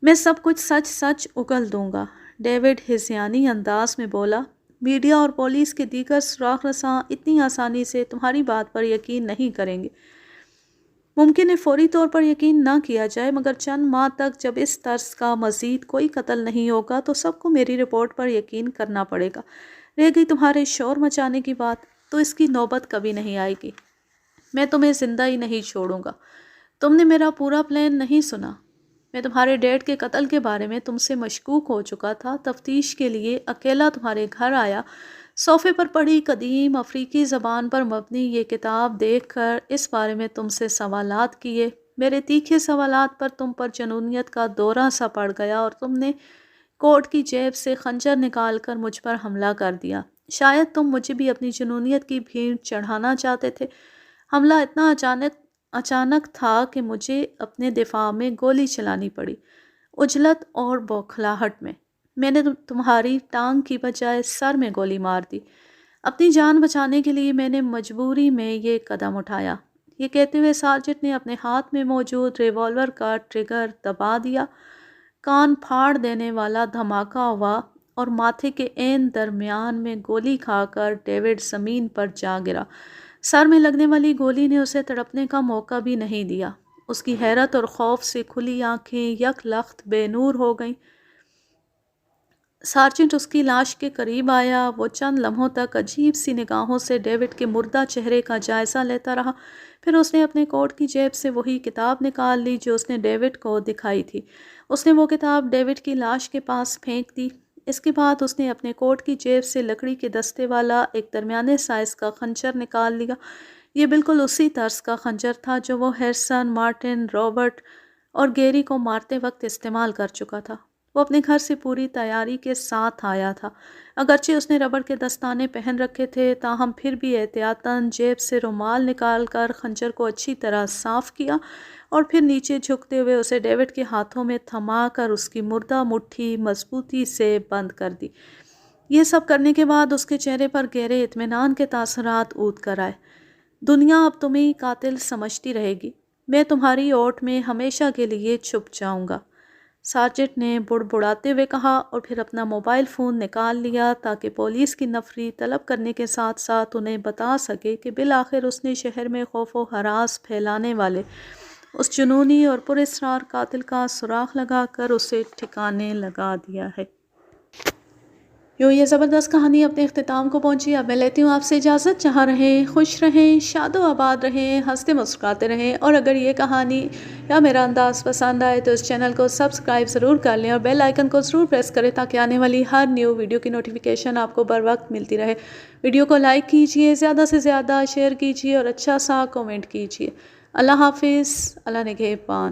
میں سب کچھ سچ سچ اگل دوں گا، ڈیوڈ ہذیانی انداز میں بولا۔ میڈیا اور پولیس کے دیگر سراغ رساں اتنی آسانی سے تمہاری بات پر یقین نہیں کریں گے۔ ممکن ہے فوری طور پر یقین نہ کیا جائے، مگر چند ماہ تک جب اس طرز کا مزید کوئی قتل نہیں ہوگا تو سب کو میری رپورٹ پر یقین کرنا پڑے گا۔ رہ گئی تمہارے شور مچانے کی بات، تو اس کی نوبت کبھی نہیں آئے گی۔ میں تمہیں زندہ ہی نہیں چھوڑوں گا۔ تم نے میرا پورا پلان نہیں سنا۔ میں تمہارے ڈیڈ کے قتل کے بارے میں تم سے مشکوک ہو چکا تھا، تفتیش کے لیے اکیلا تمہارے گھر آیا، صوفے پر پڑی قدیم افریقی زبان پر مبنی یہ کتاب دیکھ کر اس بارے میں تم سے سوالات کیے۔ میرے تیکھے سوالات پر تم پر جنونیت کا دورہ سا پڑ گیا اور تم نے کوٹ کی جیب سے خنجر نکال کر مجھ پر حملہ کر دیا۔ شاید تم مجھے بھی اپنی جنونیت کی بھینٹ چڑھانا چاہتے تھے۔ حملہ اتنا اچانک تھا کہ مجھے اپنے دفاع میں گولی چلانی پڑی، عجلت اور بوکھلاہٹ میں نے تمہاری ٹانگ کی بجائے سر میں گولی مار دی۔ اپنی جان بچانے کے لیے میں نے مجبوری میں یہ قدم اٹھایا۔ یہ کہتے ہوئے سارجنٹ نے اپنے ہاتھ میں موجود ریوالور کا ٹریگر دبا دیا۔ کان پھاڑ دینے والا دھماکہ ہوا اور ماتھے کے عین درمیان میں گولی کھا کر ڈیوڈ زمین پر جا گرا۔ سر میں لگنے والی گولی نے اسے تڑپنے کا موقع بھی نہیں دیا۔ اس کی حیرت اور خوف سے کھلی آنکھیں یک لخت بے نور ہو گئیں۔ سارجنٹ اس کی لاش کے قریب آیا۔ وہ چند لمحوں تک عجیب سی نگاہوں سے ڈیوڈ کے مردہ چہرے کا جائزہ لیتا رہا، پھر اس نے اپنے کوٹ کی جیب سے وہی کتاب نکال لی جو اس نے ڈیوڈ کو دکھائی تھی۔ اس نے وہ کتاب ڈیوڈ کی لاش کے پاس پھینک دی۔ اس کے بعد اس نے اپنے کوٹ کی جیب سے لکڑی کے دستے والا ایک درمیانے سائز کا خنجر نکال لیا۔ یہ بالکل اسی طرز کا خنجر تھا جو وہ ہیرسن، مارٹن، رابرٹ اور گیری کو مارتے وقت استعمال کر چکا تھا۔ وہ اپنے گھر سے پوری تیاری کے ساتھ آیا تھا۔ اگرچہ اس نے ربڑ کے دستانے پہن رکھے تھے، تاہم پھر بھی احتیاطاً جیب سے رومال نکال کر خنجر کو اچھی طرح صاف کیا اور پھر نیچے جھکتے ہوئے اسے ڈیوڈ کے ہاتھوں میں تھما کر اس کی مردہ مٹھی مضبوطی سے بند کر دی۔ یہ سب کرنے کے بعد اس کے چہرے پر گہرے اطمینان کے تاثرات اُوت کر آئے۔ دنیا اب تمہیں قاتل سمجھتی رہے گی۔ میں تمہاری اوٹ میں ہمیشہ کے لیے چھپ جاؤں گا، سارجنٹ نے بڑبڑاتے ہوئے کہا اور پھر اپنا موبائل فون نکال لیا تاکہ پولیس کی نفری طلب کرنے کے ساتھ ساتھ انہیں بتا سکے کہ بالآخر اس نے شہر میں خوف و ہراس پھیلانے والے اس جنونی اور پراسرار قاتل کا سراغ لگا کر اسے ٹھکانے لگا دیا ہے۔ یوں یہ زبردست کہانی اپنے اختتام کو پہنچی۔ اب میں لیتی ہوں آپ سے اجازت۔ جہاں رہیں خوش رہیں، شاد و آباد رہیں، ہنستے مسکراتے رہیں، اور اگر یہ کہانی یا میرا انداز پسند آئے تو اس چینل کو سبسکرائب ضرور کر لیں اور بیل آئیکن کو ضرور پریس کریں تاکہ آنے والی ہر نیو ویڈیو کی نوٹیفیکیشن آپ کو بر وقت ملتی رہے۔ ویڈیو کو لائک کیجئے، زیادہ سے زیادہ شیئر کیجئے اور اچھا سا کومنٹ کیجئے۔ اللہ حافظ، اللہ نگہبان۔